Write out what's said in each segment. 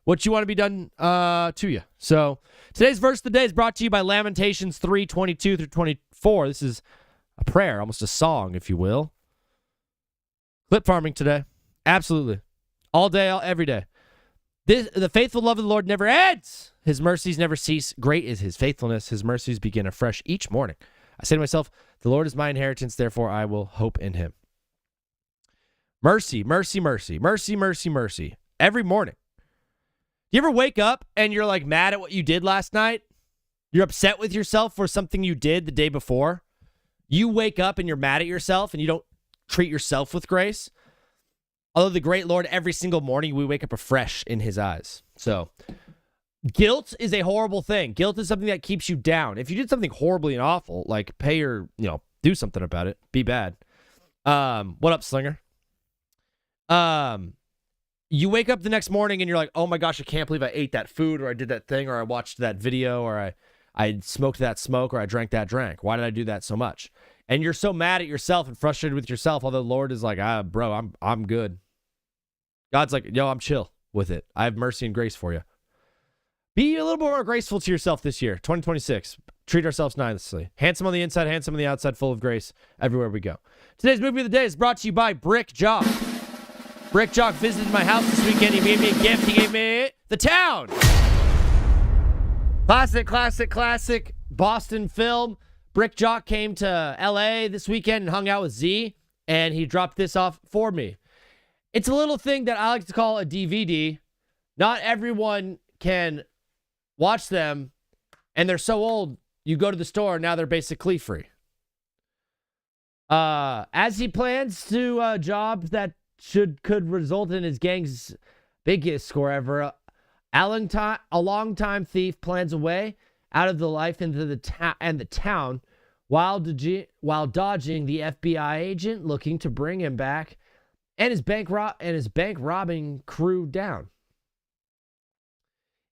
what you want to be done to you. So today's verse of the day is brought to you by Lamentations 3:22 through 24. This is a prayer, almost a song, if you will. Clip farming today. Absolutely. All day, every day. The faithful love of the Lord never ends. His mercies never cease. Great is his faithfulness. His mercies begin afresh each morning. I say to myself, the Lord is my inheritance, therefore I will hope in him. Mercy, mercy, mercy, mercy, mercy, mercy. Every morning. Do you ever wake up and you're like mad at what you did last night? You're upset with yourself for something you did the day before? You wake up and you're mad at yourself and you don't treat yourself with grace? Although the great Lord, every single morning, we wake up afresh in his eyes. So, guilt is a horrible thing. Guilt is something that keeps you down. If you did something horribly and awful, like pay your, do something about it. Be bad. What up, Slinger? You wake up the next morning and you're like, oh my gosh, I can't believe I ate that food or I did that thing or I watched that video or I smoked that smoke or I drank that drink. Why did I do that so much? And you're so mad at yourself and frustrated with yourself, although the Lord is like, bro, I'm good. God's like, yo, I'm chill with it. I have mercy and grace for you. Be a little more graceful to yourself this year, 2026. Treat ourselves nicely. Handsome on the inside, handsome on the outside, full of grace everywhere we go. Today's movie of the day is brought to you by Brick Jock. Brick Jock visited my house this weekend. He gave me a gift. He gave me The Town. Classic Boston film. Brick Jock came to LA this weekend and hung out with Z, and he dropped this off for me. It's a little thing that I like to call a DVD. Not everyone can watch them, and they're so old, you go to the store, and now they're basically free. As he plans to a job that could result in his gang's biggest score ever, a longtime thief plans a way out of the life into the town while dodging the FBI agent looking to bring him back and his bank robbing crew down.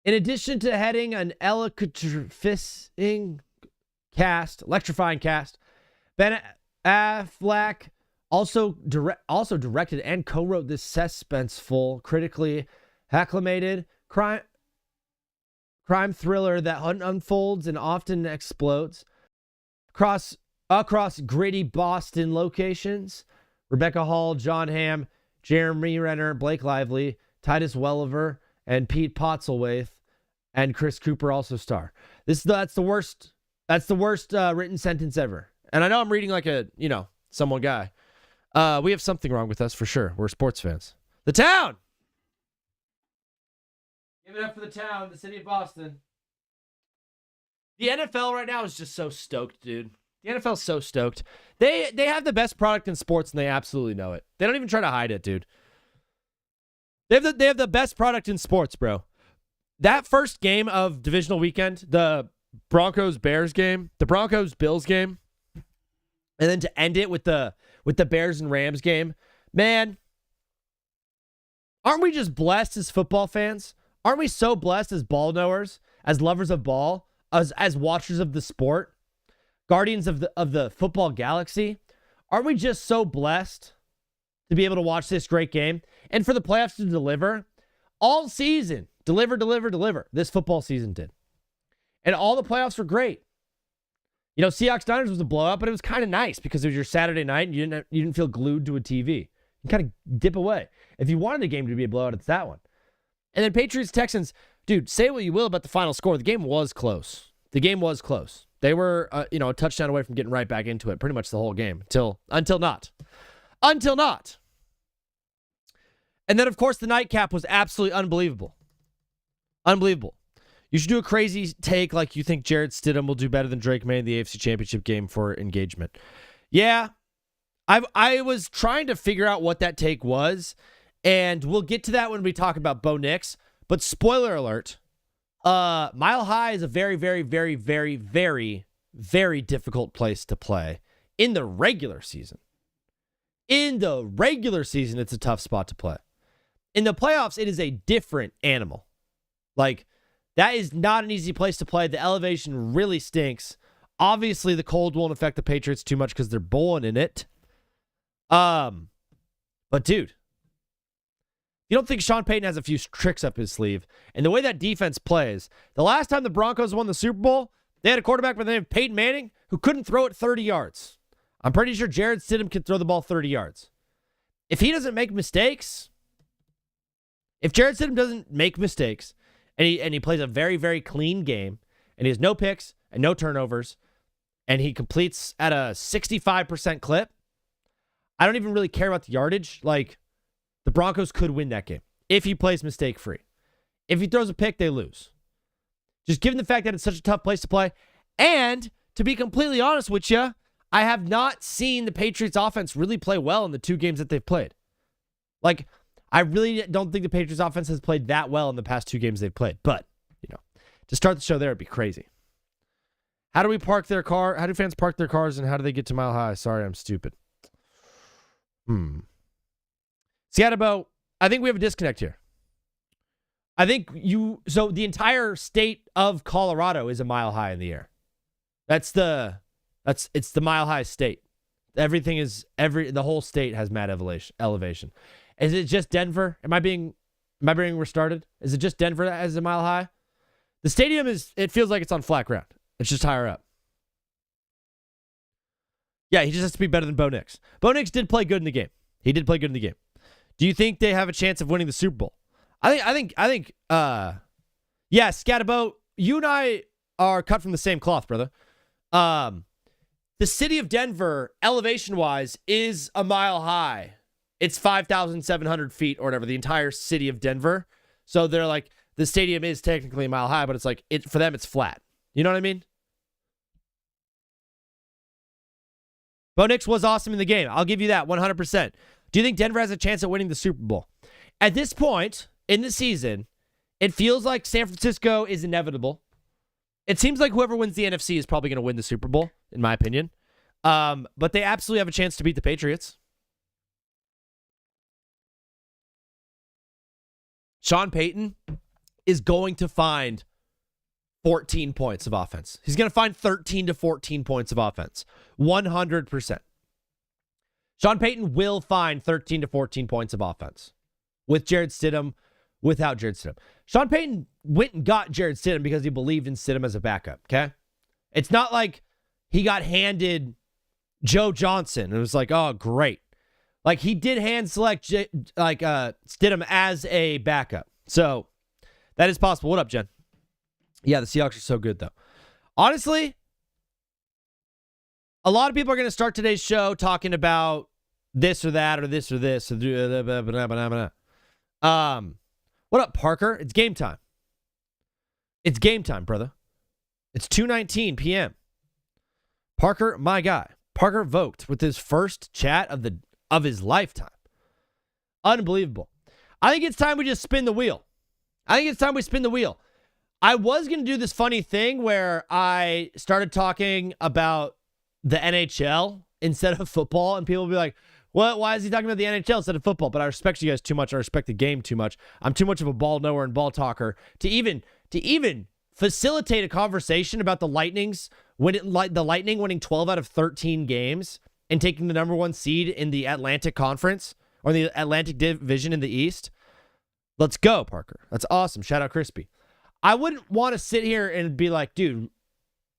In addition to heading an electrifying cast, Ben Affleck also directed and co-wrote this suspenseful, critically acclaimed crime thriller that unfolds and often explodes across gritty Boston locations. Rebecca Hall, John Hamm, Jeremy Renner, Blake Lively, Titus Welliver, and Pete Postlethwaite, and Chris Cooper also star. That's the worst written sentence ever. And I know I'm reading like a someone guy. We have something wrong with us for sure. We're sports fans. The Town. Give it up for The Town, the city of Boston. The NFL right now is just so stoked, dude. The NFL's so stoked. They have the best product in sports, and they absolutely know it. They don't even try to hide it, dude. They have the best product in sports, bro. That first game of divisional weekend, the Broncos-Bears game, the Broncos-Bills game, and then to end it with the Bears and Rams game, man, aren't we just blessed as football fans? Aren't we so blessed as ball knowers, as lovers of ball, as watchers of the sport, guardians of the football galaxy? Aren't we just so blessed to be able to watch this great game and for the playoffs to deliver all season? Deliver. This football season did. And all the playoffs were great. Seahawks Niners was a blowout, but it was kind of nice because it was your Saturday night and you didn't feel glued to a TV. You kind of dip away. If you wanted a game to be a blowout, it's that one. And then Patriots Texans, dude, say what you will about the final score. The game was close. They were a touchdown away from getting right back into it pretty much the whole game until not. And then, of course, the nightcap was absolutely unbelievable. You should do a crazy take like you think Jarrett Stidham will do better than Drake May in the AFC Championship game for engagement. Yeah, I was trying to figure out what that take was, and we'll get to that when we talk about Bo Nix. But spoiler alert, Mile High is a very, very, very, very, very, very difficult place to play in the regular season. It's a tough spot to play. In the playoffs, it is a different animal. Like, that is not an easy place to play. The elevation really stinks. Obviously, the cold won't affect the Patriots too much because they're bowling in it. But dude, You don't think Sean Payton has a few tricks up his sleeve. And the way that defense plays, the last time the Broncos won the Super Bowl, they had a quarterback by the name of Peyton Manning who couldn't throw it 30 yards. I'm pretty sure Jarrett Stidham can throw the ball 30 yards. If he doesn't make mistakes, if Jarrett Stidham doesn't make mistakes, and he plays a very, very clean game, and he has no picks and no turnovers, and he completes at a 65% clip, I don't even really care about the yardage. Like, the Broncos could win that game if he plays mistake-free. If he throws a pick, they lose. Just given the fact that it's such a tough place to play. And to be completely honest with you, I have not seen the Patriots offense really play well in the 2 games that they've played. Like, I really don't think the Patriots offense has played that well in the past 2 games they've played. But, to start the show there, it'd be crazy. How do we park their car? How do fans park their cars, and how do they get to Mile High? Sorry, I'm stupid. Scatterbo, I think we have a disconnect here. I think so the entire state of Colorado is a mile high in the air. It's the Mile High state. The whole state has mad elevation. Is it just Denver? Am I being restarted? Is it just Denver that has a mile high? The stadium it feels like it's on flat ground. It's just higher up. Yeah, he just has to be better than Bo Nix. Bo Nix did play good in the game. He did play good in the game. Do you think they have a chance of winning the Super Bowl? I think yeah, Scatterbo, you and I are cut from the same cloth, brother. The city of Denver, elevation-wise, is a mile high. It's 5,700 feet or whatever, the entire city of Denver. So they're like, the stadium is technically a mile high, but it's like, for them, it's flat. You know what I mean? Bo Nix was awesome in the game. I'll give you that 100%. Do you think Denver has a chance at winning the Super Bowl? At this point in the season, it feels like San Francisco is inevitable. It seems like whoever wins the NFC is probably going to win the Super Bowl, in my opinion. But they absolutely have a chance to beat the Patriots. Sean Payton is going to find 14 points of offense. He's going to find 13 to 14 points of offense. 100%. Sean Payton will find 13 to 14 points of offense. With Jarrett Stidham, without Jarrett Stidham. Sean Payton went and got Jarrett Stidham because he believed in Stidham as a backup, okay? It's not like he got handed Joe Johnson and it was like, oh, great. Like, he did hand select Stidham as a backup. So, that is possible. What up, Jen? Yeah, the Seahawks are so good, though. Honestly, a lot of people are going to start today's show talking about this or that or this or this. What up, Parker? It's game time. It's game time, brother. It's 2:19 p.m. Parker, my guy. Parker Vogt with his first chat of his lifetime. Unbelievable. I think it's time we just spin the wheel. I was going to do this funny thing where I started talking about the NHL instead of football, and people will be like, "What? Why is he talking about the NHL instead of football?" But I respect you guys too much. I respect the game too much. I'm too much of a ball knower and ball talker to even facilitate a conversation about the Lightning winning 12 out of 13 games and taking the number 1 seed in the Atlantic Conference or the Atlantic Division in the East. Let's go, Parker. That's awesome. Shout out Crispy. I wouldn't want to sit here and be like, dude,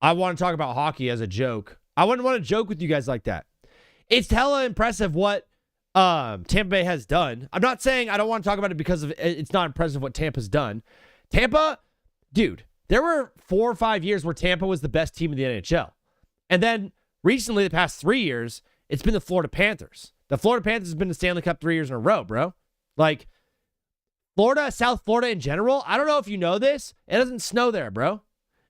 I want to talk about hockey as a joke. I wouldn't want to joke with you guys like that. It's hella impressive what Tampa Bay has done. I'm not saying I don't want to talk about it because it's not impressive what Tampa's done. Tampa, dude, there were 4 or 5 years where Tampa was the best team in the NHL. And then recently, the past 3 years, it's been the Florida Panthers. The Florida Panthers has been the Stanley Cup 3 years in a row, bro. Like, Florida, South Florida in general, I don't know if you know this, it doesn't snow there, bro.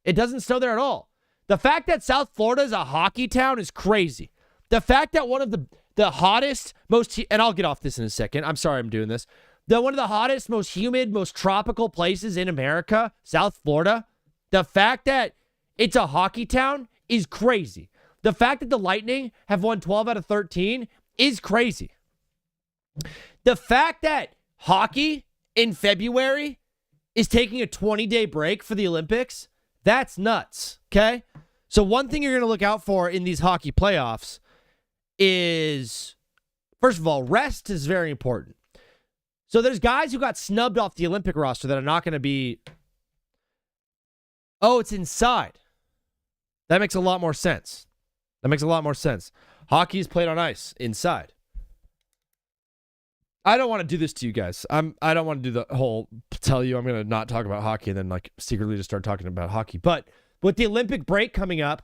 It doesn't snow there at all. The fact that South Florida is a hockey town is crazy. The fact that one of the hottest, and I'll get off this in a second. I'm sorry I'm doing this. One of the hottest, most humid, most tropical places in America, South Florida, the fact that it's a hockey town is crazy. The fact that the Lightning have won 12 out of 13 is crazy. The fact that hockey in February is taking a 20-day break for the Olympics, that's nuts, okay? So one thing you're going to look out for in these hockey playoffs is, first of all, rest is very important. So there's guys who got snubbed off the Olympic roster that are not going to be. Oh, it's inside. That makes a lot more sense. Hockey is played on ice inside. I don't want to do this to you guys. I don't want to do the whole tell you I'm going to not talk about hockey and then like secretly just start talking about hockey. But with the Olympic break coming up,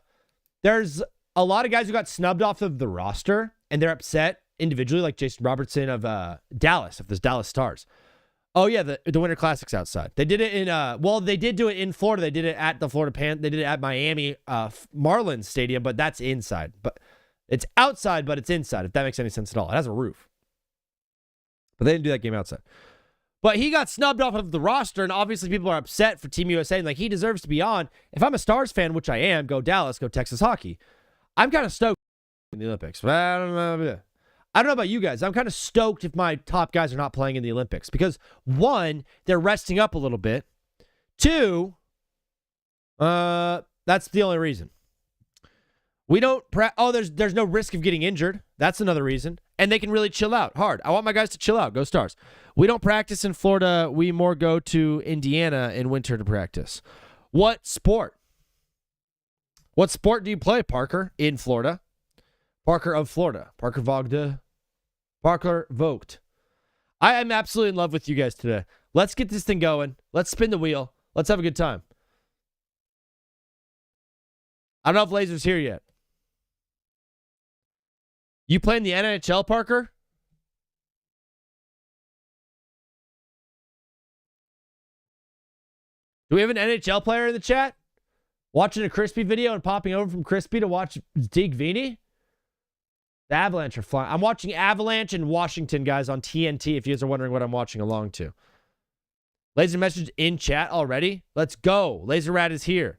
there's a lot of guys who got snubbed off of the roster and they're upset individually, like Jason Robertson of Dallas, of the Dallas Stars. Oh yeah, the Winter Classic's outside. They did it in they did do it in Florida. They did it at the they did it at Miami Marlins Stadium, but that's inside. But it's outside, but it's inside, if that makes any sense at all. It has a roof. But they didn't do that game outside. But he got snubbed off of the roster, and obviously people are upset for Team USA, and like he deserves to be on. If I'm a Stars fan, which I am, go Dallas, go Texas hockey. I'm kind of stoked in the Olympics. But I don't know about you guys. I'm kind of stoked if my top guys are not playing in the Olympics because one, they're resting up a little bit. Two, that's the only reason. We don't there's no risk of getting injured. That's another reason. And they can really chill out hard. I want my guys to chill out. Go Stars. We don't practice in Florida. We more go to Indiana in winter to practice. What sport? What sport do you play, Parker, in Florida? Parker of Florida. Parker Vogt. I am absolutely in love with you guys today. Let's get this thing going. Let's spin the wheel. Let's have a good time. I don't know if Laser's here yet. You playing the NHL, Parker? Do we have an NHL player in the chat? Watching a Crispy video and popping over from Crispy to watch Dig Vini? The Avalanche are flying. I'm watching Avalanche and Washington, guys, on TNT, if you guys are wondering what I'm watching along to. Laser message in chat already? Let's go. Laser Rat is here.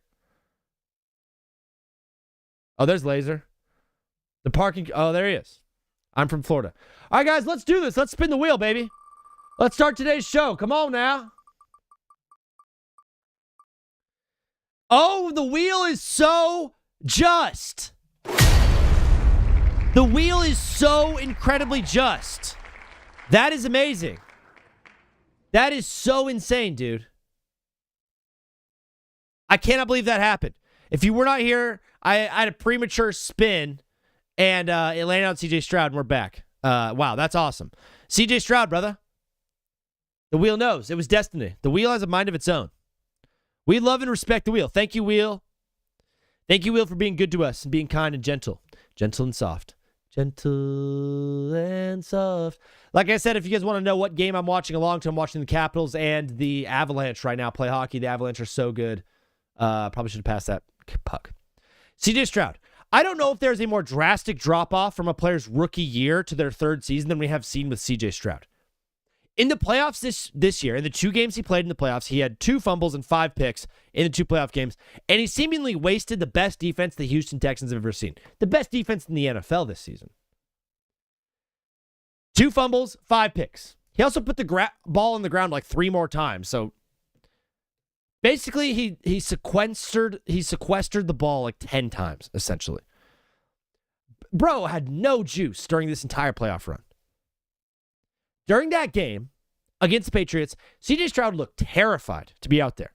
Oh, there's Laser. The parking. Oh, there he is. I'm from Florida. All right, guys, let's do this. Let's spin the wheel, baby. Let's start today's show. Come on now. Oh, the wheel is so just. The wheel is so incredibly just. That is amazing. That is so insane, dude. I cannot believe that happened. If you were not here, I had a premature spin, and it landed on CJ Stroud, and we're back. Wow, that's awesome. CJ Stroud, brother. The wheel knows. It was destiny. The wheel has a mind of its own. We love and respect the wheel. Thank you, wheel. Thank you, wheel, for being good to us and being kind and gentle. Gentle and soft. Gentle and soft. Like I said, if you guys want to know what game I'm watching along to, I'm watching the Capitals and the Avalanche right now play hockey. The Avalanche are so good. Probably should have passed that puck. CJ Stroud. I don't know if there's a more drastic drop-off from a player's rookie year to their third season than we have seen with CJ Stroud. In the playoffs this year, in the 2 games he played in the playoffs, he had 2 fumbles and 5 picks in the 2 playoff games, and he seemingly wasted the best defense the Houston Texans have ever seen. The best defense in the NFL this season. 2 fumbles, 5 picks. He also put the ball on the ground like 3 more times, so basically he sequestered the ball like 10 times, essentially. Bro had no juice during this entire playoff run. During that game against the Patriots, CJ Stroud looked terrified to be out there.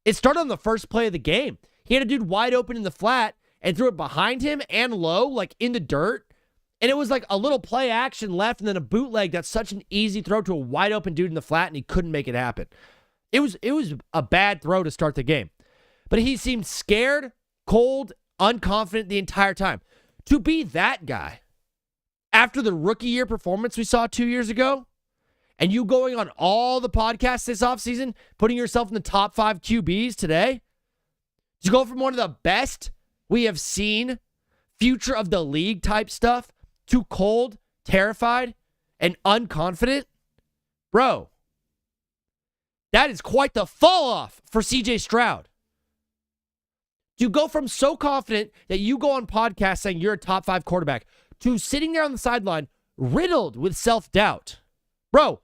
It started on the first play of the game. He had a dude wide open in the flat and threw it behind him and low, like in the dirt. And it was like a little play action left and then a bootleg. That's such an easy throw to a wide open dude in the flat, and he couldn't make it happen. It was a bad throw to start the game. But he seemed scared, cold, unconfident the entire time. To be that guy after the rookie year performance we saw 2 years ago, and you going on all the podcasts this offseason, putting yourself in the top 5 QBs today, to go from one of the best we have seen, future of the league type stuff, to cold, terrified, and unconfident, bro, that is quite the fall off for CJ Stroud. You go from so confident that you go on podcasts saying you're a top 5 quarterback to sitting there on the sideline riddled with self-doubt. Bro,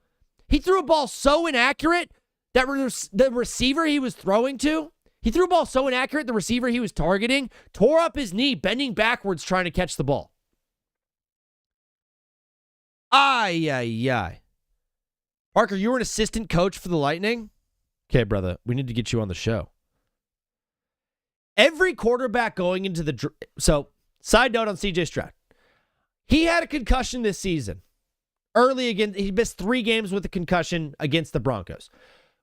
he threw a ball so inaccurate that the receiver he was throwing to, he threw a ball so inaccurate the receiver he was targeting tore up his knee bending backwards trying to catch the ball. Ay, ay, ay. Parker, you were an assistant coach for the Lightning? Okay, brother, we need to get you on the show. Every quarterback going into the... So, side note on CJ Stroud. He had a concussion this season. Early again, he missed 3 games with a concussion against the Broncos.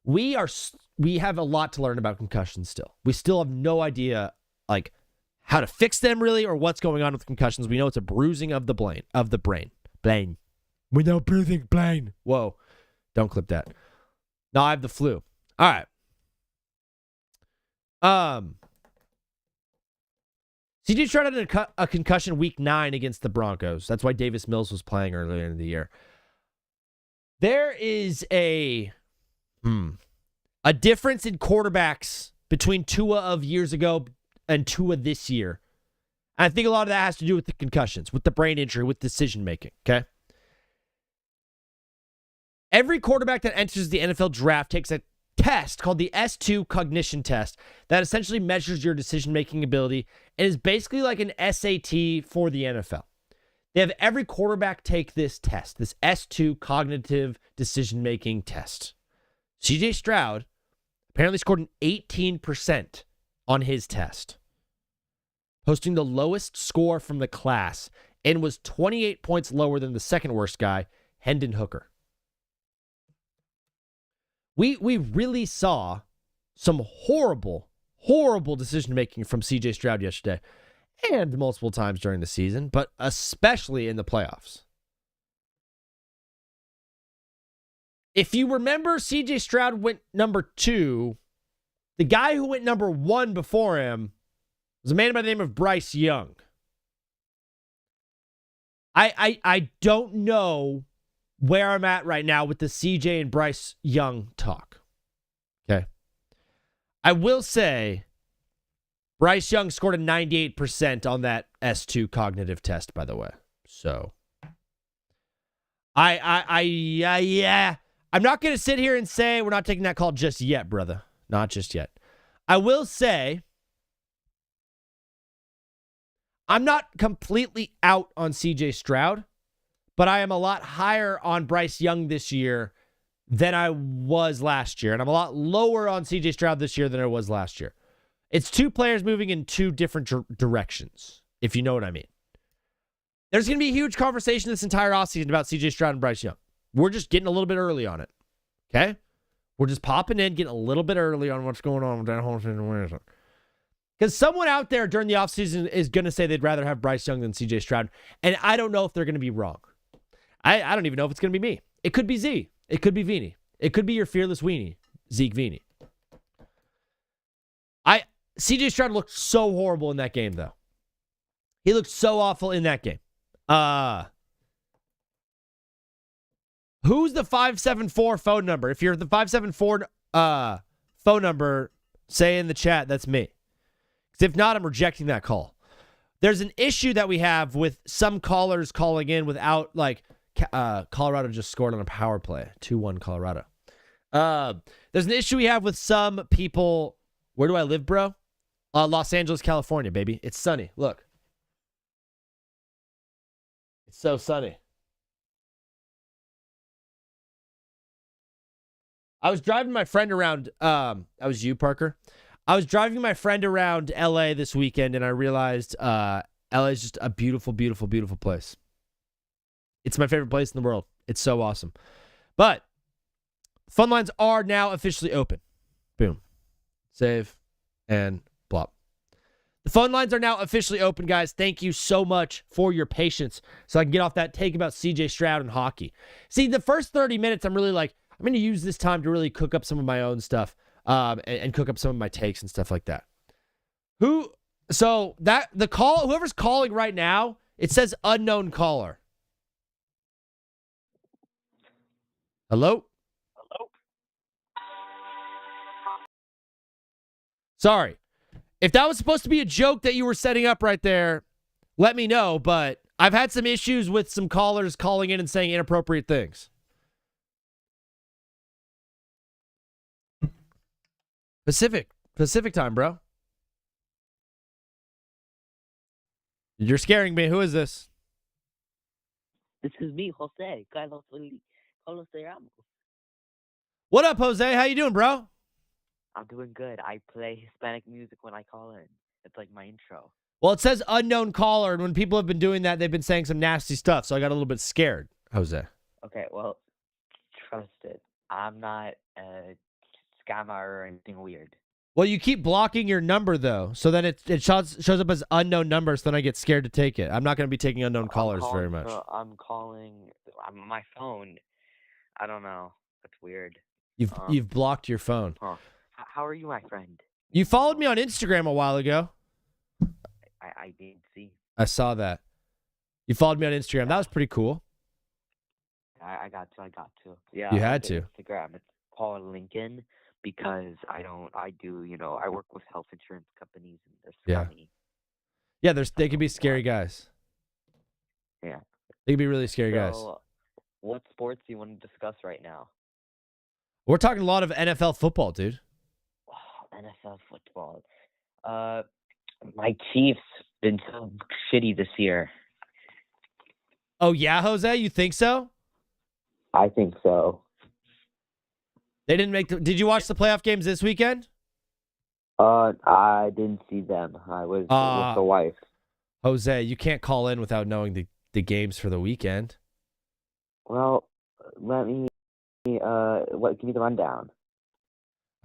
We have a lot to learn about concussions still. We still have no idea, like, how to fix them really or what's going on with concussions. We know it's a bruising of the brain. Without bruising brain. Whoa. Don't clip that. No, I have the flu. All right. CJ Stroud had a concussion week 9 against the Broncos. That's why Davis Mills was playing earlier in the year. There is a difference in quarterbacks between Tua of years ago and Tua this year. And I think a lot of that has to do with the concussions, with the brain injury, with decision making, okay? Every quarterback that enters the NFL draft takes a test called the S2 cognition test that essentially measures your decision-making ability and is basically like an SAT for the NFL. They have every quarterback take this test, this S2 cognitive decision-making test. CJ Stroud apparently scored an 18% on his test, posting the lowest score from the class and was 28 points lower than the second worst guy, Hendon Hooker. We really saw some horrible decision-making from CJ Stroud yesterday and multiple times during the season, but especially in the playoffs. If you remember, CJ Stroud went number 2. The guy who went number 1 before him was a man by the name of Bryce Young. I don't know where I'm at right now with the CJ and Bryce Young talk. Okay. I will say Bryce Young scored a 98% on that S2 cognitive test, by the way. So yeah. I'm not going to sit here and say we're not taking that call just yet, brother. Not just yet. I will say I'm not completely out on CJ Stroud, but I am a lot higher on Bryce Young this year than I was last year. And I'm a lot lower on CJ Stroud this year than I was last year. It's 2 players moving in 2 different directions, if you know what I mean. There's going to be a huge conversation this entire offseason about CJ Stroud and Bryce Young. We're just getting a little bit early on it. Okay? We're just popping in, getting a little bit early on what's going on with that whole situation. Because someone out there during the offseason is going to say they'd rather have Bryce Young than CJ Stroud. And I don't know if they're going to be wrong. I don't even know if it's going to be me. It could be Z. It could be Vini. It could be your fearless weenie, Zeke Vini. CJ Stroud looked so horrible in that game, though. He looked so awful in that game. Who's the 574 phone number? If you're the 574 phone number, say in the chat, that's me. Because if not, I'm rejecting that call. There's an issue that we have with some callers calling in without, like, Colorado just scored on a power play. 2-1 Colorado. There's an issue we have with some people. Where do I live, bro? Los Angeles, California, baby. It's sunny. Look. It's so sunny. I was driving my friend around. That was you, Parker. I was driving my friend around LA this weekend, and I realized LA is just a beautiful, beautiful, beautiful place. It's my favorite place in the world. It's so awesome. But phone lines are now officially open. Boom. Save and blop. The phone lines are now officially open, guys. Thank you so much for your patience so I can get off that take about CJ Stroud and hockey. See, the first 30 minutes, I'm really like, I'm going to use this time to really cook up some of my own stuff and cook up some of my takes and stuff like that. Whoever's calling right now, it says unknown caller. Hello? Sorry. If that was supposed to be a joke that you were setting up right there, let me know, but I've had some issues with some callers calling in and saying inappropriate things. Pacific time, bro. You're scaring me. Who is this? This is me, Jose. Carlos Ramos. What up, Jose? How you doing, bro? I'm doing good. I play Hispanic music when I call in. It's like my intro. Well, it says unknown caller, and when people have been doing that, they've been saying some nasty stuff, so I got a little bit scared, Jose. Okay, well, trust it. I'm not a scammer or anything weird. Well, you keep blocking your number, though, so then it shows up as unknown numbers, so then I get scared to take it. I'm not going to be taking unknown callers very much. I'm calling my phone. I don't know. That's weird. You've blocked your phone. Huh. How are you, my friend? You followed me on Instagram a while ago. I did see. I saw that. You followed me on Instagram. That was pretty cool. I got to. Yeah. You had to. Instagram. It's Paul Lincoln because I work with health insurance companies and they're scummy. Yeah, they could be scary guys. Yeah. They could be really scary guys. What sports do you want to discuss right now? We're talking a lot of NFL football, dude. Oh, NFL football. My Chiefs been so shitty this year. Oh, yeah, Jose? You think so? I think so. They didn't make Did you watch the playoff games this weekend? I didn't see them. I was with the wife. Jose, you can't call in without knowing the games for the weekend. Well, let me give me the rundown.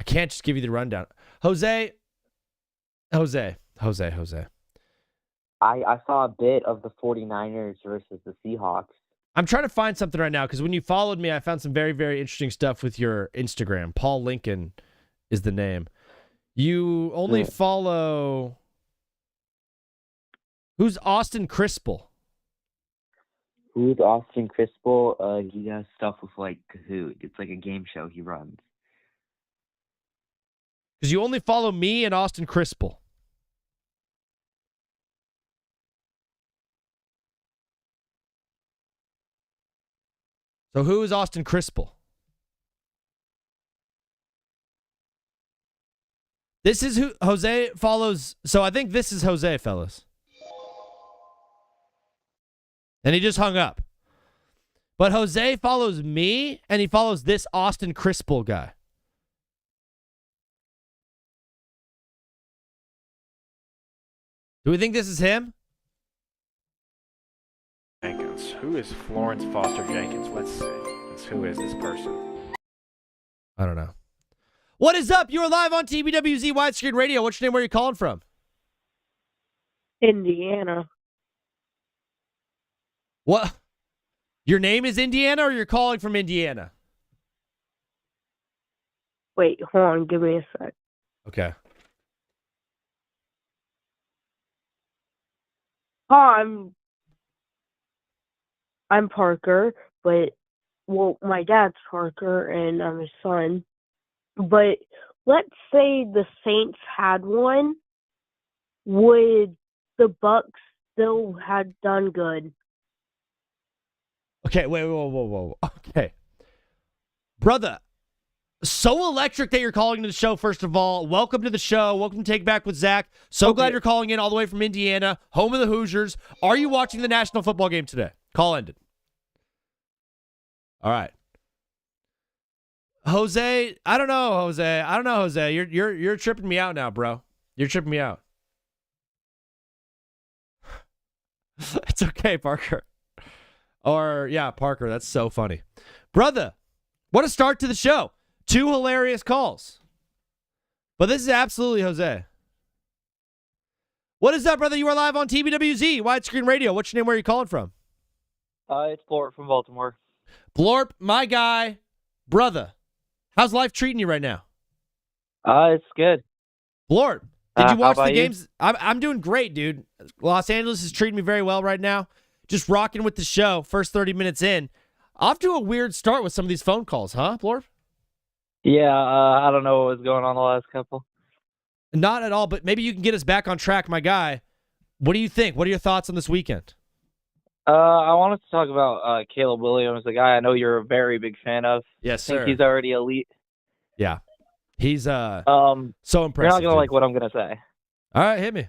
I can't just give you the rundown. Jose. I saw a bit of the 49ers versus the Seahawks. I'm trying to find something right now because when you followed me, I found some very, very interesting stuff with your Instagram. Paul Lincoln is the name. You only follow... Who's Austin Crispell? Who's Austin Crispell? He does stuff with like Kahoot. It's like a game show he runs. Because you only follow me and Austin Crispell. So who is Austin Crispell? This is who Jose follows. So I think this is Jose, fellas. And he just hung up. But Jose follows me, and he follows this Austin Crispell guy. Do we think this is him? Jenkins. Who is Florence Foster Jenkins? Let's see. Who is this person? I don't know. What is up? You are live on TBWZ Widescreen Radio. What's your name? Where are you calling from? Indiana. What? Your name is Indiana, or you're calling from Indiana? Wait, hold on. Give me a sec. Okay. Hi, I'm Parker, but my dad's Parker and I'm his son. But let's say the Saints had one, would the Bucks still had done good? Okay, wait, whoa. Okay. Brother, so electric that you're calling to the show, first of all. Welcome to the show. Welcome to Take Back with Zach. Glad you're calling in all the way from Indiana, home of the Hoosiers. Are you watching the National Football Game today? Call ended. All right. Jose, I don't know, Jose. You're tripping me out now, bro. You're tripping me out. It's okay, Parker. Or, yeah, Parker, that's so funny. Brother, what a start to the show. 2 hilarious calls. But this is absolutely Jose. What is up, brother? You are live on TBWZ, Widescreen Radio. What's your name? Where are you calling from? It's Blort from Baltimore. Blorp, my guy. Brother, how's life treating you right now? It's good. Blorp, did you watch the you? games? I'm doing great, dude. Los Angeles is treating me very well right now. Just rocking with the show. First 30 minutes in. Off to a weird start with some of these phone calls, huh, Blorp? Yeah, I don't know what was going on the last couple. Not at all, but maybe you can get us back on track, my guy. What do you think? What are your thoughts on this weekend? I wanted to talk about Caleb Williams, the guy I know you're a very big fan of. Yes, I think he's already elite. Yeah. He's so impressive. You're not gonna dude. like what I'm gonna say. All right, hit me.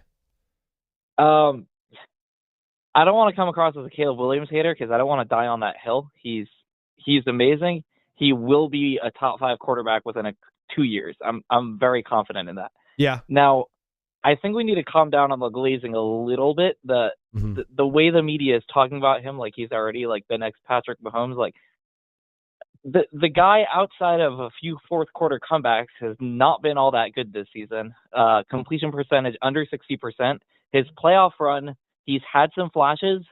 I don't want to come across as a Caleb Williams hater because I don't want to die on that hill. He's amazing. he will be a top 5 quarterback within 2 years. I'm very confident in that. Yeah. Now, I think we need to calm down on the glazing a little bit. The way the media is talking about him, like he's already like the next Patrick Mahomes, like the guy outside of a few fourth quarter comebacks has not been all that good this season. Completion percentage under 60%. His playoff run, he's had some flashes,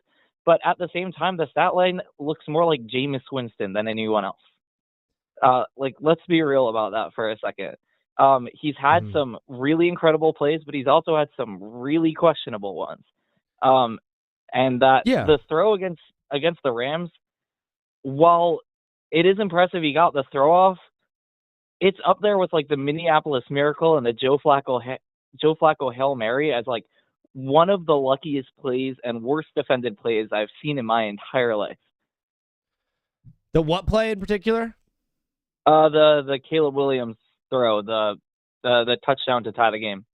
but at the same time, the stat line looks more like Jameis Winston than anyone else. Like, let's be real about that for a second. He's had some really incredible plays, but he's also had some really questionable ones. And the throw against the Rams, while it is impressive he got the throw off, it's up there with like the Minneapolis Miracle and the Joe Flacco Hail Mary as like one of the luckiest plays and worst defended plays I've seen in my entire life. The what play in particular? The Caleb Williams throw, the touchdown to tie the game.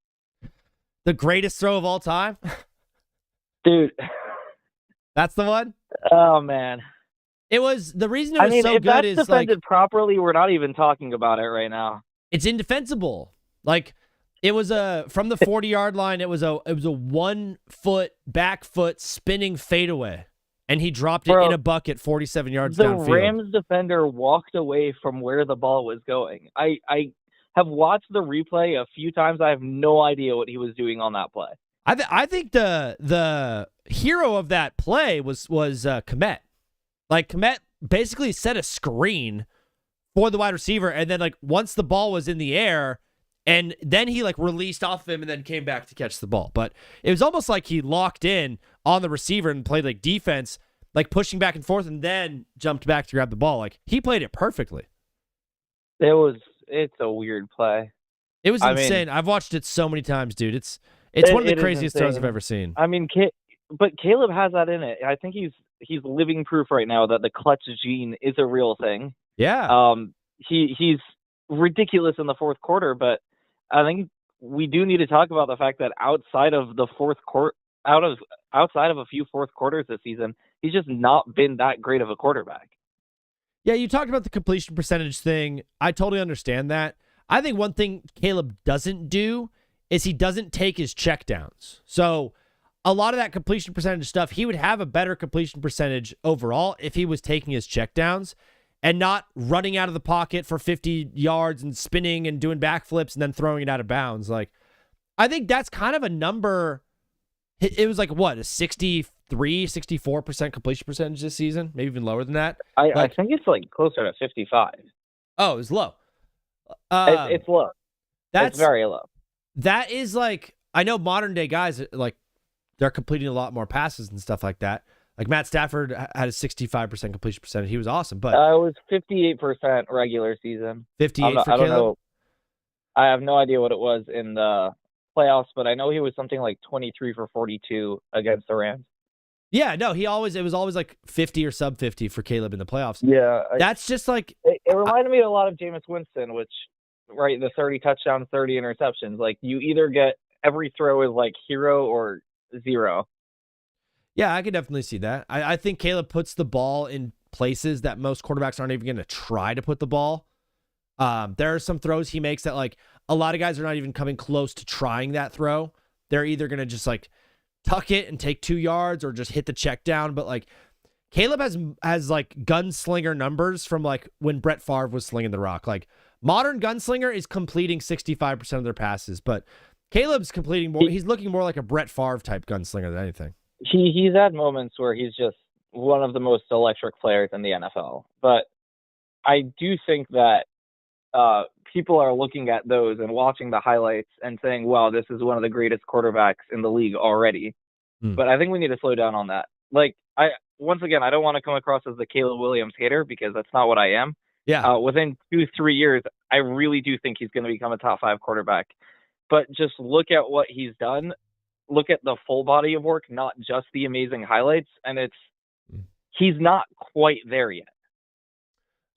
The greatest throw of all time? Dude. That's the one? Oh, man. It was, the reason it was so if good that's is defended like, properly, we're not even talking about it right now. It's indefensible. Like, it was from the 40-yard line, it was a 1 foot, back foot spinning fadeaway. And he dropped it in a bucket 47 yards downfield. The Rams defender walked away from where the ball was going. I have watched the replay a few times. I have no idea what he was doing on that play. I think the hero of that play was Kmet. Like, Kmet basically set a screen for the wide receiver, and then like once the ball was in the air, and then he like released off of him and then came back to catch the ball. But it was almost like he locked in on the receiver and played like defense, like pushing back and forth, and then jumped back to grab the ball. Like, he played it perfectly. It's a weird play. It was insane. I've watched it so many times, dude. It's one of the craziest throws I've ever seen. I mean, but Caleb has that in it. I think he's living proof right now that the clutch gene is a real thing. Yeah. He's ridiculous in the fourth quarter, but I think we do need to talk about the fact that outside of the outside of a few fourth quarters this season, he's just not been that great of a quarterback. Yeah, you talked about the completion percentage thing. I totally understand that. I think one thing Caleb doesn't do is he doesn't take his checkdowns. So a lot of that completion percentage stuff, he would have a better completion percentage overall if he was taking his checkdowns and not running out of the pocket for 50 yards and spinning and doing backflips and then throwing it out of bounds. Like, I think that's kind of a number. It was like, what, a 64% completion percentage this season? Maybe even lower than that? I think it's like closer to 55. Oh, it was low. It's low. It's very low. That is like, I know modern day guys, like, they're completing a lot more passes and stuff like that. Like, Matt Stafford had a 65% completion percentage. He was awesome, but it was 58% regular season. 58 for Caleb? I don't know. I have no idea what it was in the playoffs, but I know he was something like 23 for 42 against the Rams. Yeah, no, it was always like 50 or sub 50 for Caleb in the playoffs. Yeah. That's just like... It reminded me a lot of Jameis Winston, which, right, the 30 touchdowns, 30 interceptions. Like, you either get every throw is like hero or zero. Yeah, I could definitely see that. I think Caleb puts the ball in places that most quarterbacks aren't even going to try to put the ball. There are some throws he makes that, like, a lot of guys are not even coming close to trying that throw. They're either going to just, like, tuck it and take 2 yards or just hit the check down. But, like, Caleb has like, gunslinger numbers from, like, when Brett Favre was slinging the rock. Like, modern gunslinger is completing 65% of their passes, but Caleb's completing more. He's looking more like a Brett Favre type gunslinger than anything. He's had moments where he's just one of the most electric players in the NFL. But I do think that people are looking at those and watching the highlights and saying, wow, this is one of the greatest quarterbacks in the league already. But I think we need to slow down on that. Like, once again, I don't want to come across as the Caleb Williams hater because that's not what I am. Yeah. Within 2-3 years, I really do think he's going to become a top 5 quarterback. But just look at what he's done. Look at the full body of work, not just the amazing highlights. And he's not quite there yet.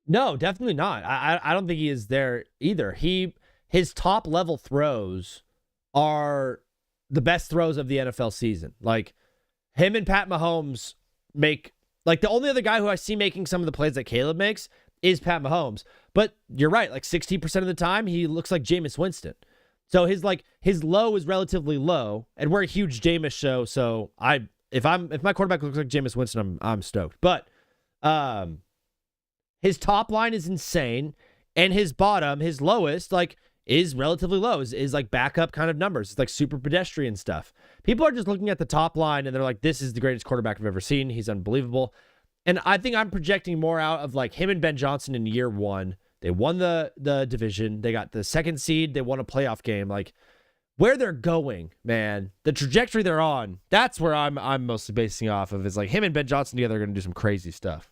No, definitely not. I don't think he is there either. His top level throws are the best throws of the NFL season. Like, him and Pat Mahomes make, like, the only other guy who I see making some of the plays that Caleb makes is Pat Mahomes. But you're right, like 60% of the time, he looks like Jameis Winston. So his low is relatively low, and we're a huge Jameis show. So if my quarterback looks like Jameis Winston, I'm stoked. But his top line is insane, and his bottom, his lowest, like, is relatively low, is like backup kind of numbers. It's like super pedestrian stuff. People are just looking at the top line and they're like, this is the greatest quarterback I've ever seen. He's unbelievable. And I think I'm projecting more out of like him and Ben Johnson in year one. They won the division. They got the second seed. They won a playoff game. Like, where they're going, man, the trajectory they're on, that's where I'm mostly basing off of, is like him and Ben Johnson together are going to do some crazy stuff.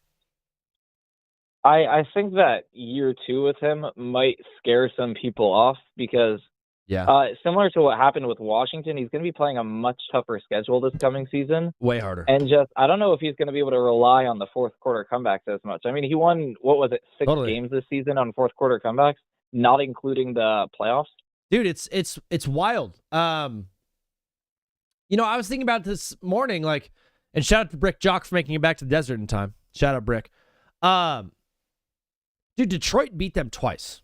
I think that year 2 with him might scare some people off because, similar to what happened with Washington, he's going to be playing a much tougher schedule this coming season. Way harder. And I don't know if he's going to be able to rely on the fourth quarter comebacks as much. I mean, he won, 6 games this season on fourth quarter comebacks, not including the playoffs. Dude, it's wild. I was thinking about this morning, like, and shout out to Brick Jock for making it back to the desert in time. Shout out, Brick. Dude, Detroit beat them twice.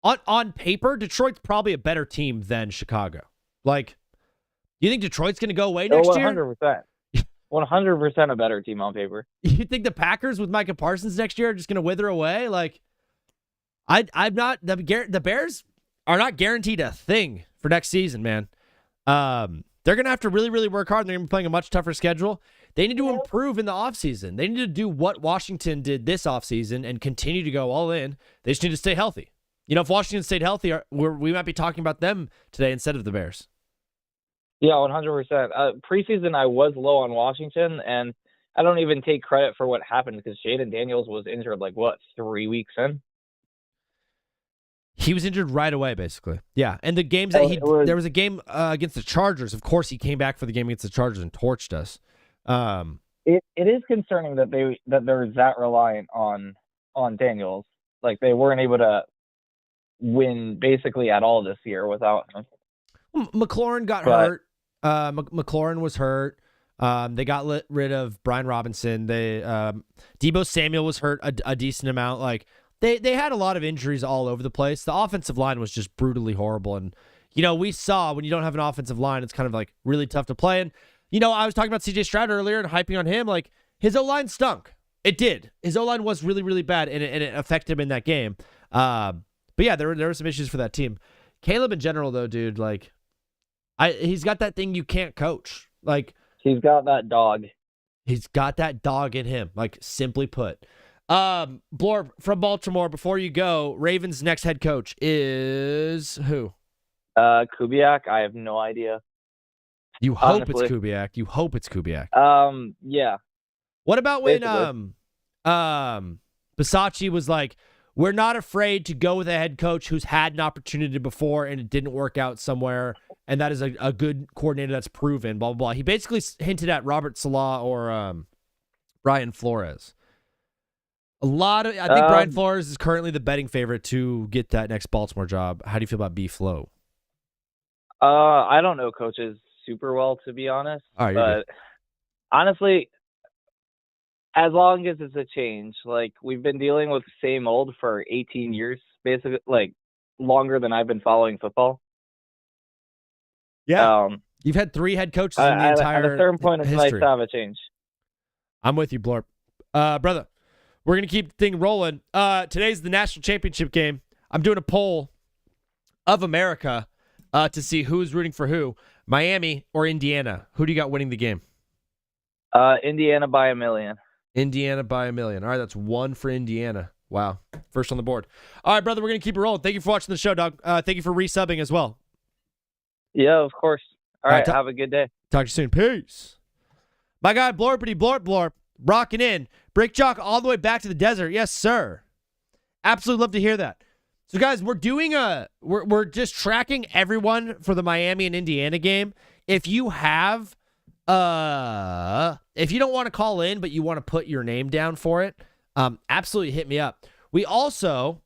On paper, Detroit's probably a better team than Chicago. Like, you think Detroit's going to go away next year? 100%. 100% a better team on paper. You think the Packers with Micah Parsons next year are just going to wither away? Like, I'm not. The Bears are not guaranteed a thing for next season, man. They're going to have to really, really work hard. And they're going to be playing a much tougher schedule. They need to improve in the offseason. They need to do what Washington did this offseason and continue to go all in. They just need to stay healthy. If Washington stayed healthy, we might be talking about them today instead of the Bears. Yeah, 100%. Preseason, I was low on Washington, and I don't even take credit for what happened because Jaden Daniels was injured 3 weeks in? He was injured right away, basically. Yeah, and the games that there was a game against the Chargers. Of course, he came back for the game against the Chargers and torched us. It is concerning that they're that reliant on Daniels. Like, they weren't able to win basically at all this year without him. McLaurin got hurt. McLaurin was hurt. They got rid of Brian Robinson. Deebo Samuel was hurt a decent amount. Like, they had a lot of injuries all over the place. The offensive line was just brutally horrible. And, we saw when you don't have an offensive line, it's kind of like really tough to play. And, I was talking about CJ Stroud earlier and hyping on him. Like, his O-line stunk. It did. His O-line was really, really bad, and it affected him in that game. But yeah, there were some issues for that team. Caleb in general, though, dude, like, he's got that thing you can't coach. Like, he's got that dog. He's got that dog in him, like, simply put. Blorb from Baltimore, before you go, Ravens' next head coach is who? Kubiak. I have no idea. You hope it's Kubiak. You hope it's Kubiak. Yeah. What about when Bisaccia was like, we're not afraid to go with a head coach who's had an opportunity before and it didn't work out somewhere, and that is a good coordinator that's proven, blah, blah, blah. He basically hinted at Robert Saleh or Brian Flores. I think Brian Flores is currently the betting favorite to get that next Baltimore job. How do you feel about B-Flow? I don't know coaches super well, to be honest. All right, but honestly, as long as it's a change, like, we've been dealing with the same old for 18 years, basically, like, longer than I've been following football. Yeah. You've had 3 head coaches in the entire at a certain point, it's history. nice to have a change. I'm with you, Blorp. Brother, we're going to keep the thing rolling. Today's the national championship game. I'm doing a poll of America to see who's rooting for who. Miami or Indiana? Who do you got winning the game? Indiana by 1 million. Indiana by 1 million. All right, that's 1 for Indiana. Wow. First on the board. All right, brother, we're going to keep it rolling. Thank you for watching the show, dog. Thank you for resubbing as well. Yeah, of course. All right, have a good day. Talk to you soon. Peace. My guy, Blorpity Blorp Blorp, rocking in. Brick Jock all the way back to the desert. Yes, sir. Absolutely love to hear that. So, guys, we're doing we're just tracking everyone for the Miami and Indiana game. If you have if you don't want to call in, but you want to put your name down for it, absolutely hit me up. We also,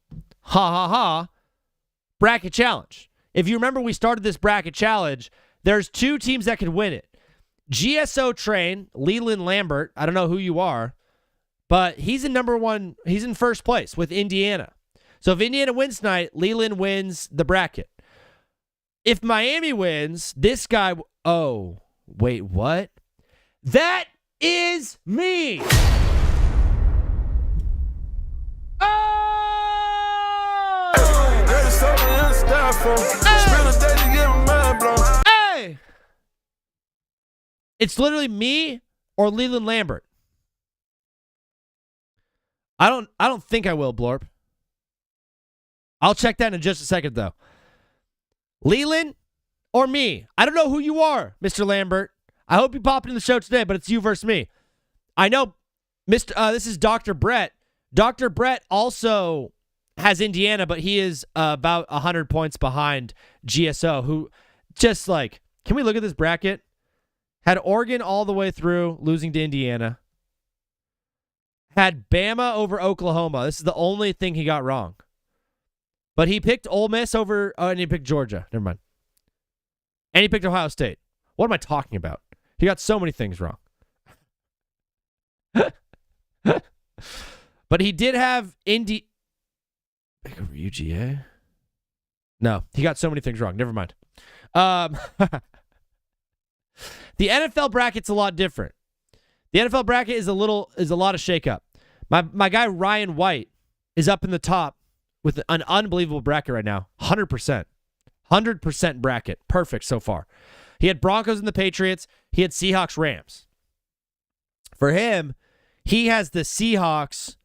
bracket challenge. If you remember, we started this bracket challenge. There's 2 teams that could win it. GSO Train, Leland Lambert, I don't know who you are, But he's in number one. He's in first place with Indiana. So if Indiana wins tonight, Leland wins the bracket. If Miami wins, this guy... Oh, wait, what? That is me! Oh! Hey! It's literally me or Leland Lambert. I don't think I will, Blorp. I'll check that in just a second, though. Leland or me? I don't know who you are, Mr. Lambert. I hope you popped in the show today, but it's you versus me. I know, this is Dr. Brett. Dr. Brett also has Indiana, but he is about 100 points behind GSO, who just like, can we look at this bracket? Had Oregon all the way through, losing to Indiana. Had Bama over Oklahoma. This is the only thing he got wrong. But he picked Ole Miss over, and he picked Georgia. Never mind. And he picked Ohio State. What am I talking about? He got so many things wrong. But he did have UGA? No, he got so many things wrong. Never mind. The NFL bracket's a lot different. The NFL bracket is a lot of shakeup. My guy Ryan White is up in the top with an unbelievable bracket right now. 100%. 100% bracket. Perfect so far. He had Broncos and the Patriots. He had Seahawks Rams. For him, he has the Seahawks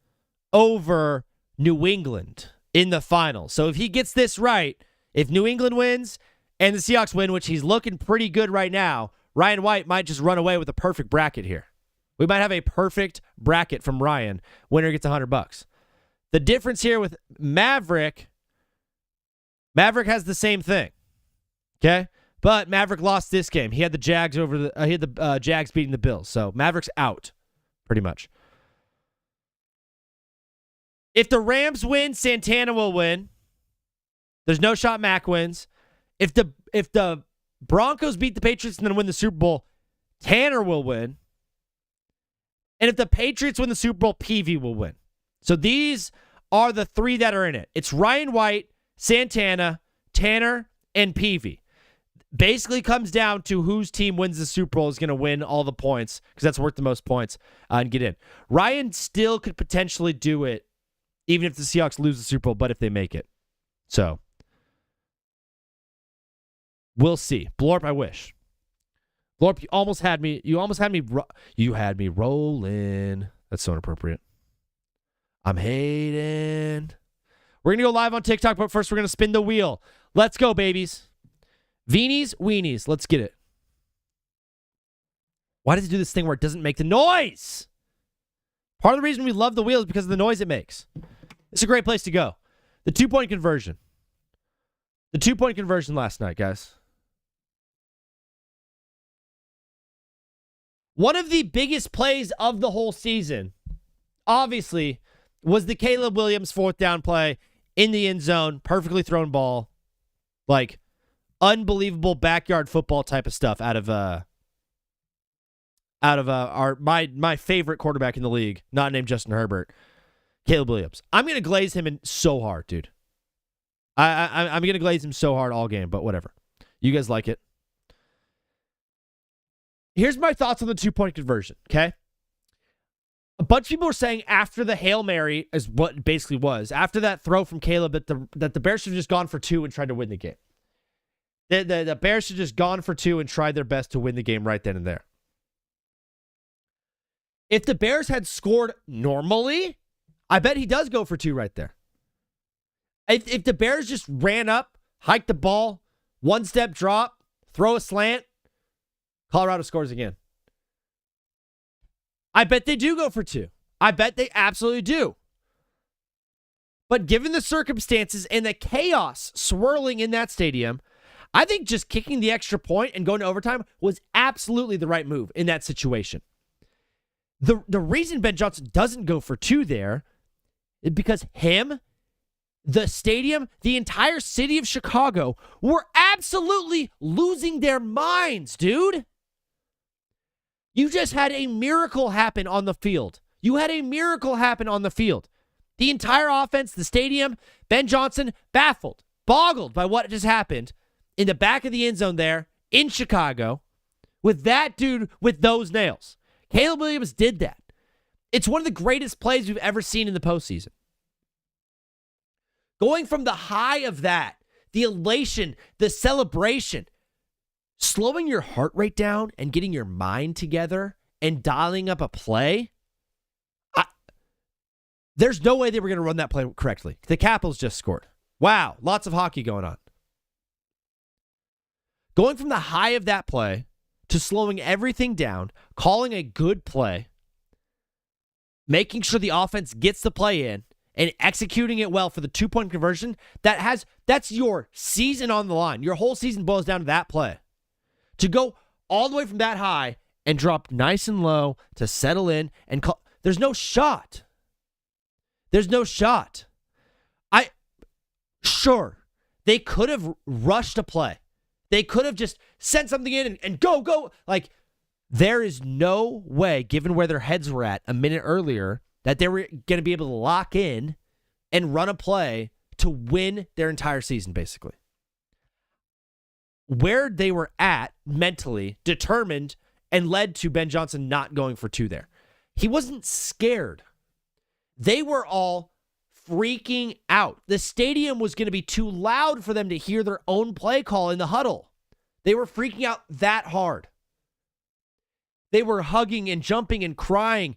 over New England in the final. So if he gets this right, if New England wins and the Seahawks win, which he's looking pretty good right now, Ryan White might just run away with a perfect bracket here. We might have a perfect bracket from Ryan. Winner gets $100. The difference here with Maverick has the same thing. Okay? But Maverick lost this game. He had the Jags Jags beating the Bills. So Maverick's out pretty much. If the Rams win, Santana will win. There's no shot Mac wins. If the Broncos beat the Patriots and then win the Super Bowl, Tanner will win. And if the Patriots win the Super Bowl, Peavy will win. So these are the three that are in it. It's Ryan White, Santana, Tanner, and Peavy. Basically comes down to whose team wins the Super Bowl is going to win all the points because that's worth the most points and get in. Ryan still could potentially do it even if the Seahawks lose the Super Bowl, but if they make it. So we'll see. Blorp, I wish. Blorp, you almost had me rolling. That's so inappropriate. I'm hating. We're going to go live on TikTok, but first we're going to spin the wheel. Let's go, babies. Veenies, weenies. Let's get it. Why does it do this thing where it doesn't make the noise? Part of the reason we love the wheel is because of the noise it makes. It's a great place to go. The 2-point conversion. The 2-point conversion last night, guys. One of the biggest plays of the whole season, obviously, was the Caleb Williams 4th down play in the end zone, perfectly thrown ball. Like, unbelievable backyard football type of stuff out of my favorite quarterback in the league, not named Justin Herbert, Caleb Williams. I'm gonna glaze him in so hard, dude. I'm gonna glaze him so hard all game, but whatever. You guys like it. Here's my thoughts on the 2-point conversion, okay? A bunch of people were saying after the Hail Mary is what it basically was. After that throw from Caleb that the Bears should have just gone for 2 and tried to win the game. The Bears should have just gone for 2 and tried their best to win the game right then and there. If the Bears had scored normally, I bet he does go for 2 right there. If the Bears just ran up, hiked the ball, 1-step drop, throw a slant, Colorado scores again. I bet they do go for 2. I bet they absolutely do. But given the circumstances and the chaos swirling in that stadium, I think just kicking the extra point and going to overtime was absolutely the right move in that situation. The reason Ben Johnson doesn't go for 2 there is because him, the stadium, the entire city of Chicago were absolutely losing their minds, dude. You just had a miracle happen on the field. You had a miracle happen on the field. The entire offense, the stadium, Ben Johnson, baffled, boggled by what just happened in the back of the end zone there in Chicago with that dude with those nails. Caleb Williams did that. It's one of the greatest plays we've ever seen in the postseason. Going from the high of that, the elation, the celebration, slowing your heart rate down and getting your mind together and dialing up a play, there's no way they were going to run that play correctly. The Capitals just scored. Wow, lots of hockey going on. Going from the high of that play to slowing everything down, calling a good play, making sure the offense gets the play in, and executing it well for the 2-point conversion, that's your season on the line. Your whole season boils down to that play. To go all the way from that high and drop nice and low to settle in and call, there's no shot. There's no shot. Sure, they could have rushed a play. They could have just sent something in and go. Like, there is no way, given where their heads were at a minute earlier, that they were going to be able to lock in and run a play to win their entire season, basically. Where they were at mentally determined and led to Ben Johnson not going for 2 there. He wasn't scared. They were all freaking out. The stadium was going to be too loud for them to hear their own play call in the huddle. They were freaking out that hard. They were hugging and jumping and crying.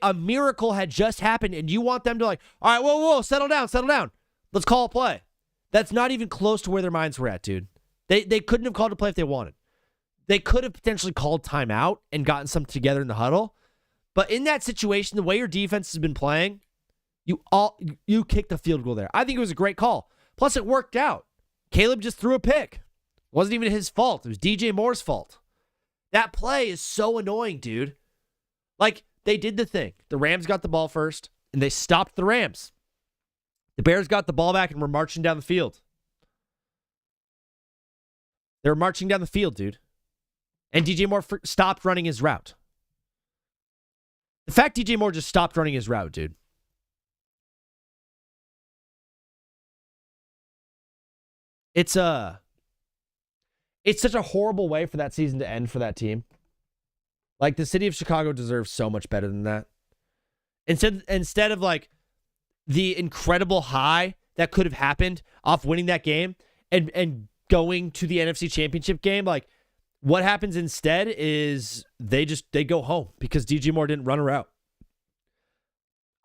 A miracle had just happened, and you want them to all right, whoa, settle down. Let's call a play. That's not even close to where their minds were at, dude. They couldn't have called a play if they wanted. They could have potentially called timeout and gotten something together in the huddle. But in that situation, the way your defense has been playing, you kicked the field goal there. I think it was a great call. Plus, it worked out. Caleb just threw a pick. It wasn't even his fault. It was DJ Moore's fault. That play is so annoying, dude. Like, they did the thing. The Rams got the ball first, and they stopped the Rams. The Bears got the ball back and were marching down the field. They were marching down the field, dude. And DJ Moore stopped running his route. The fact DJ Moore just stopped running his route, dude. It's such a horrible way for that season to end for that team. Like, the city of Chicago deserves so much better than that. Instead of like the incredible high that could have happened off winning that game and going to the NFC Championship game, like, what happens instead is they go home because DJ Moore didn't run a route.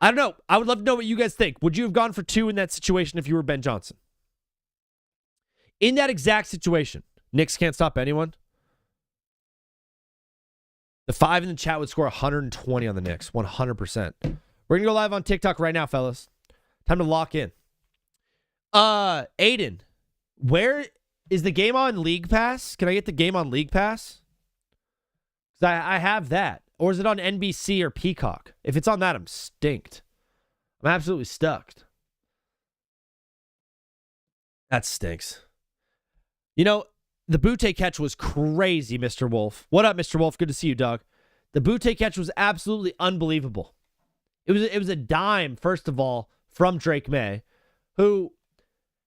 I don't know. I would love to know what you guys think. Would you have gone for 2 in that situation if you were Ben Johnson? In that exact situation, Knicks can't stop anyone. The 5 in the chat would score 120 on the Knicks, 100%. We're going to go live on TikTok right now, fellas. Time to lock in. Aiden, where is the game on League Pass? Can I get the game on League Pass? Because I have that. Or is it on NBC or Peacock? If it's on that, I'm stinked. I'm absolutely stuck. That stinks. You know, the Butte catch was crazy, Mr. Wolf. What up, Mr. Wolf? Good to see you, dog. The Butte catch was absolutely unbelievable. It was a dime, first of all, from Drake May, who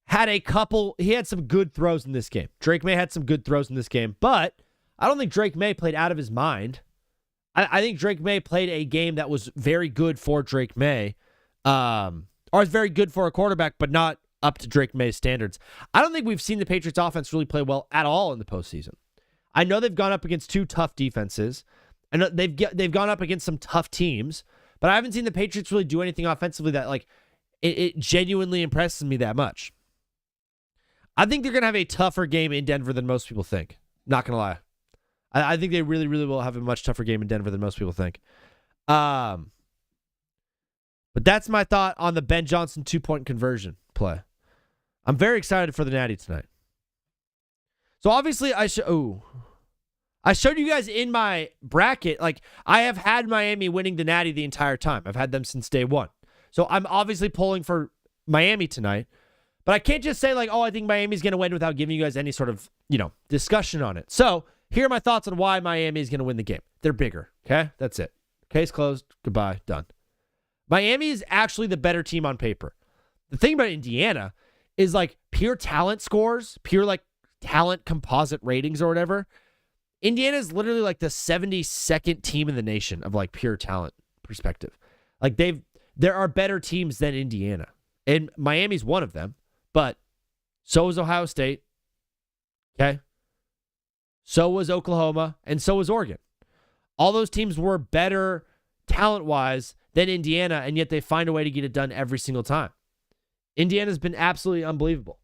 had he had some good throws in this game. Drake May had some good throws in this game, but I don't think Drake May played out of his mind. I think Drake May played a game that was very good for Drake May, or was very good for a quarterback, but not up to Drake May's standards. I don't think we've seen the Patriots offense really play well at all in the postseason. I know they've gone up against 2 tough defenses. I know they've gone up against some tough teams, but I haven't seen the Patriots really do anything offensively that, like, it genuinely impresses me that much. I think they're going to have a tougher game in Denver than most people think. Not going to lie. I think they really, really will have a much tougher game in Denver than most people think. But that's my thought on the Ben Johnson 2-point conversion play. I'm very excited for the Natty tonight. So obviously I showed you guys in my bracket, like, I have had Miami winning the Natty the entire time. I've had them since day one. So I'm obviously pulling for Miami tonight. But I can't just say, like, oh, I think Miami's going to win without giving you guys any sort of, discussion on it. So here are my thoughts on why Miami is going to win the game. They're bigger, okay? That's it, Case closed. Goodbye. Done. Miami is actually the better team on paper. The thing about Indiana is like pure talent scores, pure like talent composite ratings or whatever. Indiana is literally like the 72nd team in the nation of like pure talent perspective. Like there are better teams than Indiana. And Miami's one of them, but so is Ohio State. Okay. So was Oklahoma, and so was Oregon. All those teams were better talent-wise than Indiana, and yet they find a way to get it done every single time. Indiana's been absolutely unbelievable.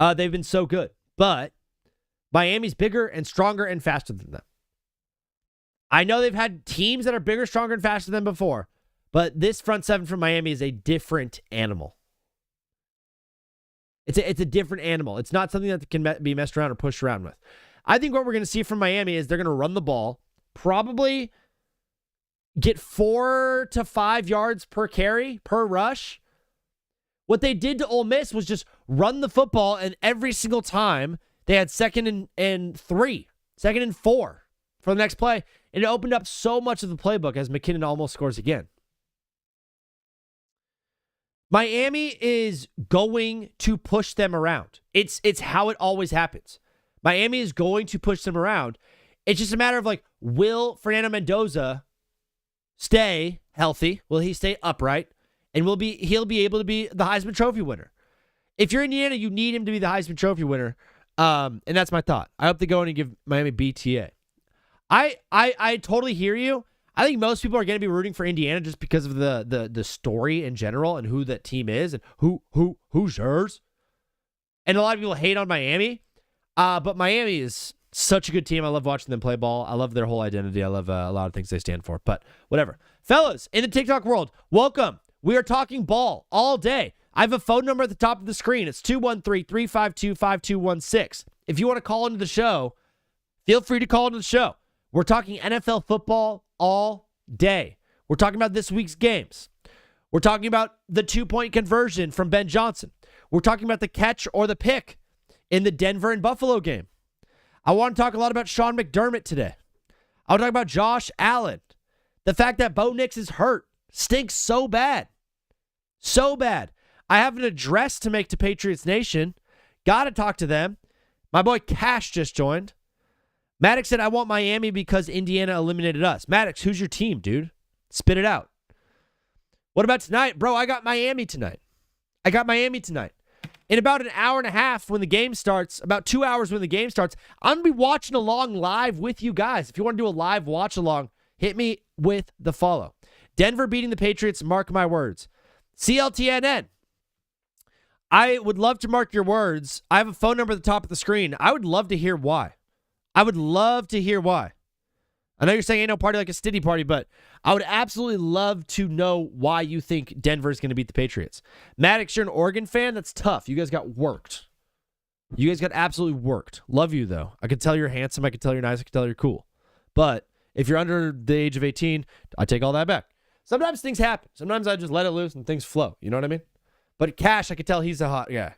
They've been so good. But Miami's bigger and stronger and faster than them. I know they've had teams that are bigger, stronger, and faster than before, but this front seven from Miami is a different animal. It's a different animal. It's not something that can be messed around or pushed around with. I think what we're going to see from Miami is they're going to run the ball, probably get 4 to 5 yards per carry, per rush. What they did to Ole Miss was just run the football, and every single time they had 2nd and 3, 2nd and 4 for the next play, and it opened up so much of the playbook as McKinnon almost scores again. Miami is going to push them around. It's how it always happens. Miami is going to push them around. It's just a matter of like, will Fernando Mendoza stay healthy? Will he stay upright? And he'll be able to be the Heisman Trophy winner. If you're Indiana, you need him to be the Heisman Trophy winner. And that's my thought. I hope they go in and give Miami BTA. I totally hear you. I think most people are going to be rooting for Indiana just because of the story in general and who that team is and who's yours. And a lot of people hate on Miami. But Miami is such a good team. I love watching them play ball. I love their whole identity. I love a lot of things they stand for. But whatever. Fellas, in the TikTok world, welcome. We are talking ball all day. I have a phone number at the top of the screen. It's 213-352-5216. If you want to call into the show, feel free to call into the show. We're talking NFL football all day. We're talking about this week's games. We're talking about the 2-point conversion from Ben Johnson. We're talking about the catch or the pick in the Denver and Buffalo game. I want to talk a lot about Sean McDermott today. I want to talk about Josh Allen. The fact that Bo Nix is hurt stinks so bad. So bad. I have an address to make to Patriots Nation. Got to talk to them. My boy Cash just joined. Maddox said, I want Miami because Indiana eliminated us. Maddox, who's your team, dude? Spit it out. What about tonight? Bro, I got Miami tonight. In about an hour and a half when the game starts, about 2 hours when the game starts, I'm going to be watching along live with you guys. If you want to do a live watch along, hit me with the follow. Denver beating the Patriots, mark my words. CLTNN. I would love to mark your words. I have a phone number at the top of the screen. I would love to hear why. I know you're saying ain't no party like a stitty party, but I would absolutely love to know why you think Denver is going to beat the Patriots. Maddox, you're an Oregon fan? That's tough. You guys got worked. You guys got absolutely worked. Love you, though. I can tell you're handsome. I can tell you're nice. I can tell you're cool. But if you're under the age of 18, I take all that back. Sometimes things happen. Sometimes I just let it loose and things flow. You know what I mean? But Cash, I could tell he's a hot guy.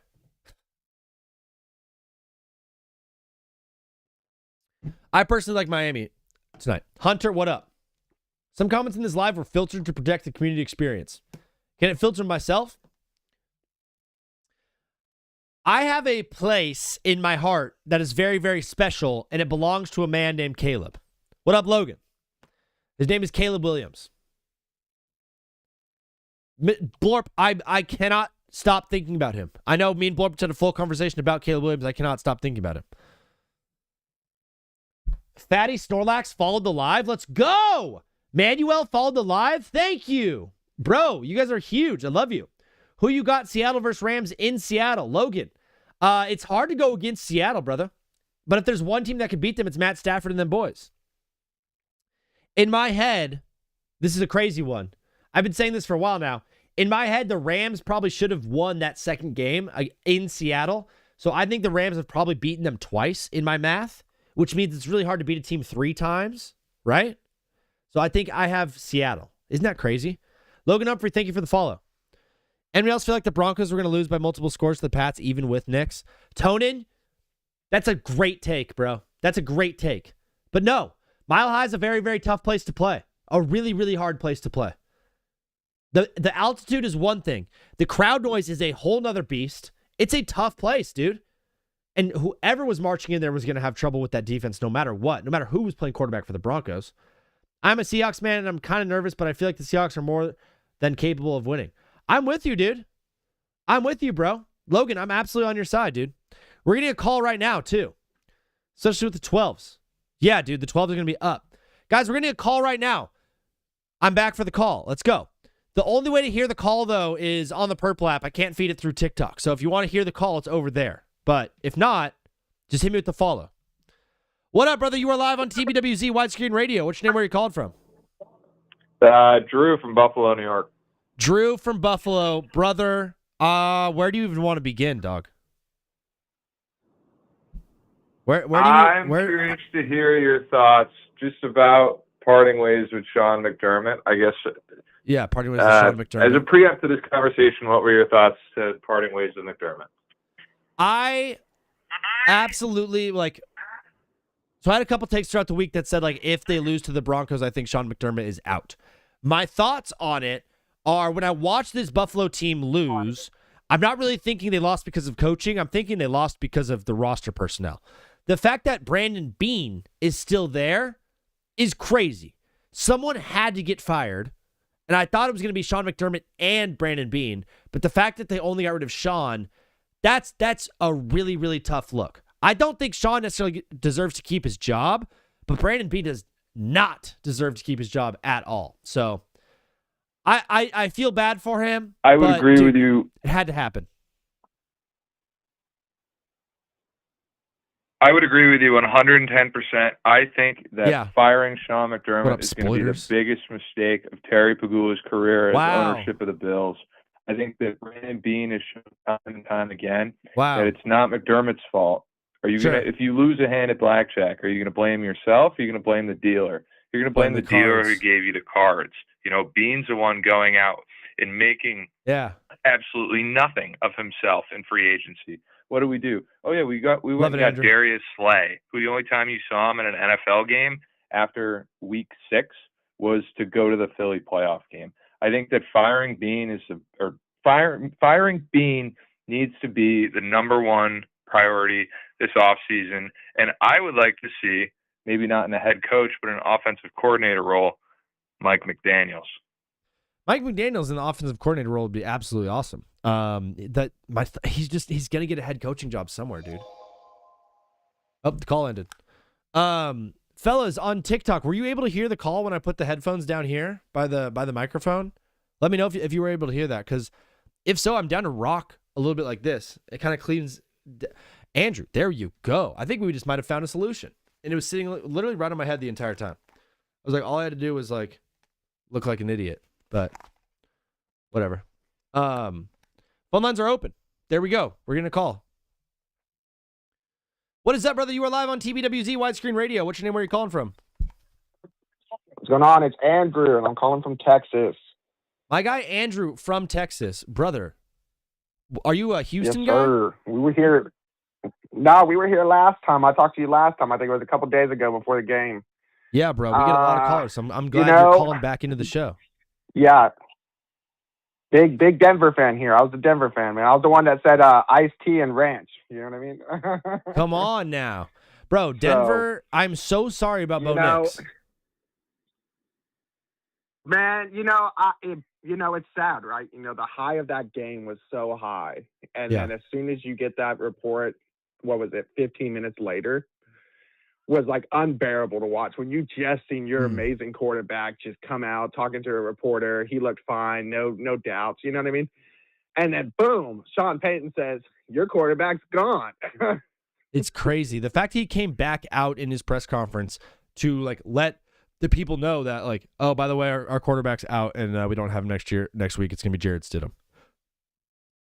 I personally like Miami tonight. Hunter, what up? Some comments in this live were filtered to protect the community experience. Can it filter myself? I have a place in my heart that is very, very special, and it belongs to a man named Caleb. What up, Logan? His name is Caleb Williams. Blorp, I cannot stop thinking about him. I know me and Blorp had a full conversation about Caleb Williams. I cannot stop thinking about him. Fatty Snorlax followed the live. Let's go. Manuel followed the live. Thank you. Bro, you guys are huge. I love you. Who you got? Seattle versus Rams in Seattle. Logan. It's hard to go against Seattle, brother. But if there's one team that could beat them, it's Matt Stafford and them boys. In my head, this is a crazy one. I've been saying this for a while now. In my head, the Rams probably should have won that second game in Seattle. So I think the Rams have probably beaten them twice in my math, which means it's really hard to beat a team 3 times, right? So I think I have Seattle. Isn't that crazy? Logan Humphrey, thank you for the follow. Anybody else feel like the Broncos were going to lose by multiple scores to the Pats, even with Knicks? Tonin, that's a great take, bro. That's a great take. But no, Mile High is a very, very tough place to play. A really, really hard place to play. The altitude is one thing. The crowd noise is a whole nother beast. It's a tough place, dude. And whoever was marching in there was going to have trouble with that defense no matter what, no matter who was playing quarterback for the Broncos. I'm a Seahawks man, and I'm kind of nervous, but I feel like the Seahawks are more than capable of winning. I'm with you, dude. I'm with you, bro. Logan, I'm absolutely on your side, dude. We're getting a call right now, too. Especially with the 12s. Yeah, dude, the 12s are going to be up. Guys, we're getting a call right now. I'm back for the call. Let's go. The only way to hear the call, though, is on the Purple app. I can't feed it through TikTok. So if you want to hear the call, it's over there. But if not, just hit me with the follow. What up, brother? You are live on TBWZ Widescreen Radio. What's your name? Where you called from? Drew from Buffalo, New York. Drew from Buffalo. Brother, where do you even want to begin, dog? I'm curious to hear your thoughts just about parting ways with Sean McDermott. I guess. Yeah, parting ways with Sean McDermott. As a preempt to this conversation, what were your thoughts to parting ways with McDermott? I absolutely so I had a couple takes throughout the week that said if they lose to the Broncos, I think Sean McDermott is out. My thoughts on it are when I watch this Buffalo team lose, I'm not really thinking they lost because of coaching. I'm thinking they lost because of the roster personnel. The fact that Brandon Beane is still there is crazy. Someone had to get fired, and I thought it was going to be Sean McDermott and Brandon Beane, but the fact that they only got rid of Sean, that's a really, really tough look. I don't think Sean necessarily deserves to keep his job, but Brandon Beane does not deserve to keep his job at all. So I feel bad for him. I would agree with you. It had to happen. I would agree with you 110%. I think that firing Sean McDermott is going to be the biggest mistake of Terry Pegula's career as ownership of the Bills. I think that Brandon Beane has shown time and time again that it's not McDermott's fault. Are you gonna, if you lose a hand at blackjack, are you going to blame yourself? Or are you going to blame the dealer? You're going to blame the dealer who gave you the cards. You know, Beane's the one going out and making absolutely nothing of himself in free agency. What do we do? Oh yeah, we went and got Darius Slay, who the only time you saw him in an NFL game after week 6 was to go to the Philly playoff game. I think that firing Beane needs to be the number one priority this offseason. And I would like to see, maybe not in a head coach, but an offensive coordinator role, Mike McDaniels. Mike McDaniels in the offensive coordinator role would be absolutely awesome. He's gonna get a head coaching job somewhere, dude. Oh, the call ended. Fellas on TikTok, were you able to hear the call when I put the headphones down here by the microphone? Let me know if you were able to hear that, because if so, I'm down to rock a little bit like this. It kind of cleans. Andrew, there you go. I think we just might have found a solution, and it was sitting literally right on my head the entire time. I was like, all I had to do was look like an idiot, but whatever. Phone lines are open. There we go. We're gonna call. What is up, brother? You are live on TBWZ Widescreen Radio. What's your name? Where are you calling from? What's going on? It's Andrew, and I'm calling from Texas. My guy Andrew from Texas, brother. Are you a Houston guy? Yes, sir. We were here. No, we were here last time. I talked to you last time. I think it was a couple days ago before the game. Yeah, bro. We get a lot of callers, so I'm glad you're calling back into the show. Yeah. Big Denver fan here. I was a Denver fan, man. I was the one that said iced tea and ranch. You know what I mean? Come on now. Bro, Denver, I'm so sorry about Bo Nix. Man, it's sad, right? The high of that game was so high. And then as soon as you get that report, what was it, 15 minutes later, was unbearable to watch. When you just seen your amazing quarterback just come out talking to a reporter, he looked fine, no doubts, you know what I mean? And then boom, Sean Payton says, your quarterback's gone. It's crazy. The fact he came back out in his press conference to let the people know that oh, by the way, our quarterback's out and we don't have him next week. It's gonna be Jarrett Stidham.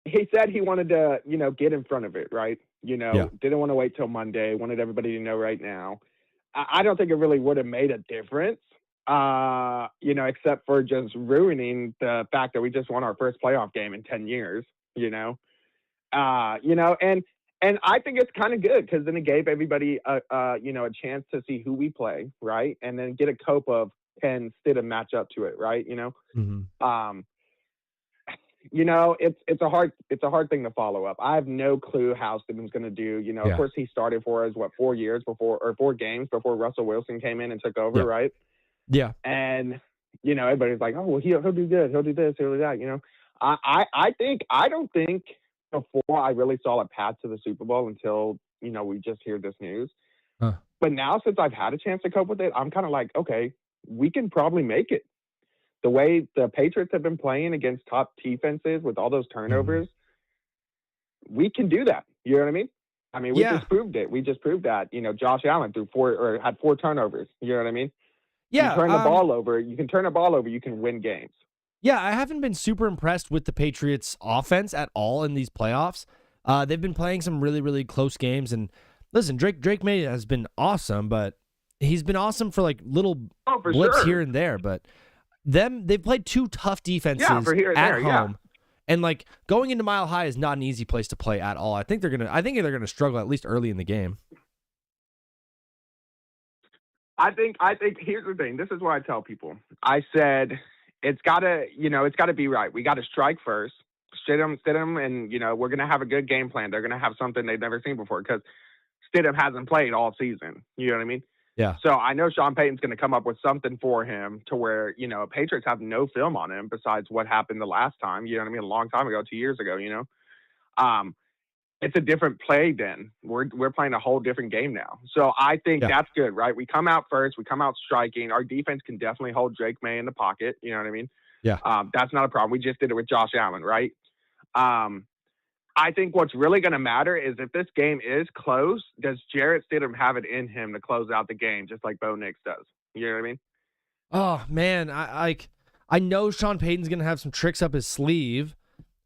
He said he wanted to, get in front of it, right? Didn't want to wait till Monday, wanted everybody to know right now. I don't think it really would have made a difference, except for just ruining the fact that we just won our first playoff game in 10 years, and And I think it's kind of good because then it gave everybody a chance to see who we play, right? And then get a cope of can Stidham match up to it, right? Mm-hmm. It's a hard thing to follow up. I have no clue how Stidham's going to do. Of course, he started for us 4 games before Russell Wilson came in and took over, right? Yeah. And everybody's like, oh well, he'll do good, he'll do this, he'll do that. I don't think before I really saw a path to the Super Bowl until we just hear this news. But now since I've had a chance to cope with it, I'm kind of like, okay, we can probably make it. The way the Patriots have been playing against top defenses with all those turnovers, we can do that. You know what I mean? We just proved it. We just proved that. Josh Allen had 4 turnovers. You know what I mean? Yeah. You turn the ball over. You can turn the ball over. You can win games. Yeah, I haven't been super impressed with the Patriots' offense at all in these playoffs. They've been playing some really, really close games. And listen, Drake May has been awesome, but he's been awesome for like little blips here and there. But they've played 2 tough defenses at home. Yeah. And like going into Mile High is not an easy place to play at all. I think they're gonna struggle at least early in the game. I think here's the thing. This is what I tell people. I said it's gotta be right. We gotta strike first. Stidham, and we're gonna have a good game plan. They're gonna have something they've never seen before because Stidham hasn't played all season. You know what I mean? Yeah. So I know Sean Payton's going to come up with something for him to where, Patriots have no film on him besides what happened the last time, you know what I mean? A long time ago, 2 years ago, it's a different play then. We're playing a whole different game now. So I think that's good, right? We come out first. We come out striking. Our defense can definitely hold Drake May in the pocket. You know what I mean? Yeah. That's not a problem. We just did it with Josh Allen, right? I think what's really going to matter is if this game is close, does Jarrett Stidham have it in him to close out the game just like Bo Nix does? You know what I mean? Oh, man. I know Sean Payton's going to have some tricks up his sleeve.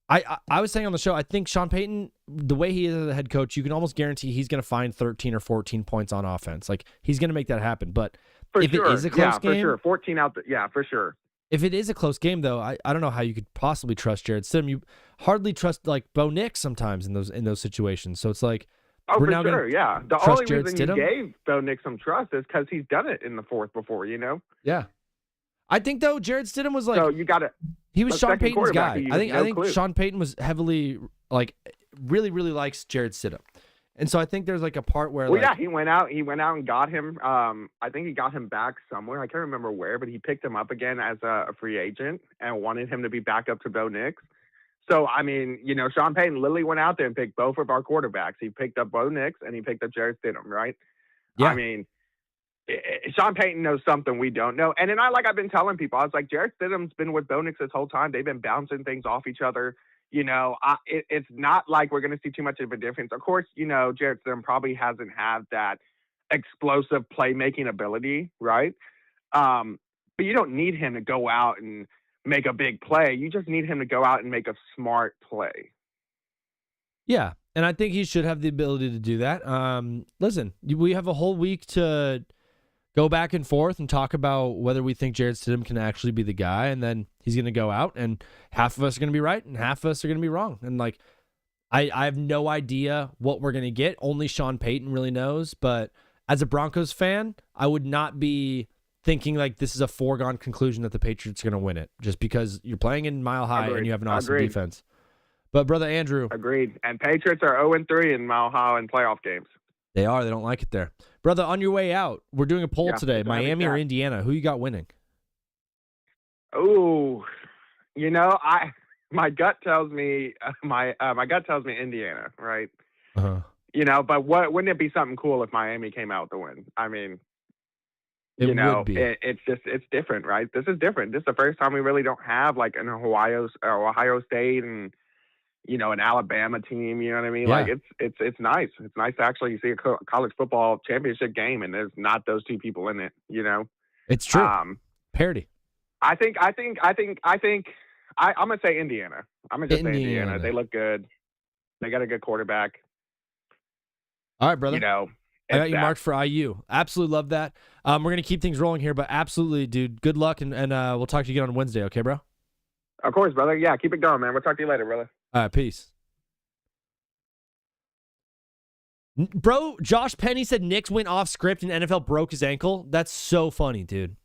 I was saying on the show, I think Sean Payton, the way he is as a head coach, you can almost guarantee he's going to find 13 or 14 points on offense. Like, he's going to make that happen. But if it is a close game... for sure. 14 out for sure. If it is a close game, though, I don't know how you could possibly trust Jarrett Stidham. You hardly trust like Bo Nix sometimes in those situations. So it's like, we're now sure, yeah. The only reason you gave Bo Nix some trust is because he's done it in the fourth before, Yeah, I think though Jarrett Stidham was like, so you got it. He was Sean Payton's guy. I think Sean Payton was heavily like really likes Jarrett Stidham. And so I think there's like a part where he went out and got him. I think he got him back somewhere. I can't remember where, but he picked him up again as a free agent and wanted him to be back up to Bo Nix. So, Sean Payton literally went out there and picked both of our quarterbacks. He picked up Bo Nix and he picked up Jarrett Stidham, right? Yeah. Sean Payton knows something we don't know. And then I've been telling people, I was like, Jarrett Stidham's been with Bo Nix this whole time. They've been bouncing things off each other. It's not like we're going to see too much of a difference. Of course, Jarrett Stidham probably hasn't had that explosive playmaking ability, right? But you don't need him to go out and make a big play. You just need him to go out and make a smart play. Yeah, and I think he should have the ability to do that. Listen, we have a whole week to go back and forth and talk about whether we think Jarrett Stidham can actually be the guy, and then he's going to go out, and half of us are going to be right, and half of us are going to be wrong. And like, I have no idea what we're going to get. Only Sean Payton really knows. But as a Broncos fan, I would not be thinking like this is a foregone conclusion that the Patriots are going to win it just because you're playing in Mile High and you have an awesome defense. But brother Andrew, agreed. And Patriots are 0-3 in Mile High in playoff games. They are. They don't like it there. Brother, on your way out, we're doing a poll today. Miami or Indiana? Who you got winning? Oh, my gut tells me my gut tells me Indiana, right? Uh-huh. But wouldn't it be something cool if Miami came out to win? I mean, would be. It's different, right? This is different. This is the first time we really don't have like an Ohio State and an Alabama team, you know what I mean? Yeah. Like it's nice. It's nice to actually see a college football championship game and there's not those two people in it, It's true. Parity. I'm gonna say Indiana. I'm gonna just say Indiana. They look good. They got a good quarterback. All right, brother. I got you marked for IU. Absolutely love that. We're gonna keep things rolling here, but absolutely, dude. Good luck, and we'll talk to you again on Wednesday. Okay, bro? Of course, brother. Yeah, keep it going, man. We'll talk to you later, brother. All right, peace. Bro, Josh Penny said Knicks went off script and NFL broke his ankle. That's so funny, dude.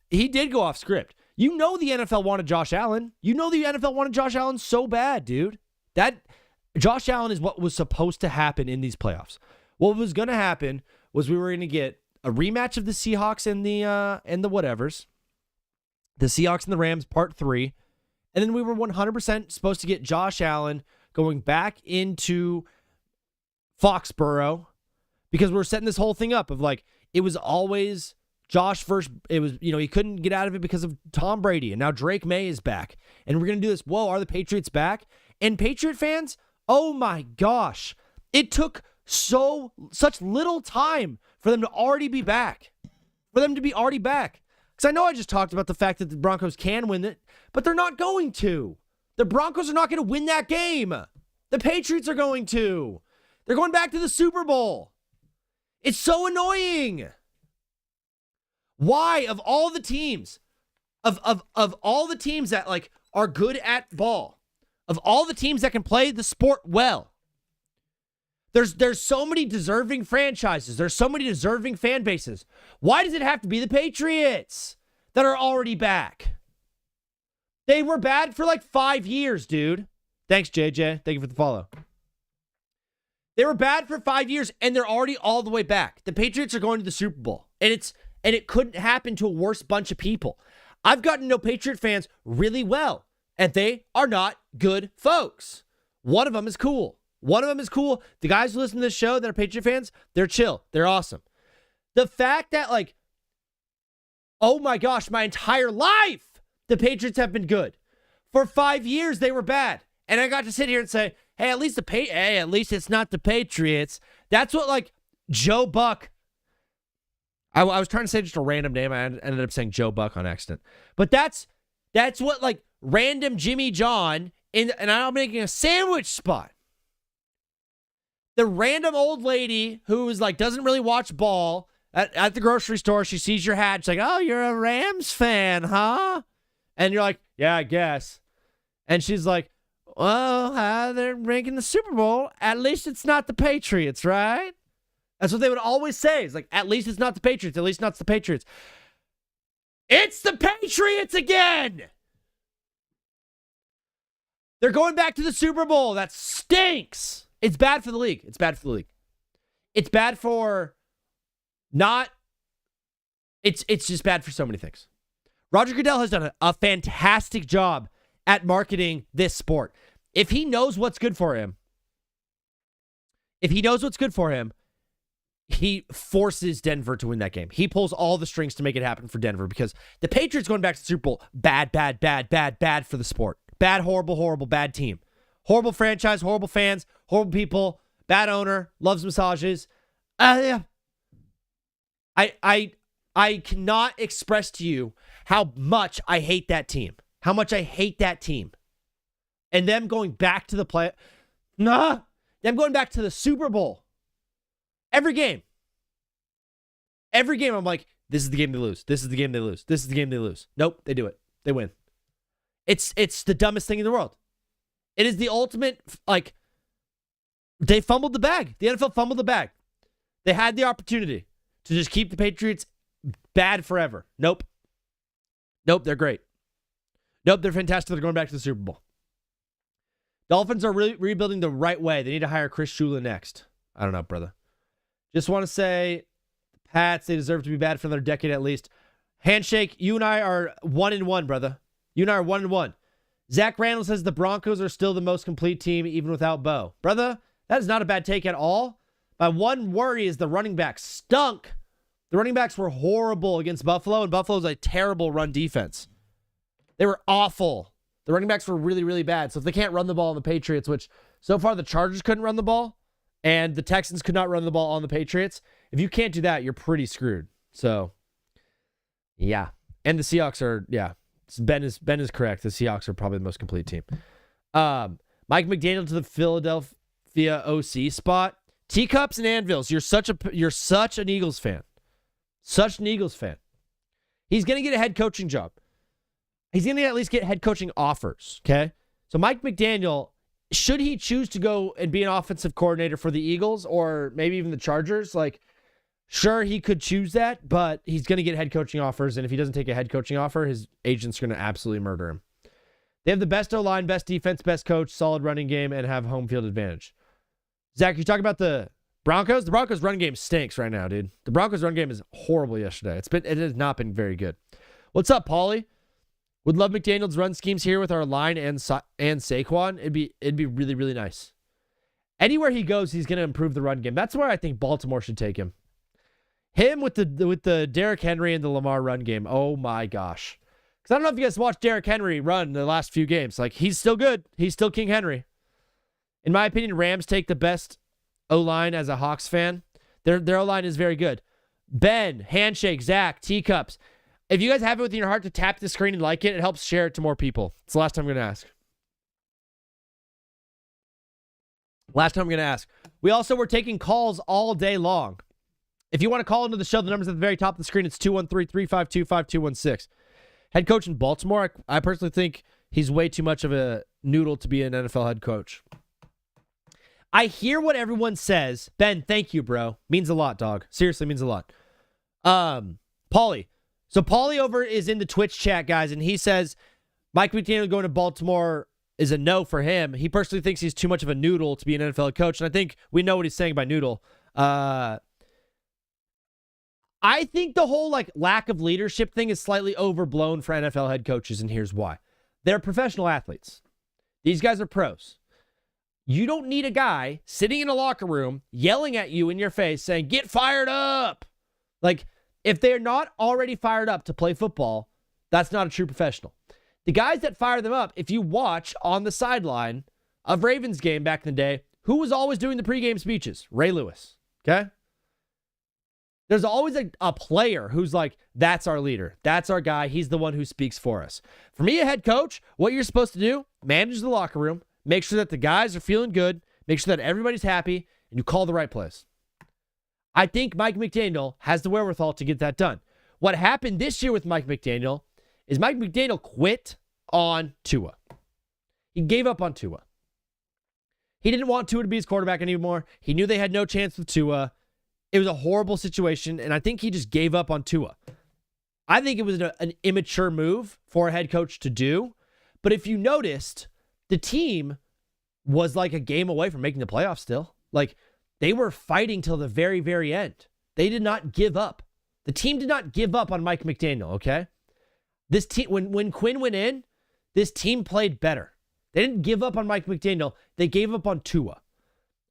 He did go off script. You know the NFL wanted Josh Allen. You know the NFL wanted Josh Allen so bad, dude. That Josh Allen is what was supposed to happen in these playoffs. What was going to happen was we were going to get a rematch of the Seahawks and the whatevers. The Seahawks and the Rams, part 3. And then we were 100% supposed to get Josh Allen going back into Foxborough, because we were setting this whole thing up of like, it was always Josh first. It was, he couldn't get out of it because of Tom Brady. And now Drake May is back. And we're going to do this. Whoa, are the Patriots back? And Patriot fans, oh my gosh. It took such little time for them to already be back. Because I know I just talked about the fact that the Broncos can win it, but they're not going to. The Broncos are not going to win that game. The Patriots are going to. They're going back to the Super Bowl. It's so annoying. Why, of all the teams, of all the teams that like are good at ball, of all the teams that can play the sport well, there's so many deserving franchises. There's so many deserving fan bases. Why does it have to be the Patriots that are already back? They were bad for like 5 years, dude. Thanks, JJ. Thank you for the follow. They were bad for 5 years, and they're already all the way back. The Patriots are going to the Super Bowl, and it couldn't happen to a worse bunch of people. I've gotten to know Patriot fans really well, and they are not good folks. One of them is cool. The guys who listen to this show that are Patriot fans, they're chill. They're awesome. The fact that, like, oh my gosh, my entire life, the Patriots have been good. For 5 years, they were bad. And I got to sit here and say, hey, at least it's not the Patriots. That's what, like, Joe Buck. I was trying to say just a random name. I ended up saying Joe Buck on accident. But that's what, like, random Jimmy John, and I'm making a sandwich spot. The random old lady who is like, doesn't really watch ball at the grocery store. She sees your hat. She's like, oh, you're a Rams fan, huh? And you're like, yeah, I guess. And she's like, well, they're making the Super Bowl. At least it's not the Patriots, right? That's what they would always say. It's like, at least it's not the Patriots. At least not the Patriots. It's the Patriots again. They're going back to the Super Bowl. That stinks. It's bad for the league. It's bad for it's just bad for so many things. Roger Goodell has done a fantastic job at marketing this sport. If he knows what's good for him, he forces Denver to win that game. He pulls all the strings to make it happen for Denver, because the Patriots going back to the Super Bowl, bad for the sport. Bad, horrible, bad team. Horrible franchise, horrible fans, horrible people, bad owner, loves massages. Yeah. I cannot express to you how much I hate that team. And them going back to them going back to the Super Bowl. Every game I'm like, this is the game they lose. Nope, they do it. They win. It's the dumbest thing in the world. It is the ultimate, like, they fumbled the bag. The NFL fumbled the bag. They had the opportunity to just keep the Patriots bad forever. Nope, they're great. Nope, they're fantastic. They're going back to the Super Bowl. Dolphins are rebuilding the right way. They need to hire Chris Shula next. I don't know, brother. Just want to say, Pats, they deserve to be bad for another decade at least. Handshake, you and I are 1-1, brother. You and I are 1-1. Zach Randall says the Broncos are still the most complete team, even without Bo. Brother, that is not a bad take at all. My one worry is the running backs stunk. The running backs were horrible against Buffalo, and Buffalo's a terrible run defense. They were awful. The running backs were really, really bad. So if they can't run the ball on the Patriots, which so far the Chargers couldn't run the ball, and the Texans could not run the ball on the Patriots, if you can't do that, you're pretty screwed. So, yeah. And the Seahawks are, yeah. Ben is correct. The Seahawks are probably the most complete team. Mike McDaniel to the Philadelphia OC spot. Teacups and anvils. You're such an Eagles fan. Such an Eagles fan. He's going to get a head coaching job. He's going to at least get head coaching offers, okay? So Mike McDaniel should he choose to go and be an offensive coordinator for the Eagles or maybe even the Chargers? Like, sure, he could choose that, but he's going to get head coaching offers, and if he doesn't take a head coaching offer, his agent's going to absolutely murder him. They have the best O-line, best defense, best coach, solid running game, and have home field advantage. Zach, you talking about the Broncos? The Broncos' run game stinks right now, dude. The Broncos' run game is horrible yesterday. It has not been very good. What's up, Paulie? Would love McDaniel's run schemes here with our line and Saquon. It'd be really, really nice. Anywhere he goes, he's going to improve the run game. That's where I think Baltimore should take him. Him with the Derrick Henry and the Lamar run game. Oh my gosh. Because I don't know if you guys watched Derrick Henry run the last few games. Like, he's still good. He's still King Henry. In my opinion, Rams take the best O-line as a Hawks fan. Their O-line is very good. Ben, Handshake, Zach, Teacups. If you guys have it within your heart to tap the screen and like it, it helps share it to more people. It's the last time I'm going to ask. We also were taking calls all day long. If you want to call into the show, the number's at the very top of the screen. It's 213-352-5216. Head coach in Baltimore, I personally think he's way too much of a noodle to be an NFL head coach. I hear what everyone says. Ben, thank you, bro. Means a lot, dog. Seriously, means a lot. Paulie. So Paulie over is in the Twitch chat, guys, and he says Mike McDaniel going to Baltimore is a no for him. He personally thinks he's too much of a noodle to be an NFL head coach, and I think we know what he's saying by noodle. I think the whole lack of leadership thing is slightly overblown for NFL head coaches, and here's why. They're professional athletes. These guys are pros. You don't need a guy sitting in a locker room yelling at you in your face saying, get fired up. Like, if they're not already fired up to play football, that's not a true professional. The guys that fire them up, if you watch on the sideline of Ravens game back in the day, who was always doing the pregame speeches? Ray Lewis, okay? There's always a player who's like, that's our leader. That's our guy. He's the one who speaks for us. For me, a head coach, what you're supposed to do, manage the locker room, make sure that the guys are feeling good, make sure that everybody's happy, and you call the right plays. I think Mike McDaniel has the wherewithal to get that done. What happened this year with Mike McDaniel is Mike McDaniel quit on Tua. He gave up on Tua. He didn't want Tua to be his quarterback anymore. He knew they had no chance with Tua. It was a horrible situation, and I think he just gave up on Tua. I think it was an immature move for a head coach to do. But if you noticed, the team was like a game away from making the playoffs still. Like, they were fighting till the very, very end. They did not give up. The team did not give up on Mike McDaniel, okay? This team, when Quinn went in, this team played better. They didn't give up on Mike McDaniel. They gave up on Tua.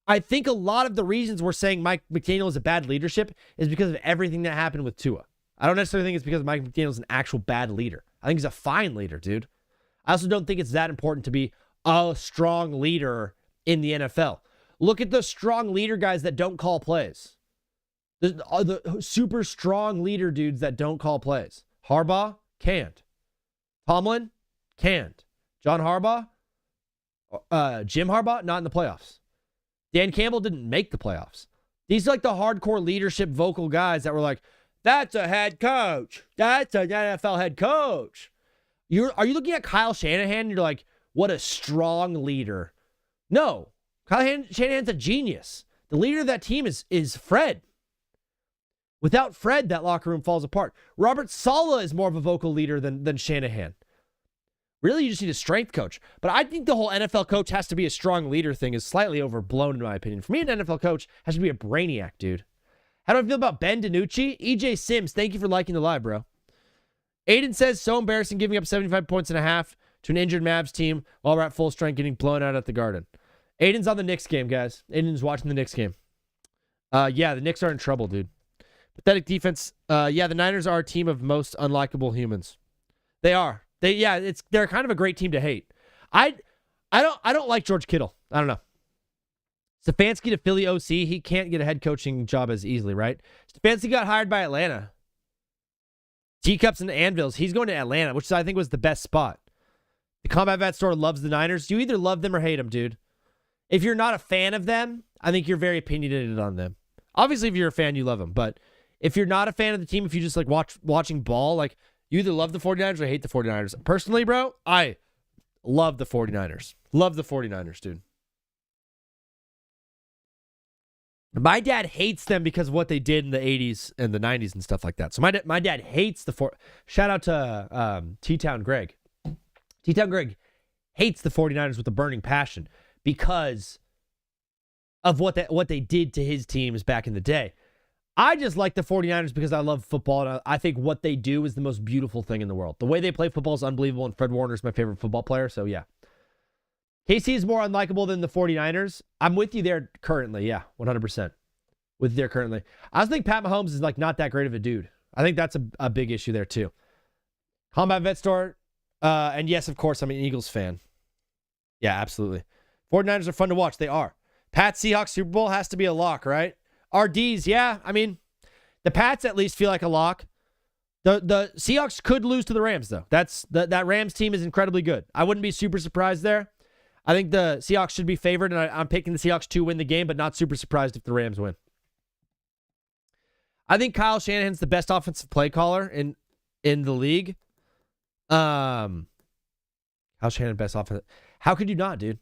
I think a lot of the reasons we're saying Mike McDaniel is a bad leadership is because of everything that happened with Tua. I don't necessarily think it's because Mike McDaniel is an actual bad leader. I think he's a fine leader, dude. I also don't think it's that important to be a strong leader in the NFL. Look at the strong leader guys that don't call plays. The super strong leader dudes that don't call plays. Harbaugh, can't. Tomlin, can't. John Harbaugh, Jim Harbaugh, not in the playoffs. Dan Campbell didn't make the playoffs. These are like the hardcore leadership vocal guys that were like, that's a head coach. That's an NFL head coach. Are you looking at Kyle Shanahan and you're like, what a strong leader? No. Kyle Shanahan's a genius. The leader of that team is Fred. Without Fred, that locker room falls apart. Robert Saleh is more of a vocal leader than Shanahan. Really, you just need a strength coach. But I think the whole NFL coach has to be a strong leader thing is slightly overblown in my opinion. For me, an NFL coach has to be a brainiac, dude. How do I feel about Ben DiNucci? EJ Sims, thank you for liking the live, bro. Aiden says, so embarrassing giving up 75 points and a half to an injured Mavs team while we're at full strength getting blown out at the Garden. Aiden's on the Knicks game, guys. Aiden's watching the Knicks game. Yeah, the Knicks are in trouble, dude. Pathetic defense. Yeah, the Niners are a team of most unlikable humans. They are. They're kind of a great team to hate. I don't like George Kittle. I don't know. Stefanski to Philly OC, he can't get a head coaching job as easily, right? Stefanski got hired by Atlanta. Teacups and Anvils, he's going to Atlanta, which I think was the best spot. The Combat Vet store loves the Niners. You either love them or hate them, dude. If you're not a fan of them, I think you're very opinionated on them. Obviously, if you're a fan, you love them. But if you're not a fan of the team, if you just like watching ball, like you either love the 49ers or hate the 49ers. Personally, bro, I love the 49ers. Love the 49ers, dude. My dad hates them because of what they did in the 80s and the 90s and stuff like that. So my dad hates the Shout out to T-Town Greg. T-Town Greg hates the 49ers with a burning passion because of what they did to his teams back in the day. I just like the 49ers because I love football, and I think what they do is the most beautiful thing in the world. The way they play football is unbelievable, and Fred Warner is my favorite football player, so yeah. KC is more unlikable than the 49ers. I'm with you there currently, yeah, 100%. With you there currently. I also think Pat Mahomes is like not that great of a dude. I think that's a big issue there too. Combat Vet Store, and yes, of course, I'm an Eagles fan. Yeah, absolutely. 49ers are fun to watch. They are. Pat Seahawks Super Bowl has to be a lock, right? RDs, yeah. I mean, the Pats at least feel like a lock. The Seahawks could lose to the Rams, though. That Rams team is incredibly good. I wouldn't be super surprised there. I think the Seahawks should be favored, and I'm picking the Seahawks to win the game, but not super surprised if the Rams win. I think Kyle Shanahan's the best offensive play caller in the league. Kyle Shanahan, best offense. How could you not, dude?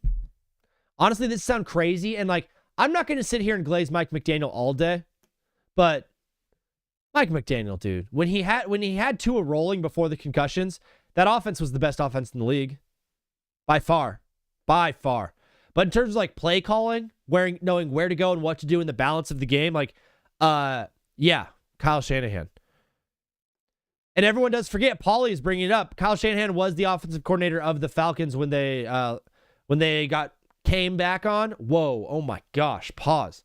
Honestly, this sounds crazy, and like, I'm not going to sit here and glaze Mike McDaniel all day, but Mike McDaniel, dude, when he had Tua rolling before the concussions, that offense was the best offense in the league. By far. By far. But in terms of like play calling, knowing where to go and what to do in the balance of the game, like, yeah, Kyle Shanahan. And everyone does forget, Paulie is bringing it up. Kyle Shanahan was the offensive coordinator of the Falcons when they came back on. Whoa, oh my gosh, pause.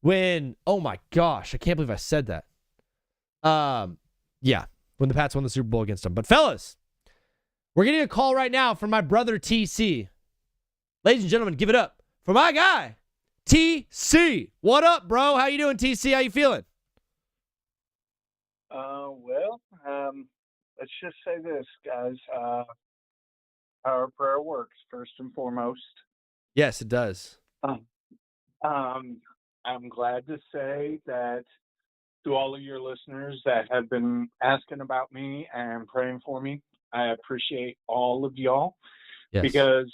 Oh my gosh, I can't believe I said that. Yeah, when the Pats won the Super Bowl against them. But fellas, we're getting a call right now from my brother TC. Ladies and gentlemen, give it up for my guy, TC. What up, bro? How you doing, TC? How you feeling? Let's just say this, guys. Our prayer works, first and foremost. Yes, it does. I'm glad to say that to all of your listeners that have been asking about me and praying for me, I appreciate all of y'all. Yes. Because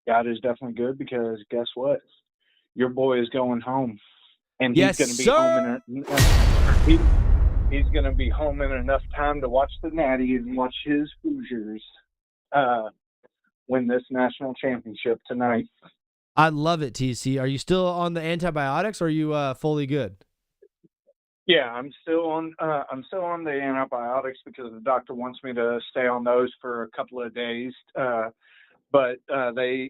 God is definitely good, because guess what? Your boy is going home. And he's going to be home he's going to be home in enough time to watch the Natty and watch his Hoosiers win this national championship tonight. I love it, TC. Are you still on the antibiotics, or are you fully good? Yeah, I'm still on the antibiotics because the doctor wants me to stay on those for a couple of days. But they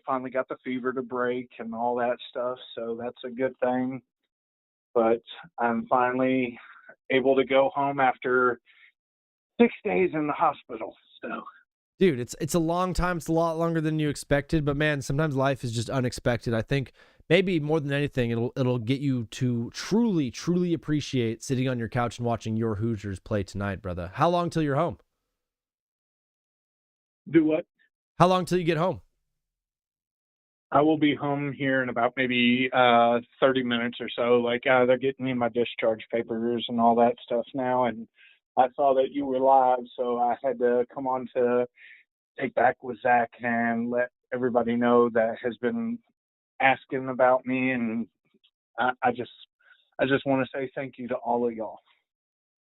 finally got the fever to break and all that stuff, so that's a good thing. But I'm finally able to go home after 6 days in the hospital. So, dude, it's a long time. It's a lot longer than you expected. But man, sometimes life is just unexpected. I think maybe more than anything, it'll get you to truly, truly appreciate sitting on your couch and watching your Hoosiers play tonight, brother. How long till you're home? Do what? How long till you get home? I will be home here in about maybe 30 minutes or so. Like, they're getting me my discharge papers and all that stuff now. And I saw that you were live, so I had to come on to Take Back with Zach and let everybody know that has been asking about me. And I just want to say thank you to all of y'all.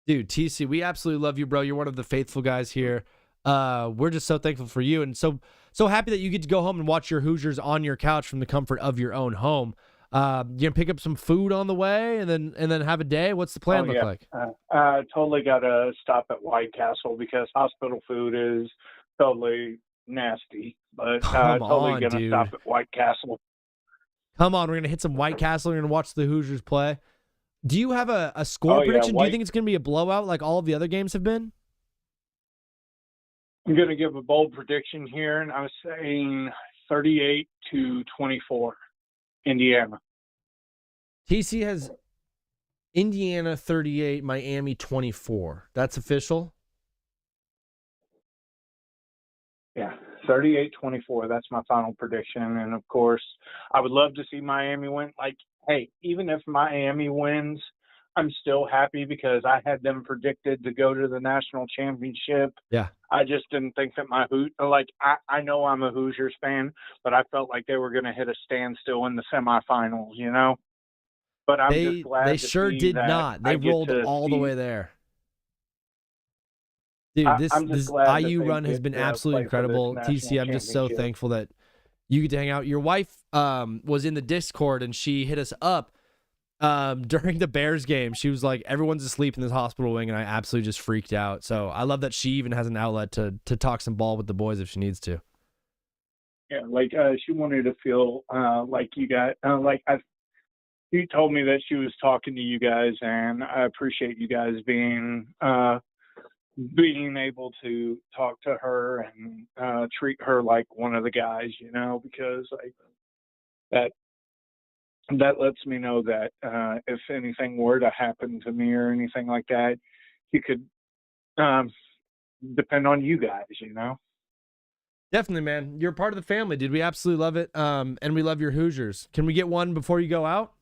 Dude, TC, we absolutely love you, bro. You're one of the faithful guys here. We're just so thankful for you, and so happy that you get to go home and watch your Hoosiers on your couch from the comfort of your own home. You gonna pick up some food on the way, and then have a day. What's the plan look like? I totally gotta stop at White Castle because hospital food is totally nasty. But totally gonna stop at White Castle. Come on, we're gonna hit some White Castle. We're gonna watch the Hoosiers play. Do you have a score prediction? Do you think it's gonna be a blowout like all of the other games have been? I'm going to give a bold prediction here, and I was saying 38-24, Indiana. TC has Indiana 38, Miami 24. That's official? Yeah, 38-24. That's my final prediction. And, of course, I would love to see Miami win. Like, hey, even if Miami wins, I'm still happy because I had them predicted to go to the national championship. Yeah. I just didn't think that I know I'm a Hoosiers fan, but I felt like they were going to hit a standstill in the semifinals, you know? but I'm just glad they to sure see did that not. They I get rolled to all the see- way there. Dude, I'm this just glad that IU they run has get been to absolutely play for this incredible. national TC, I'm just so championship. thankful that you get to hang out. Your wife was in the Discord and she hit us up during the Bears game. She was like, everyone's asleep in this hospital wing, and I absolutely just freaked out. So I love that she even has an outlet to talk some ball with the boys if she needs to. Yeah, like she wanted to feel like you got she told me that she was talking to you guys, and I appreciate you guys being able to talk to her and treat her like one of the guys, because like that lets me know that if anything were to happen to me or anything like that, you could depend on you guys, Definitely, man. You're part of the family, dude. We absolutely love it. And we love your Hoosiers. Can we get one before you go out?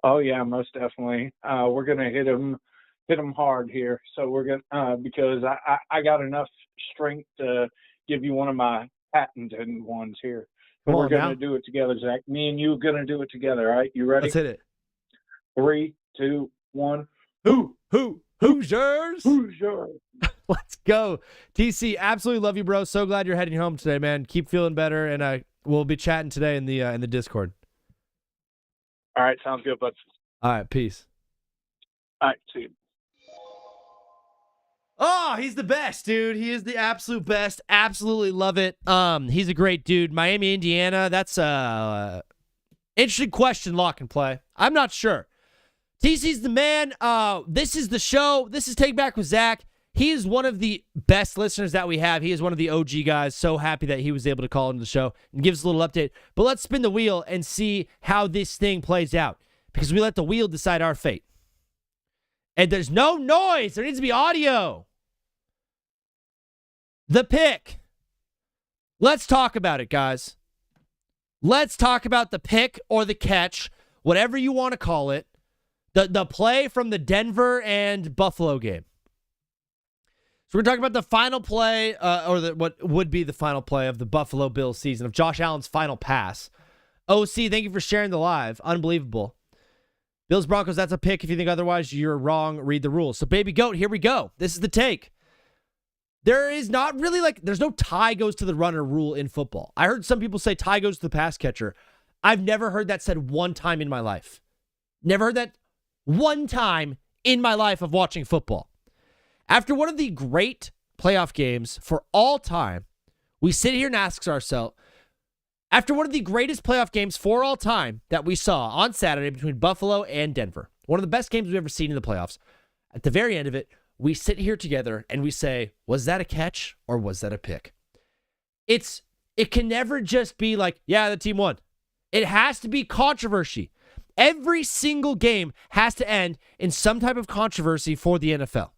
Oh yeah, most definitely. We're gonna hit them hard here. So we're gonna because I got enough strength to give you one of my patented ones here. So we're gonna do it together, Zach. Me and you are gonna do it together. All right, you ready? Let's hit it. 3, 2, 1. Hoosiers. Hoosiers. Let's go. TC, absolutely love you, bro. So glad you're heading home today, man. Keep feeling better, and we'll be chatting today in the Discord. All right, sounds good, bud. All right, peace. All right, see you. Oh, he's the best, dude. He is the absolute best. Absolutely love it. He's a great dude. Miami, Indiana. That's interesting question. Lock and play. I'm not sure. TC's the man. This is the show. This is Take Back with Zach. He is one of the best listeners that we have. He is one of the OG guys. So happy that he was able to call into the show and give us a little update. But let's spin the wheel and see how this thing plays out, because we let the wheel decide our fate. And there's no noise. There needs to be audio. The pick. Let's talk about it, guys. Let's talk about the pick or the catch, whatever you want to call it. The play from the Denver and Buffalo game. So we're talking about the final play, what would be the final play of the Buffalo Bills season, of Josh Allen's final pass. OC, thank you for sharing the live. Unbelievable. Bills Broncos, that's a pick. If you think otherwise, you're wrong. Read the rules. So Baby Goat, here we go. This is the take. There is not really there's no tie goes to the runner rule in football. I heard some people say tie goes to the pass catcher. I've never heard that said one time in my life. Never heard that one time in my life of watching football. After one of the great playoff games for all time, we sit here and ask ourselves, after one of the greatest playoff games for all time that we saw on Saturday between Buffalo and Denver, one of the best games we've ever seen in the playoffs, at the very end of it, we sit here together and we say, was that a catch or was that a pick? It can never just be like, yeah, the team won. It has to be controversy. Every single game has to end in some type of controversy for the NFL.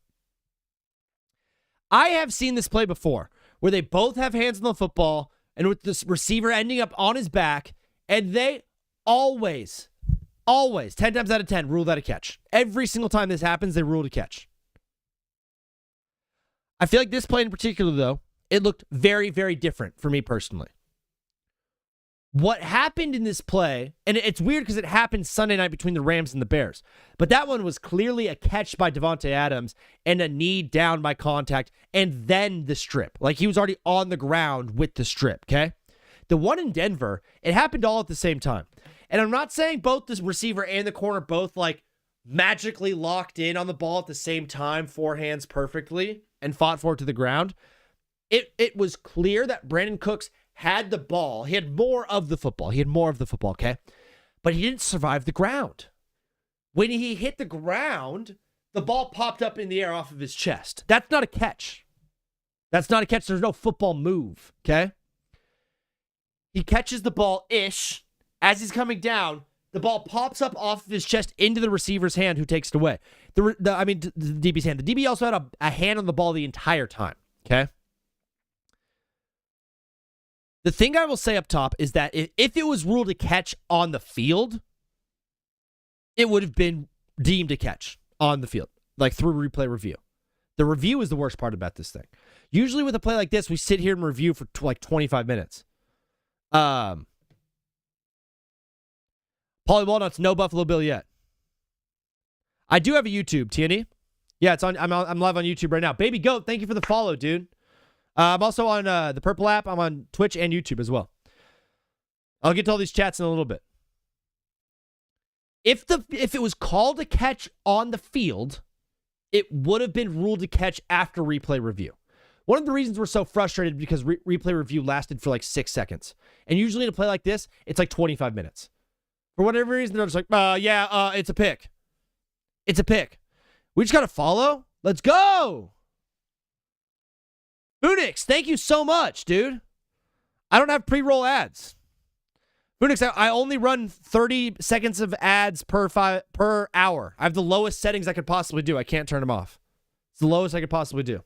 I have seen this play before where they both have hands on the football and with this receiver ending up on his back, and they always, 10 times out of 10, rule that a catch. Every single time this happens, they rule it a catch. I feel like this play in particular, though, it looked very, very different for me personally. What happened in this play, and it's weird because it happened Sunday night between the Rams and the Bears, but that one was clearly a catch by Davante Adams and a knee down by contact and then the strip. Like he was already on the ground with the strip, okay? The one in Denver, it happened all at the same time. And I'm not saying both the receiver and the corner both magically locked in on the ball at the same time, four hands perfectly, and fought for it to the ground. It was clear that Brandon Cooks had the ball. He had more of the football. Okay? But he didn't survive the ground. When he hit the ground, the ball popped up in the air off of his chest. That's not a catch. There's no football move, okay? He catches the ball-ish. As he's coming down, the ball pops up off of his chest into the receiver's hand, who takes it away. The DB's hand. The DB also had a hand on the ball the entire time, okay? The thing I will say up top is that if it was ruled a catch on the field, it would have been deemed a catch on the field, through replay review. The review is the worst part about this thing. Usually with a play like this, we sit here and review for 25 minutes. Play Paulie Walnuts, no Buffalo Bill yet. I do have a YouTube, TNE. Yeah, it's on. I'm live on YouTube right now. Baby Goat, thank you for the follow, dude. I'm also on the Purple app. I'm on Twitch and YouTube as well. I'll get to all these chats in a little bit. If it was called a catch on the field, it would have been ruled a catch after replay review. One of the reasons we're so frustrated because replay review lasted for like 6 seconds. And usually in a play like this, it's like 25 minutes. For whatever reason, they're just like, it's a pick. It's a pick. We just got to follow. Let's go. Phoenix, thank you so much, dude. I don't have pre-roll ads. Phoenix, I only run 30 seconds of ads per hour. I have the lowest settings I could possibly do. I can't turn them off. It's the lowest I could possibly do.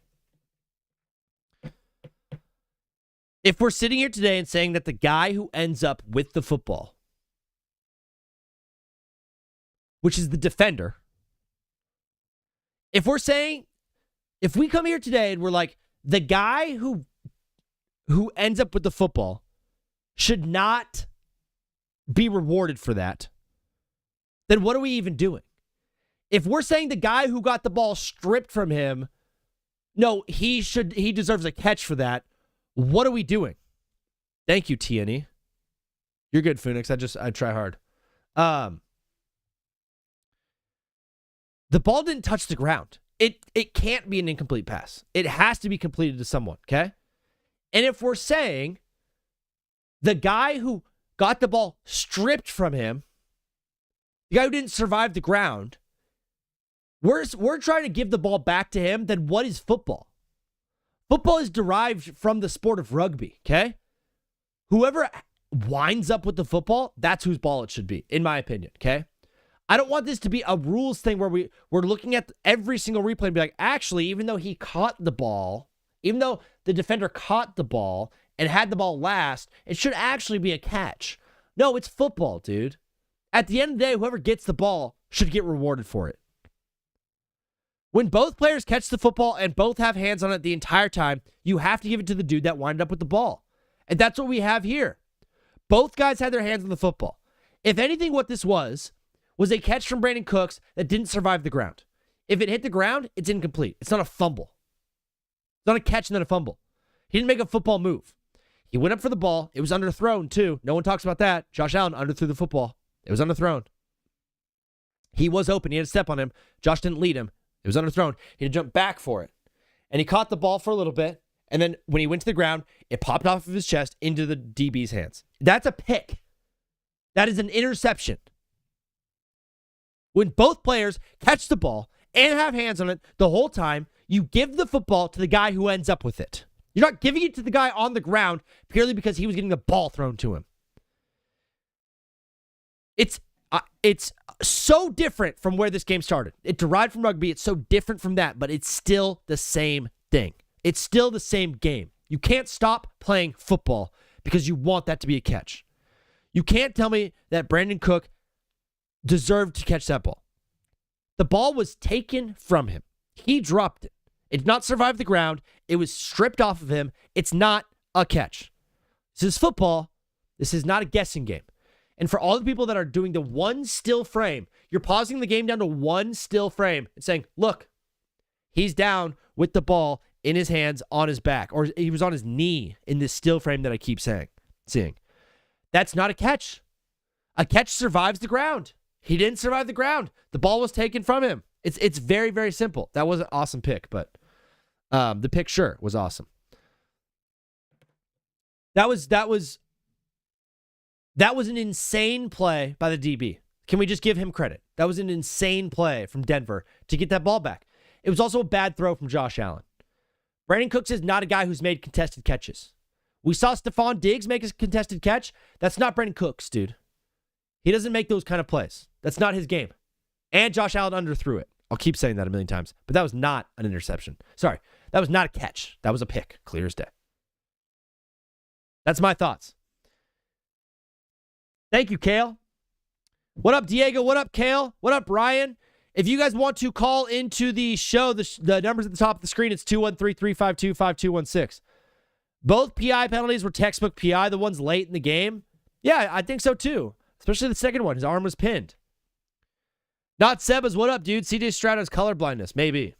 If we're sitting here today and saying that the guy who ends up with the football, which is the defender, if we come here today and we're like, the guy who ends up with the football should not be rewarded for that, then what are we even doing? If we're saying the guy who got the ball stripped from him, no, he deserves a catch for that, what are we doing? Thank you, TNE. You're good, Phoenix. I try hard. The ball didn't touch the ground. It can't be an incomplete pass. It has to be completed to someone, okay? And if we're saying the guy who got the ball stripped from him, the guy who didn't survive the ground, we're trying to give the ball back to him, then what is football? Football is derived from the sport of rugby, okay? Whoever winds up with the football, that's whose ball it should be, in my opinion, okay? I don't want this to be a rules thing where we're looking at every single replay and be like, actually, even though he caught the ball, even though the defender caught the ball and had the ball last, it should actually be a catch. No, it's football, dude. At the end of the day, whoever gets the ball should get rewarded for it. When both players catch the football and both have hands on it the entire time, you have to give it to the dude that winded up with the ball. And that's what we have here. Both guys had their hands on the football. If anything, what this was a catch from Brandin Cooks that didn't survive the ground. If it hit the ground, it's incomplete. It's not a fumble. It's not a catch and then a fumble. He didn't make a football move. He went up for the ball. It was underthrown, too. No one talks about that. Josh Allen underthrew the football. It was underthrown. He was open. He had a step on him. Josh didn't lead him. It was underthrown. He had to jump back for it. And he caught the ball for a little bit. And then when he went to the ground, it popped off of his chest into the DB's hands. That's a pick. That is an interception. When both players catch the ball and have hands on it the whole time, you give the football to the guy who ends up with it. You're not giving it to the guy on the ground purely because he was getting the ball thrown to him. It's so different from where this game started. It derived from rugby. It's so different from that, but it's still the same thing. It's still the same game. You can't stop playing football because you want that to be a catch. You can't tell me that Brandin Cook deserved to catch that ball. The ball was taken from him. He dropped it. It did not survive the ground. It was stripped off of him. It's not a catch. This is football. This is not a guessing game. And for all the people that are doing the one still frame, you're pausing the game down to one still frame and saying, look, he's down with the ball in his hands on his back, or he was on his knee in this still frame that I keep seeing. That's not a catch. A catch survives the ground. He didn't survive the ground. The ball was taken from him. It's very, very simple. That was an awesome pick, but the pick sure was awesome. That was an insane play by the DB. Can we just give him credit? That was an insane play from Denver to get that ball back. It was also a bad throw from Josh Allen. Brandin Cooks is not a guy who's made contested catches. We saw Stephon Diggs make a contested catch. That's not Brandin Cooks, dude. He doesn't make those kind of plays. That's not his game. And Josh Allen underthrew it. I'll keep saying that a million times. But that was not an interception. Sorry. That was not a catch. That was a pick. Clear as day. That's my thoughts. Thank you, Kale. What up, Diego? What up, Kale? What up, Ryan? If you guys want to call into the show, the numbers at the top of the screen, it's 213-352-5216. Both PI penalties were textbook PI. The ones late in the game, yeah, I think so too. Especially the second one. His arm was pinned. Not Sebas. What up, dude? CJ Stroud has color blindness. Maybe.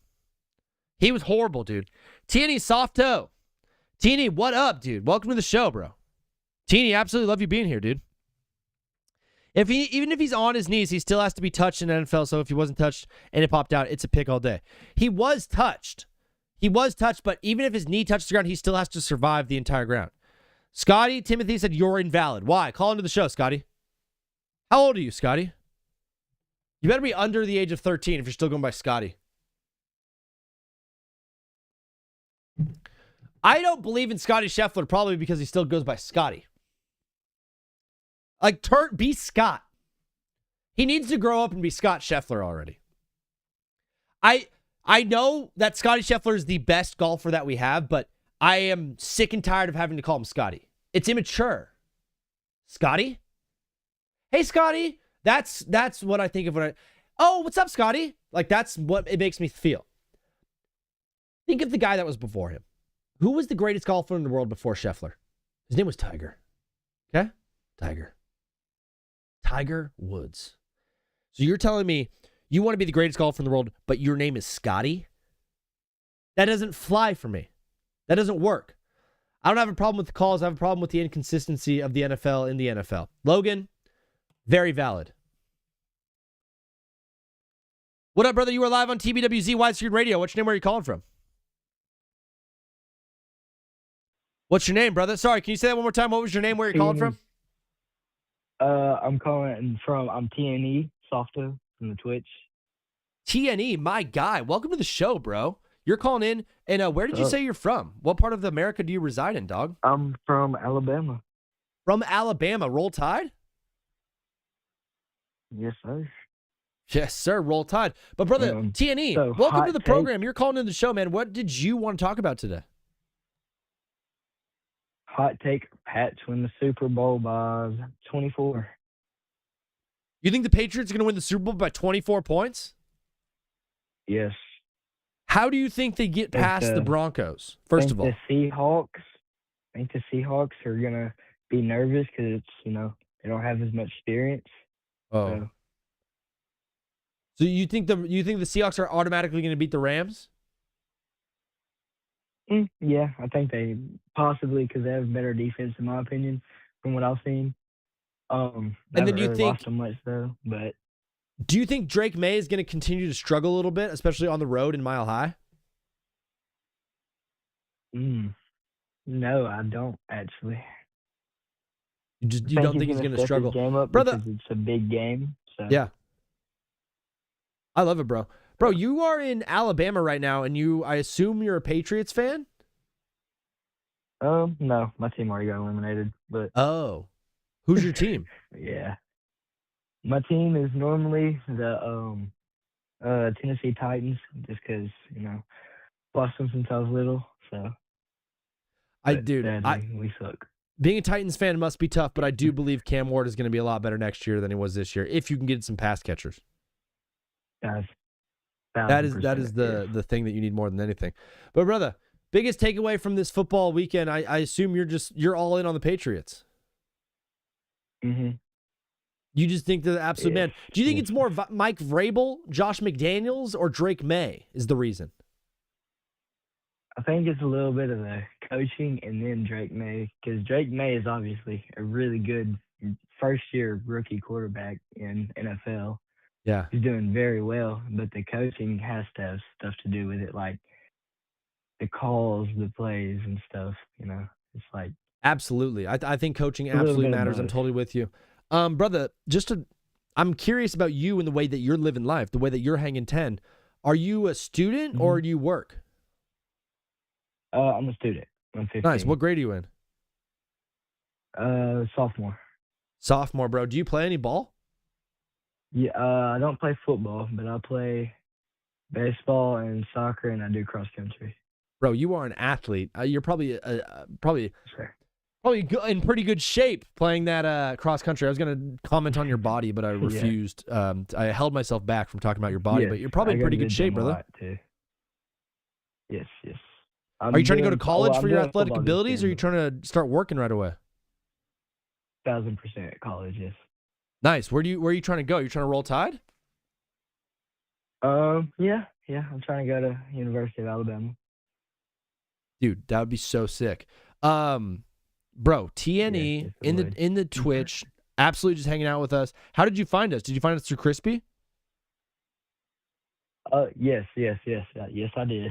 He was horrible, dude. Teeny soft toe. Teeny, what up, dude? Welcome to the show, bro. Teeny, absolutely love you being here, dude. Even if he's on his knees, he still has to be touched in the NFL. So if he wasn't touched and it popped out, it's a pick all day. He was touched. But even if his knee touches the ground, he still has to survive the entire ground. Scotty Timothy said you're invalid. Why? Call into the show, Scotty. How old are you, Scotty? You better be under the age of 13 if you're still going by Scotty. I don't believe in Scotty Scheffler probably because he still goes by Scotty. Like, be Scott. He needs to grow up and be Scott Scheffler already. I know that Scotty Scheffler is the best golfer that we have, but I am sick and tired of having to call him Scotty. It's immature. Scotty? Hey, Scotty. That's what I think of when oh, what's up, Scotty? Like, that's what it makes me feel. Think of the guy that was before him. Who was the greatest golfer in the world before Scheffler? His name was Tiger. Okay? Tiger Woods. So you're telling me you want to be the greatest golfer in the world, but your name is Scotty? That doesn't fly for me. That doesn't work. I don't have a problem with the calls. I have a problem with the inconsistency of the NFL in the NFL. Logan, very valid. What up, brother? You are live on TBWZ Widescreen Radio. What's your name? Where are you calling from? What's your name, brother? Sorry, can you say that one more time? What was your name? Where are you calling from? I'm calling from, I'm TNE, Softo, from the Twitch. TNE, my guy. Welcome to the show, bro. You're calling in, and where did you say you're from? What part of America do you reside in, dog? I'm from Alabama. From Alabama. Roll Tide? Yes, sir. Yes, sir. Roll Tide. But, brother, TNE, so welcome to the program. You're calling in the show, man. What did you want to talk about today? Hot take, Pats win the Super Bowl by 24. You think the Patriots are going to win the Super Bowl by 24 points? Yes. How do you think they get past the Broncos, first of all? I think the Seahawks are going to be nervous because it's, they don't have as much experience. Oh. So you think the Seahawks are automatically going to beat the Rams? Yeah, I think they possibly, because they have better defense, in my opinion, from what I've seen. And then you think watched them much though, but do you think Drake May is going to continue to struggle a little bit, especially on the road in Mile High? No, I don't actually. You don't think he's going to struggle, brother? It's a big game. So. Yeah, I love it, bro. Bro, you are in Alabama right now, and I assume you're a Patriots fan? No, my team already got eliminated. But who's your team? Yeah, my team is normally the Tennessee Titans, just because lost them since I was little. So, we suck. Being a Titans fan must be tough, but I do believe Cam Ward is going to be a lot better next year than he was this year if you can get some pass catchers. Guys. That is the thing that you need more than anything. But brother, biggest takeaway from this football weekend, I assume you're all in on the Patriots. Mm-hmm. You just think they're the absolute man. Do you think it's more Mike Vrabel, Josh McDaniels, or Drake May is the reason? I think it's a little bit of the coaching and then Drake May, because Drake May is obviously a really good first-year rookie quarterback in NFL. Yeah. He's doing very well, but the coaching has to have stuff to do with it, like the calls, the plays, and stuff. It's like absolutely. I think coaching absolutely matters. I'm totally with you, brother. I'm curious about you and the way that you're living life, the way that you're hanging 10. Are you a student or do you work? I'm a student. I'm 15. Nice. What grade are you in? Sophomore. Sophomore, bro. Do you play any ball? Yeah, I don't play football, but I play baseball and soccer, and I do cross country. Bro, you are an athlete. You're probably in pretty good shape playing that cross country. I was gonna comment on your body, but I refused. Yeah. I held myself back from talking about your body, but you're probably in pretty good shape, brother. Too. Yes. Are you trying to go to college for your athletic abilities, or are you trying to start working right away? 1,000% college, yes. Nice. Where are you trying to go? You're trying to Roll Tide? Yeah. I'm trying to go to University of Alabama. Dude, that would be so sick. Bro, TNE in the Twitch, absolutely just hanging out with us. How did you find us? Did you find us through Crispy? Yes, I did.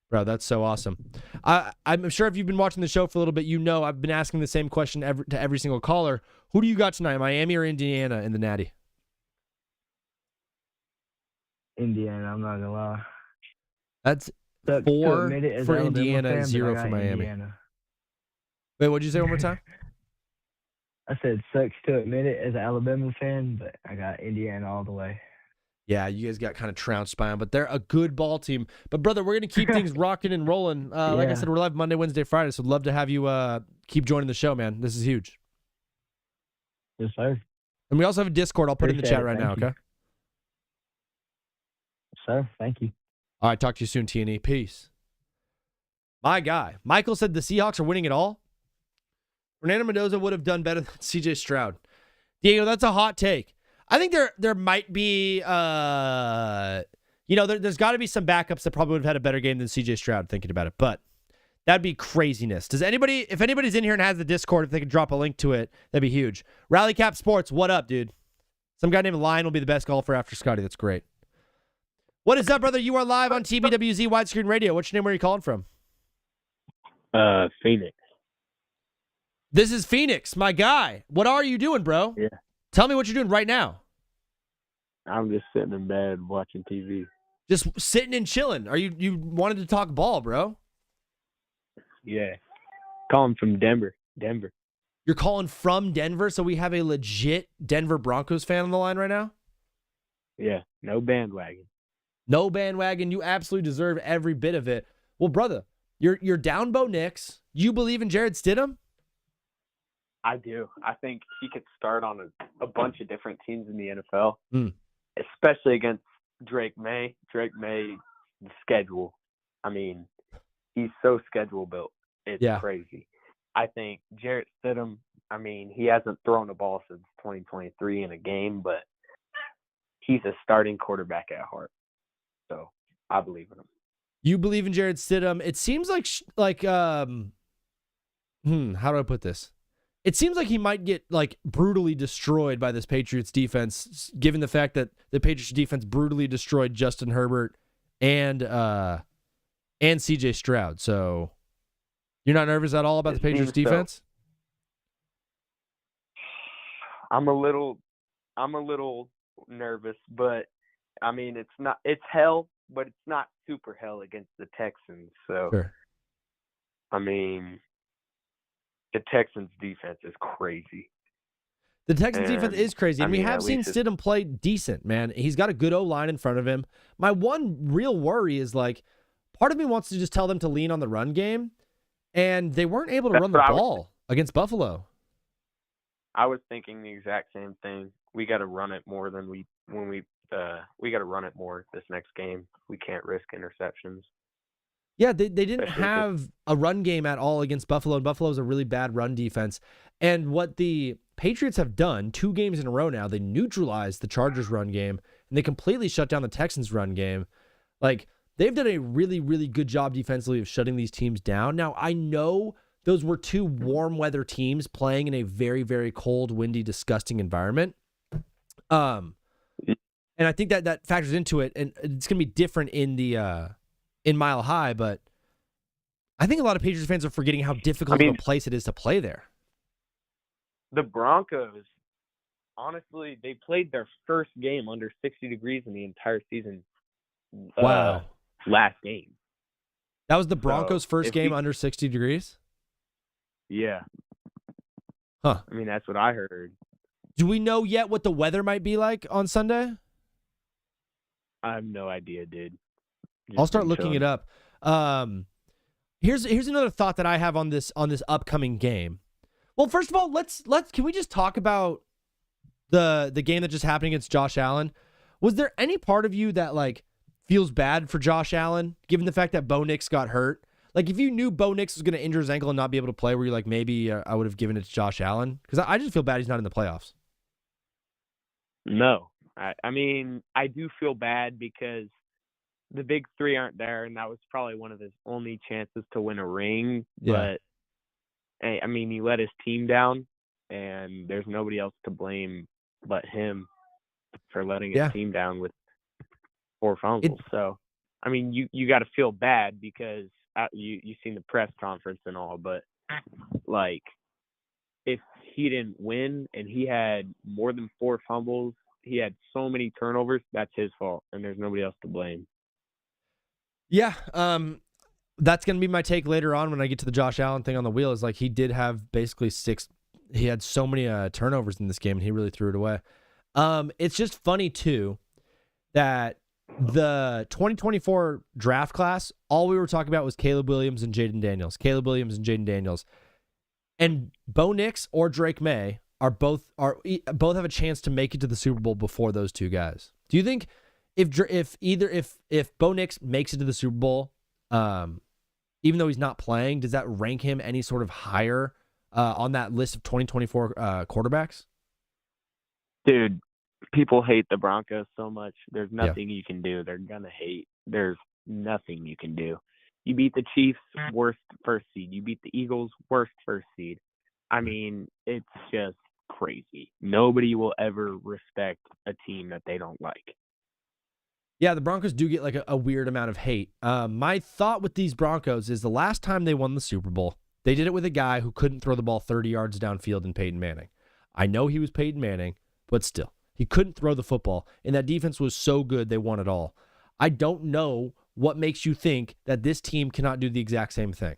Bro, that's so awesome. I'm sure if you've been watching the show for a little bit, you know I've been asking the same question to every single caller. Who do you got tonight, Miami or Indiana in the Natty? Indiana, I'm not gonna lie. That's 4 for Indiana and 0 for Miami. Indiana. Wait, what'd you say one more time? I said sucks to admit it as an Alabama fan, but I got Indiana all the way. Yeah, you guys got kind of trounced by them, but they're a good ball team. But, brother, we're going to keep things rocking and rolling. Like I said, we're live Monday, Wednesday, Friday, so I'd love to have you keep joining the show, man. This is huge. Yes, sir. And we also have a Discord. I'll put it in the chat right now, okay? Sir, thank you. All right, talk to you soon, TNE. Peace. My guy. Michael said the Seahawks are winning it all. Fernando Mendoza would have done better than CJ Stroud. Diego, that's a hot take. I think there might be, there's got to be some backups that probably would have had a better game than CJ Stroud, thinking about it. But that'd be craziness. If anybody's in here and has the Discord, if they could drop a link to it, that'd be huge. Rally Cap Sports, what up, dude? Some guy named Lion will be the best golfer after Scotty. That's great. What is up, brother? You are live on TBWZ Widescreen Radio. What's your name? Where are you calling from? Phoenix. This is Phoenix, my guy. What are you doing, bro? Yeah. Tell me what you're doing right now. I'm just sitting in bed watching TV. Just sitting and chilling. Are you wanted to talk ball, bro? Yeah. Calling from Denver. You're calling from Denver, so we have a legit Denver Broncos fan on the line right now? Yeah. No bandwagon. No bandwagon. You absolutely deserve every bit of it. Well, brother, you're down Bo Nix. You believe in Jarrett Stidham? I do. I think he could start on a bunch of different teams in the NFL, especially against Drake May. Drake May, the schedule. I mean, he's so schedule built. It's crazy. I think Jarrett Stidham, I mean, he hasn't thrown a ball since 2023 in a game, but he's a starting quarterback at heart. So I believe in him. You believe in Jarrett Stidham. It seems like how do I put this? It seems like he might get brutally destroyed by this Patriots defense, given the fact that the Patriots defense brutally destroyed Justin Herbert and CJ Stroud. So you're not nervous at all about the Patriots defense? I'm a little nervous, but I mean it's hell, but it's not super hell against the Texans. So sure. I mean, the Texans defense is crazy. The Texans defense is crazy. And we have seen Stidham play decent, man. He's got a good O-line in front of him. My one real worry is part of me wants to just tell them to lean on the run game, and they weren't able to run the ball against Buffalo. I was thinking the exact same thing. We got to run it more than we got to run it more this next game. We can't risk interceptions. Yeah, they didn't have a run game at all against Buffalo, and Buffalo's a really bad run defense. And what the Patriots have done 2 games in a row now, they neutralized the Chargers run game, and they completely shut down the Texans run game. They've done a really, really good job defensively of shutting these teams down. Now, I know those were 2 warm weather teams playing in a very, very cold, windy, disgusting environment. And I think that factors into it, and it's going to be different in Mile High, but I think a lot of Patriots fans are forgetting how difficult of a place it is to play there. The Broncos, honestly, they played their first game under 60 degrees in the entire season. Wow. Last game. That was the Broncos' first game under 60 degrees? Yeah. Huh. I mean, that's what I heard. Do we know yet what the weather might be like on Sunday? I have no idea, dude. I'll start looking it up. Here's another thought that I have on this upcoming game. Well, first of all, can we just talk about the game that just happened against Josh Allen? Was there any part of you that feels bad for Josh Allen, given the fact that Bo Nix got hurt? If you knew Bo Nix was going to injure his ankle and not be able to play, were you maybe I would have given it to Josh Allen? Because I just feel bad he's not in the playoffs. No. I mean, I do feel bad because the big three aren't there, and that was probably one of his only chances to win a ring. Yeah. But, I mean, he let his team down, and there's nobody else to blame but him for letting his team down with 4 fumbles. So, I mean, you got to feel bad because you've seen the press conference and all, but, like, if he didn't win and he had more than 4 fumbles, he had so many turnovers, that's his fault, and there's nobody else to blame. Yeah, that's going to be my take later on when I get to the Josh Allen thing on the wheel. Is like he did have basically 6. He had so many turnovers in this game, and he really threw it away. It's just funny too that the 2024 draft class, all we were talking about was Caleb Williams and Jaden Daniels. Caleb Williams and Jaden Daniels, and Bo Nix or Drake May both have a chance to make it to the Super Bowl before those two guys. Do you think if Bo Nix makes it to the Super Bowl, even though he's not playing, does that rank him any sort of higher on that list of 2024 quarterbacks? Dude, people hate the Broncos so much. There's nothing you can do. They're gonna hate. There's nothing you can do. You beat the Chiefs, worst first seed. You beat the Eagles, worst first seed. I mean, it's just crazy. Nobody will ever respect a team that they don't like. Yeah, the Broncos do get like a weird amount of hate. My thought with these Broncos is the last time they won the Super Bowl, they did it with a guy who couldn't throw the ball 30 yards downfield in Peyton Manning. I know he was Peyton Manning, but still, he couldn't throw the football, and that defense was so good they won it all. I don't know what makes you think that this team cannot do the exact same thing.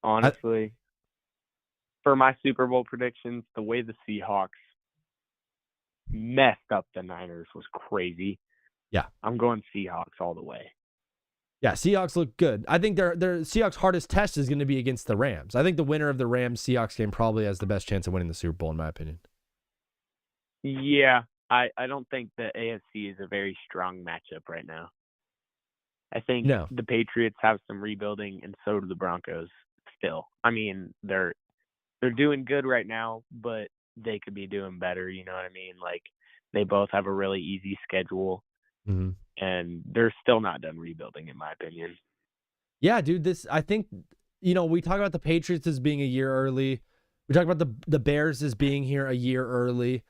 Honestly, for my Super Bowl predictions, the way the Seahawks messed up the Niners was crazy. Yeah. I'm going Seahawks all the way. Yeah, Seahawks look good. I think their Seahawks' hardest test is going to be against the Rams. I think the winner of the Rams-Seahawks game probably has the best chance of winning the Super Bowl, in my opinion. Yeah, I don't think the AFC is a very strong matchup right now. I think the Patriots have some rebuilding, and so do the Broncos still. I mean, they're doing good right now, but they could be doing better, you know what I mean? Like, they both have a really easy schedule, and they're still not done rebuilding, in my opinion. Yeah, dude, I think, we talk about the Patriots as being a year early. We talk about the Bears as being here a year early.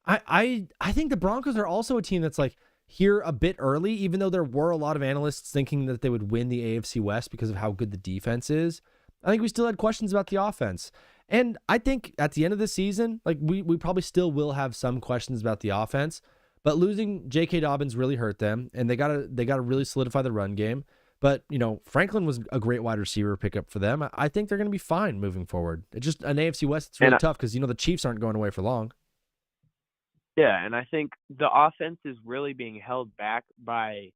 I think the Broncos are also a team that's like here a bit early, even though there were a lot of analysts thinking that they would win the AFC West because of how good the defense is. I think we still had questions about the offense. And I think at the end of the season, like we probably still will have some questions about the offense, but losing J.K. Dobbins really hurt them, and they gotta really solidify the run game. But Franklin was a great wide receiver pickup for them. I think they're gonna be fine moving forward. It's just an AFC West. It's really tough because the Chiefs aren't going away for long. Yeah, and I think the offense is really being held back by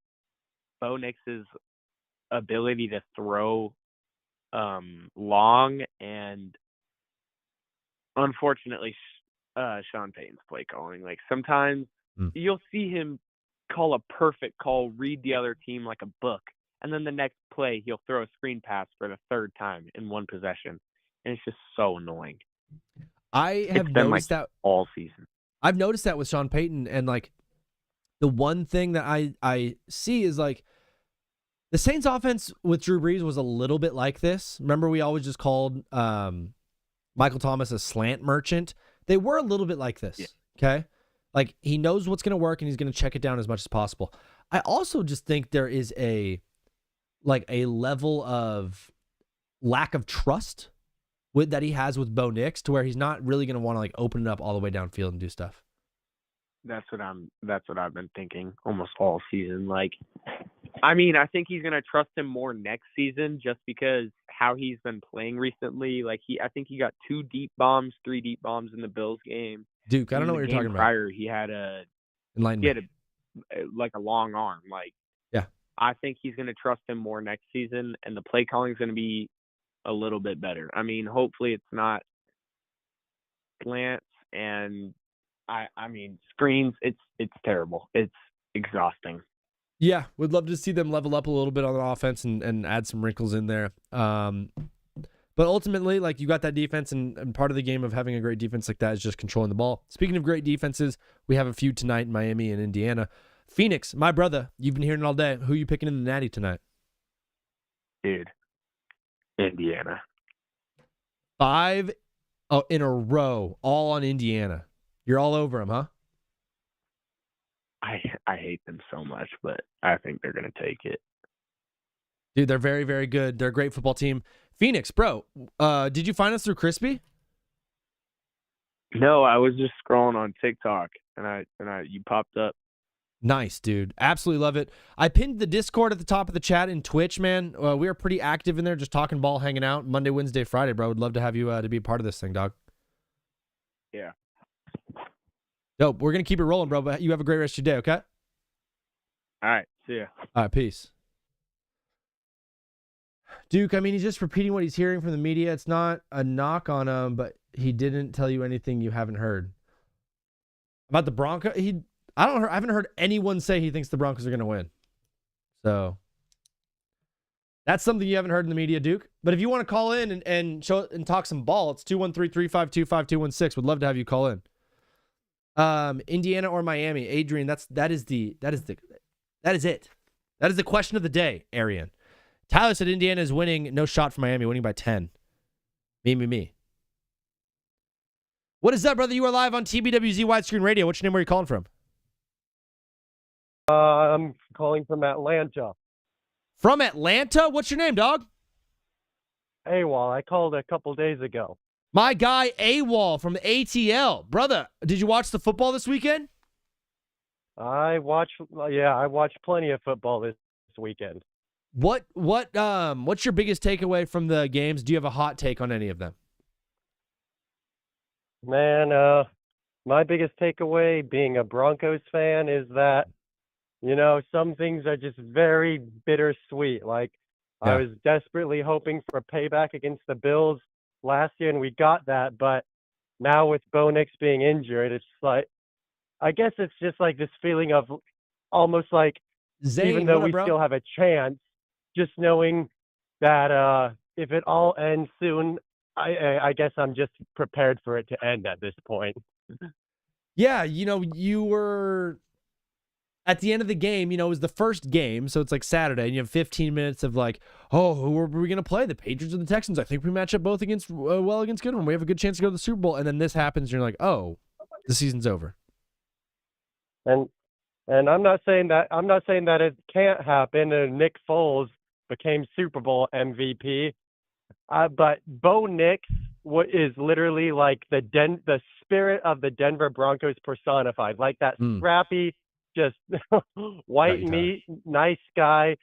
Bo Nix's ability to throw long, and unfortunately, Sean Payton's play calling. Like, sometimes you'll see him call a perfect call, read the other team like a book, and then the next play he'll throw a screen pass for the 3rd time in one possession, and it's just so annoying. I have noticed that all season. I've noticed that with Sean Payton, and like the one thing that I see is like the Saints offense with Drew Brees was a little bit like this. Remember, we always just called Michael Thomas a slant merchant. They were a little bit like this. Yeah. Okay. Like, he knows what's going to work and he's going to check it down as much as possible. I also just think there is a level of lack of trust that he has with Bo Nix to where he's not really going to want to like open it up all the way downfield and do stuff. That's what I've been thinking almost all season. Like, I mean, I think he's going to trust him more next season just because how he's been playing recently. Like, I think he got 3 deep bombs in the Bills game. Duke, I don't know what you're talking about. Prior, he had a long arm. Like, yeah, I think he's going to trust him more next season, and the play calling is going to be a little bit better. I mean, hopefully it's not slants and I mean screens. It's terrible. It's exhausting. Yeah, would love to see them level up a little bit on the offense and add some wrinkles in there. But ultimately, like, you got that defense, and part of the game of having a great defense like that is just controlling the ball. Speaking of great defenses, we have a few tonight in Miami and Indiana. Phoenix, my brother, you've been hearing it all day. Who are you picking in the Natty tonight? Dude, Indiana. 5 in a row, all on Indiana. You're all over them, huh? I hate them so much, but I think they're going to take it. Dude, they're very, very good. They're a great football team. Phoenix, bro, did you find us through Crispy? No, I was just scrolling on TikTok, and you popped up. Nice, dude. Absolutely love it. I pinned the Discord at the top of the chat in Twitch, man. We are pretty active in there, just talking ball, hanging out. Monday, Wednesday, Friday, bro. Would love to have you to be a part of this thing, dog. Yeah. Dope. We're going to keep it rolling, bro, but you have a great rest of your day, okay? All right. See ya. All right, peace. Duke, I mean, he's just repeating what he's hearing from the media. It's not a knock on him, but he didn't tell you anything you haven't heard. About the Broncos, I haven't heard anyone say he thinks the Broncos are going to win. So that's something you haven't heard in the media, Duke. But if you want to call in and show and talk some ball, it's 213-352-5216. Would love to have you call in. Indiana or Miami, Adrian, that is it. That is the question of the day, Arian. Tyler said Indiana is winning, no shot for Miami, winning by 10. Me. What is up, brother? You are live on TBWZ Widescreen Radio. What's your name? Where are you calling from? I'm calling from Atlanta. From Atlanta? What's your name, dog? AWOL. I called a couple days ago. My guy AWOL from the ATL. Brother, did you watch the football this weekend? I watched plenty of football this weekend. What's your biggest takeaway from the games? Do you have a hot take on any of them? Man, my biggest takeaway being a Broncos fan is that, some things are just very bittersweet. Like, I was desperately hoping for a payback against the Bills last year, and we got that. But now with Bo Nix being injured, it's like, I guess it's just like this feeling of almost like, Zane, even though we still have a chance, just knowing that if it all ends soon, I guess I'm just prepared for it to end at this point. Yeah, you were at the end of the game, it was the first game, so it's like Saturday, and you have 15 minutes of like, oh, who are we going to play? The Patriots or the Texans? I think we match up both against good one. We have a good chance to go to the Super Bowl, and then this happens, and you're like, oh, the season's over. And I'm not saying that it can't happen. And Nick Foles became Super Bowl MVP, but Bo Nix is literally like the spirit of the Denver Broncos personified, like that scrappy, just white meat, nice guy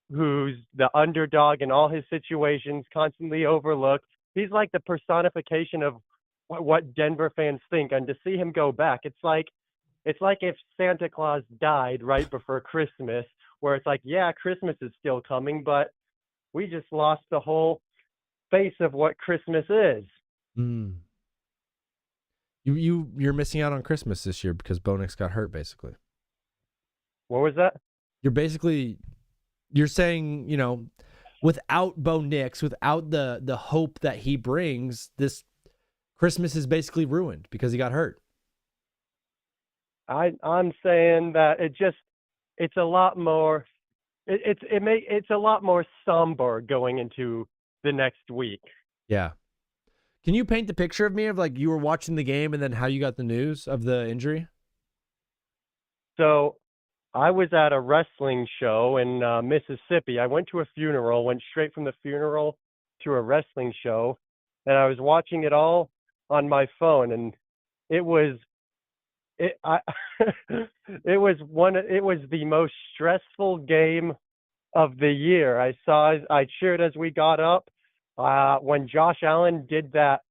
who's the underdog in all his situations, constantly overlooked. He's like the personification of what Denver fans think. And to see him go back, it's like if Santa Claus died right before Christmas, where it's like, yeah, Christmas is still coming, but we just lost the whole face of what Christmas is. You're missing out on Christmas this year because Bo Nix got hurt, basically. What was that? You're saying, without Bo Nix, without the hope that he brings, this Christmas is basically ruined because he got hurt. I'm saying that it's a lot more it's a lot more somber going into the next week. Yeah. Can you paint the picture of me of like you were watching the game and then how you got the news of the injury? So I was at a wrestling show in Mississippi. I went to a funeral, went straight from the funeral to a wrestling show, and I was watching it all on my phone, and it was the most stressful game of the year. I cheered as we got up. When Josh Allen did that,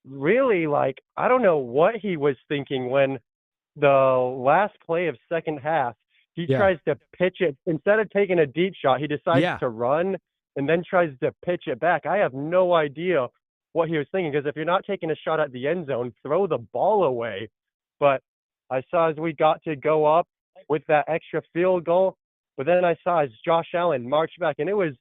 really, like, I don't know what he was thinking when the last play of second half, he tries to pitch it. Instead of taking a deep shot, he decides to run and then tries to pitch it back. I have no idea what he was thinking, because if you're not taking a shot at the end zone, throw the ball away. But I saw as we got to go up with that extra field goal, but then I saw as Josh Allen march back, and it was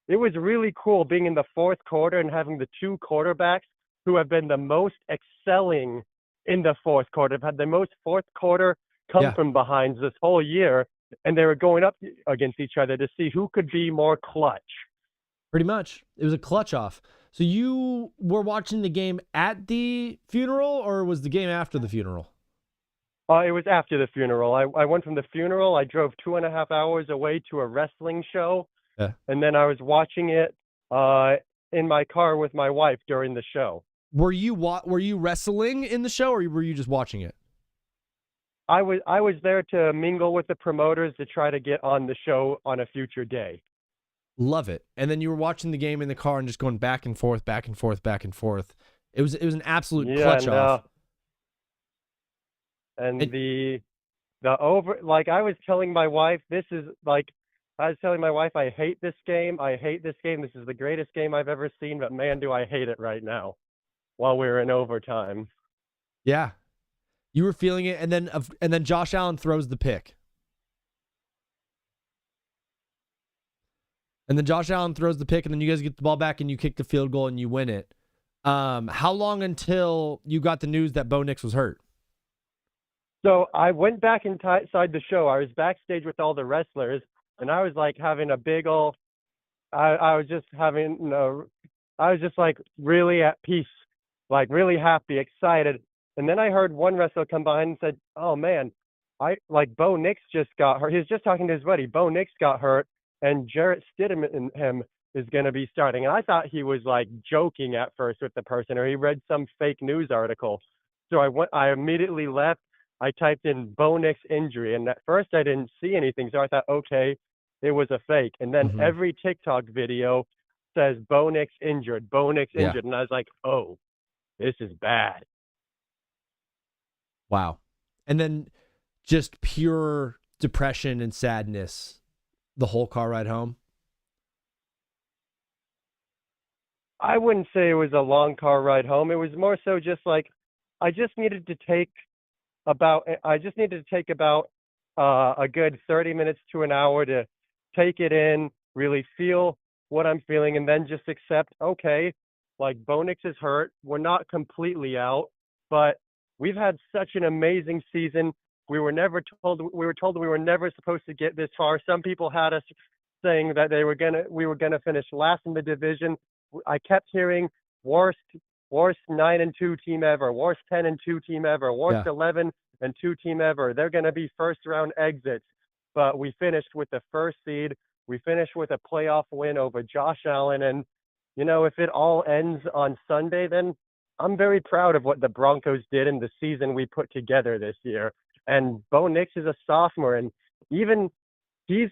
it was really cool being in the fourth quarter and having the two quarterbacks who have been the most excelling in the fourth quarter, have had the most fourth quarter come from behinds this whole year, and they were going up against each other to see who could be more clutch. Pretty much. It was a clutch off. So you were watching the game at the funeral, or was the game after the funeral? It was after the funeral. I went from the funeral. I drove 2.5 hours away to a wrestling show, and then I was watching it in my car with my wife during the show. Were you wrestling in the show, or were you just watching it? I was there to mingle with the promoters to try to get on the show on a future day. Love it. And then you were watching the game in the car and just going back and forth, back and forth, back and forth. It was an absolute clutch off. And the over, like I was telling my wife, I hate this game. I hate this game. This is the greatest game I've ever seen, but man, do I hate it right now while we're in overtime. Yeah. You were feeling it, and then Josh Allen throws the pick. And then Josh Allen throws the pick, and then you guys get the ball back, and you kick the field goal, and you win it. How long until you got the news that Bo Nix was hurt? So I went back inside the show. I was backstage with all the wrestlers, and I was like having a big ol'. I was just like really at peace, like really happy, excited. And then I heard one wrestler come behind and said, "Oh man, Bo Nix just got hurt." He was just talking to his buddy. Bo Nix got hurt, and Jarrett Stidham is going to be starting. And I thought he was like joking at first with the person, or he read some fake news article. So I immediately left. I typed in Bo Nix injury, and at first I didn't see anything. So I thought, okay, it was a fake. And then every TikTok video says Bo Nix injured, Bo Nix injured. And I was like, oh, this is bad. Wow. And then just pure depression and sadness the whole car ride home? I wouldn't say it was a long car ride home. It was more so just like I just needed to take about a good 30 minutes to an hour to take it in, really feel what I'm feeling, and then just accept, okay, like Bo Nix is hurt. We're not completely out, but we've had such an amazing season. We were told we were never supposed to get this far. Some people had us saying that we were gonna finish last in the division. I kept hearing worst 9-2 team ever, worst 10-2 team ever, worst 11-2 team ever. They're gonna be first round exits. But we finished with the first seed. We finished with a playoff win over Josh Allen. And, if it all ends on Sunday, then I'm very proud of what the Broncos did in the season we put together this year. And Bo Nix is a sophomore, and even he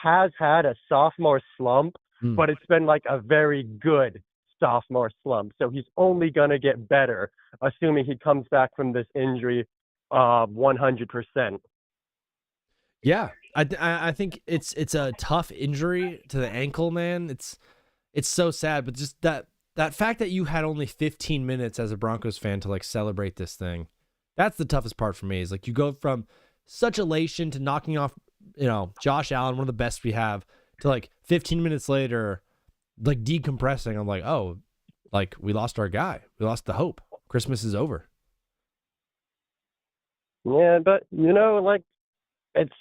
has had a sophomore slump, but it's been like a very good sophomore slump. So he's only going to get better, assuming he comes back from this injury 100%. Yeah, I think it's a tough injury to the ankle, man. It's so sad, but just that fact that you had only 15 minutes as a Broncos fan to like celebrate this thing, that's the toughest part for me. Is like you go from such elation to knocking off, Josh Allen, one of the best we have, to like 15 minutes later, like decompressing. I'm like, oh, like we lost our guy. We lost the hope. Christmas is over. Yeah, but like it's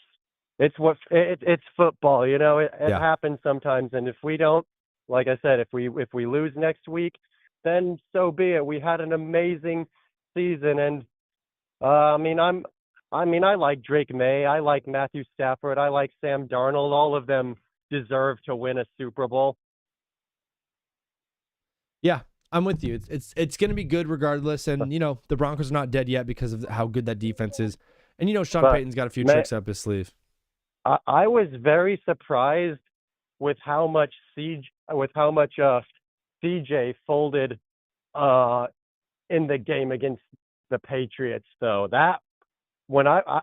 football. It happens sometimes, and if we don't, like I said, if we lose next week, then so be it. We had an amazing season, and I like Drake May, I like Matthew Stafford, I like Sam Darnold. All of them deserve to win a Super Bowl. Yeah, I'm with you. It's going to be good regardless, and the Broncos are not dead yet because of how good that defense is, and Sean Payton's got a few tricks up his sleeve. I was very surprised with how much CJ folded in the game against the Patriots, though. That when I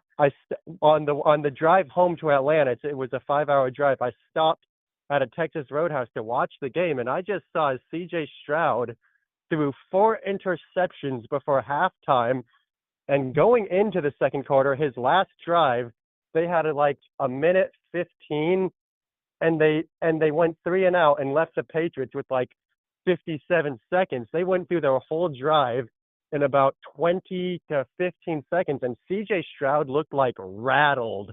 on the drive home to Atlanta, it was a 5-hour drive. I stopped at a Texas Roadhouse to watch the game, and I just saw CJ Stroud threw 4 interceptions before halftime, and going into the second quarter, his last drive, they had like a minute 15, and they went 3 and out and left the Patriots with like 57 seconds. They went through their whole drive in about 20 to 15 seconds, and C.J. Stroud looked like rattled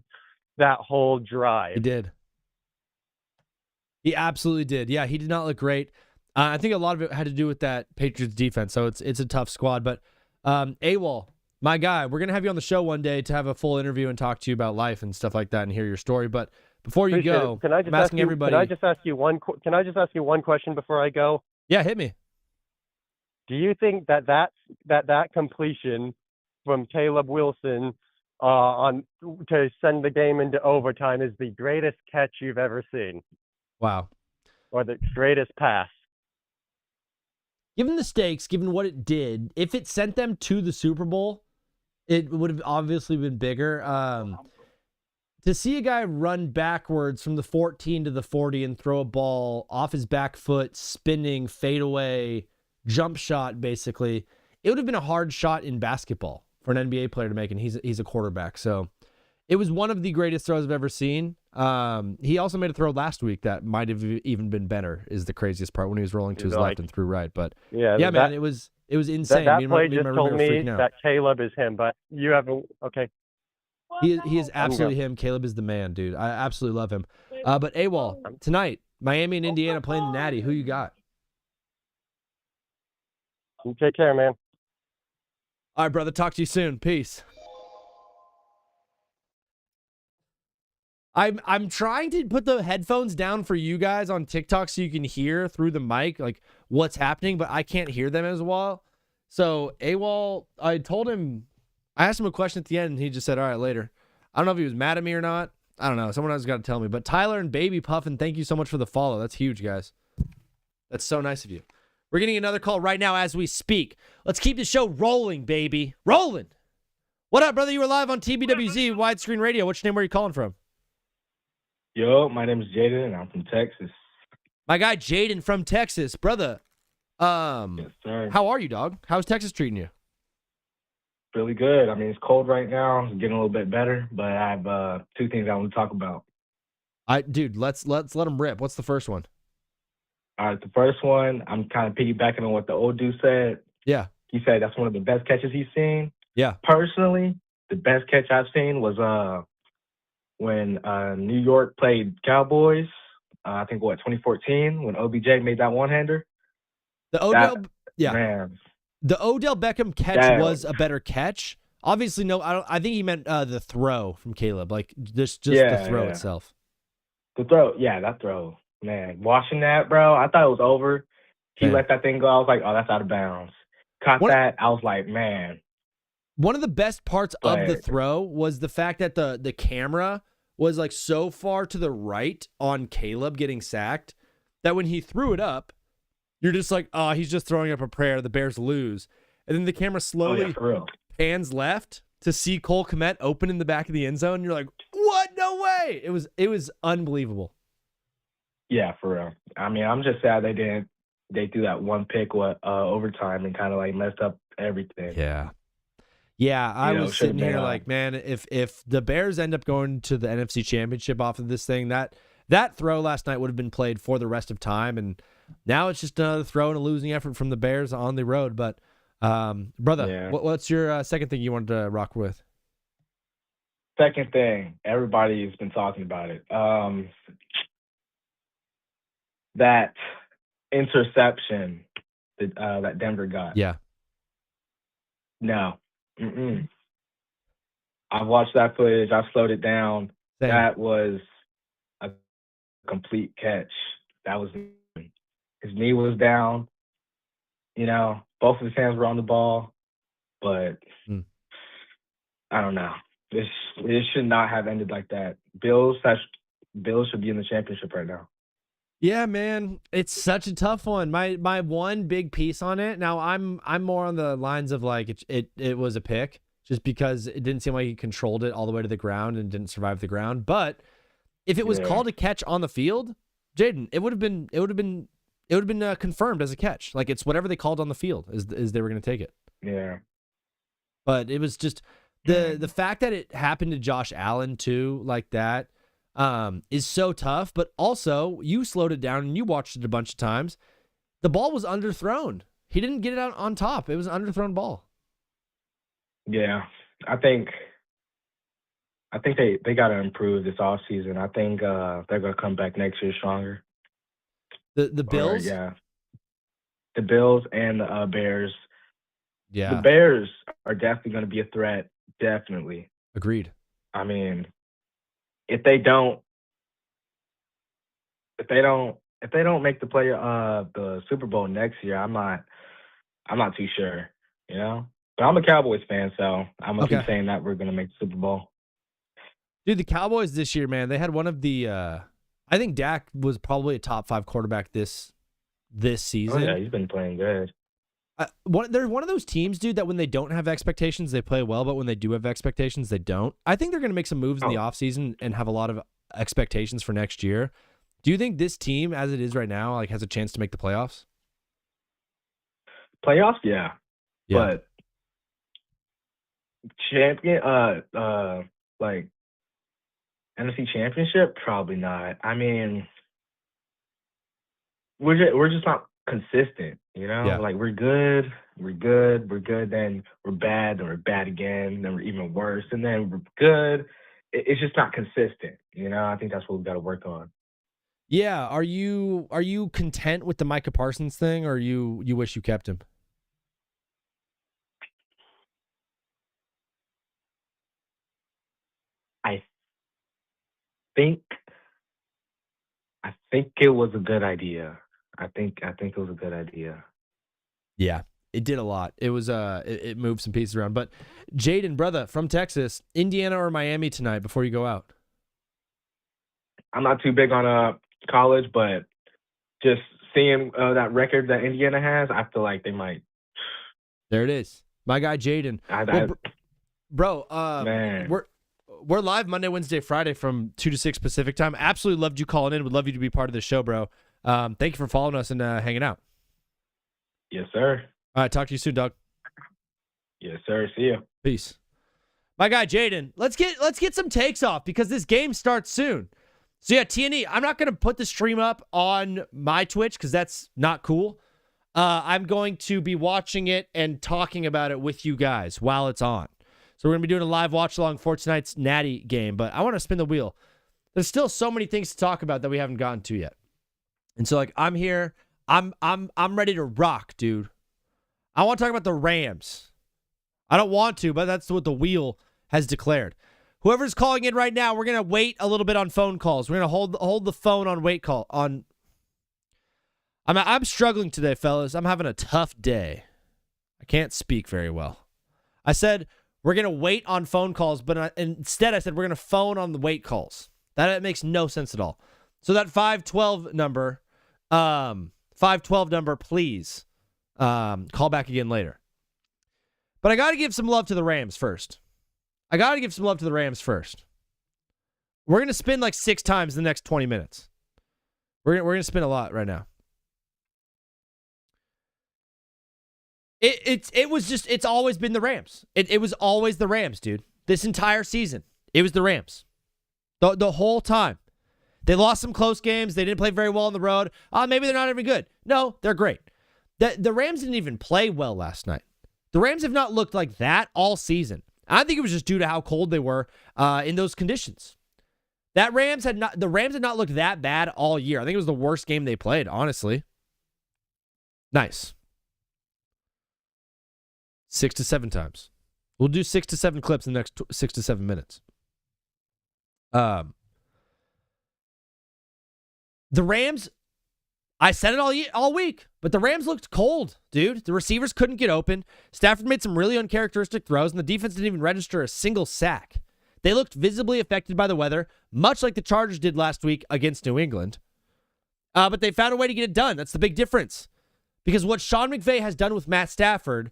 that whole drive. He did. He absolutely did. Yeah, he did not look great. I think a lot of it had to do with that Patriots defense, so it's a tough squad. But AWOL, my guy, we're going to have you on the show one day to have a full interview and talk to you about life and stuff like that and hear your story. But before you go, I'm asking everybody. Can I just ask you one question before I go? Yeah, hit me. Do you think that completion from Caleb Wilson to send the game into overtime is the greatest catch you've ever seen? Wow. Or the greatest pass? Given the stakes, given what it did, if it sent them to the Super Bowl, it would have obviously been bigger. To see a guy run backwards from the 14 to the 40 and throw a ball off his back foot, spinning, fadeaway, jump shot, basically, it would have been a hard shot in basketball for an NBA player to make, and he's a quarterback. So it was one of the greatest throws I've ever seen. He also made a throw last week that might have even been better, is the craziest part, when he was rolling to his left and threw right. But yeah, man, it was insane. That play just told me that Caleb is him, but you haven't. Okay. He is absolutely him. Caleb is the man, dude. I absolutely love him. But AWOL, tonight, Miami and Indiana playing the Natty. Who you got? You take care, man. All right, brother. Talk to you soon. Peace. I'm trying to put the headphones down for you guys on TikTok so you can hear through the mic like what's happening, but I can't hear them as well. So AWOL, I asked him a question at the end, and he just said, all right, later. I don't know if he was mad at me or not. I don't know. Someone else got to tell me. But Tyler and Baby Puffin, thank you so much for the follow. That's huge, guys. That's so nice of you. We're getting another call right now as we speak. Let's keep the show rolling, baby. Rolling. What up, brother? You were live on TBWZ Widescreen Radio. Which name were you calling from? Yo, my name is Jaden, and I'm from Texas. My guy Jaden from Texas. Brother, yes, sir. How are you, dog? How's Texas treating you? Really good. I mean, it's cold right now. It's getting a little bit better, but I have 2 things I want to talk about. Dude, let's let them rip. What's the first one? All right, the first one, I'm kind of piggybacking on what the old dude said. Yeah. He said that's one of the best catches he's seen. Yeah. Personally, the best catch I've seen was when New York played Cowboys. I think 2014, when OBJ made that one-hander. The Odell Beckham catch was a better catch. Obviously, no. I think he meant the throw from Caleb, like just the throw itself. The throw, that throw, man. Watching that, bro, I thought it was over. He let that thing go. I was like, oh, that's out of bounds. Caught that. I was like, man. One of the best parts of the throw was the fact that the camera was like so far to the right on Caleb getting sacked that when he threw it up, you're just like, oh, he's just throwing up a prayer. The Bears lose. And then the camera slowly pans left to see Cole Kmet open in the back of the end zone. And you're like, what? No way. It was unbelievable. Yeah, for real. I mean, I'm just sad they threw that one pick overtime and kind of like messed up everything. Yeah. Yeah, I was sitting here like, man, if the Bears end up going to the NFC Championship off of this thing, that throw last night would have been played for the rest of time, and now it's just another throw and a losing effort from the Bears on the road. But, brother, what's your second thing you wanted to rock with? Second thing, everybody's been talking about it. That interception that Denver got. Yeah. No. I watched that footage. I slowed it down. Same. That was a complete catch. That was his knee was down. Both of his hands were on the ball, but I don't know. It should not have ended like that. Bills should be in the championship right now. Yeah, man, it's such a tough one. My one big piece on it. Now I'm more on the lines of like it was a pick, just because it didn't seem like he controlled it all the way to the ground and didn't survive the ground. But if it was called a catch on the field, Jaden, it would have been confirmed as a catch. Like, it's whatever they called on the field is they were going to take it. Yeah. But it was just the fact that it happened to Josh Allen too, like that. is so tough. But also, you slowed it down and you watched it a bunch of times. The ball was underthrown. He didn't get it out on top. It was an underthrown ball. Yeah, I think they got to improve this offseason. I think they're going to come back next year stronger. The Bills? Yeah. The Bills and the Bears. Yeah. The Bears are definitely going to be a threat. Definitely. Agreed. I mean, if they don't make the Super Bowl next year, I'm not too sure, you know? But I'm a Cowboys fan, so I'm going to keep saying that we're going to make the Super Bowl. Dude, the Cowboys this year, man, they had one of the I think Dak was probably a top 5 quarterback this season. Oh, yeah, he's been playing good. They're one of those teams, dude, that when they don't have expectations, they play well, but when they do have expectations, they don't. I think they're going to make some moves in the offseason and have a lot of expectations for next year. Do you think this team, as it is right now, like has a chance to make the playoffs? Playoffs, yeah. But champion, like NFC Championship, probably not. I mean, we're just not consistent, you know? Yeah. Like we're good, then we're bad, then we're bad again, then we're even worse, and then we're good. It's just not consistent, you know? I think that's what we've got to work on. Yeah. Are you content with the Micah Parsons thing, or you wish you kept him? I think it was a good idea. I think it was a good idea. Yeah, it did a lot. It was it moved some pieces around. But Jaden, brother, from Texas, Indiana or Miami tonight before you go out? I'm not too big on college, but just seeing that record that Indiana has, I feel like they might. There it is. My guy Jaden. Bro, man. We're live Monday, Wednesday, Friday from 2 to 6 Pacific time. Absolutely loved you calling in. Would love you to be part of the show, bro. Thank you for following us and hanging out. Yes, sir. All right, talk to you soon, Doug. Yes, sir. See you. Peace. My guy Jaden, let's get some takes off because this game starts soon. So yeah, T&E, I'm not going to put the stream up on my Twitch because that's not cool. I'm going to be watching it and talking about it with you guys while it's on. So we're going to be doing a live watch along for tonight's Natty game, but I want to spin the wheel. There's still so many things to talk about that we haven't gotten to yet. And so like I'm here, I'm ready to rock, dude. I want to talk about the Rams. I don't want to, but that's what the wheel has declared. Whoever's calling in right now, we're going to wait a little bit on phone calls. We're going to hold the phone on wait call on. I'm struggling today, fellas. I'm having a tough day. I can't speak very well. I said we're going to wait on phone calls, but instead I said we're going to phone on the wait calls. That makes no sense at all. So that 512 number, please call back again later. But I got to give some love to the Rams first. We're going to spin like 6 times in the next 20 minutes. We're going to spin a lot right now. It's always been the Rams. It was always the Rams, dude. This entire season, it was the Rams. The whole time. They lost some close games. They didn't play very well on the road. Maybe they're not even good. No, they're great. The Rams didn't even play well last night. The Rams have not looked like that all season. I think it was just due to how cold they were in those conditions. The Rams had not looked that bad all year. I think it was the worst game they played, honestly. Nice. 6 to 7 times. We'll do 6 to 7 clips in the next 6 to 7 minutes. The Rams, I said it all week, but the Rams looked cold, dude. The receivers couldn't get open. Stafford made some really uncharacteristic throws, and the defense didn't even register a single sack. They looked visibly affected by the weather, much like the Chargers did last week against New England. But they found a way to get it done. That's the big difference. Because what Sean McVay has done with Matt Stafford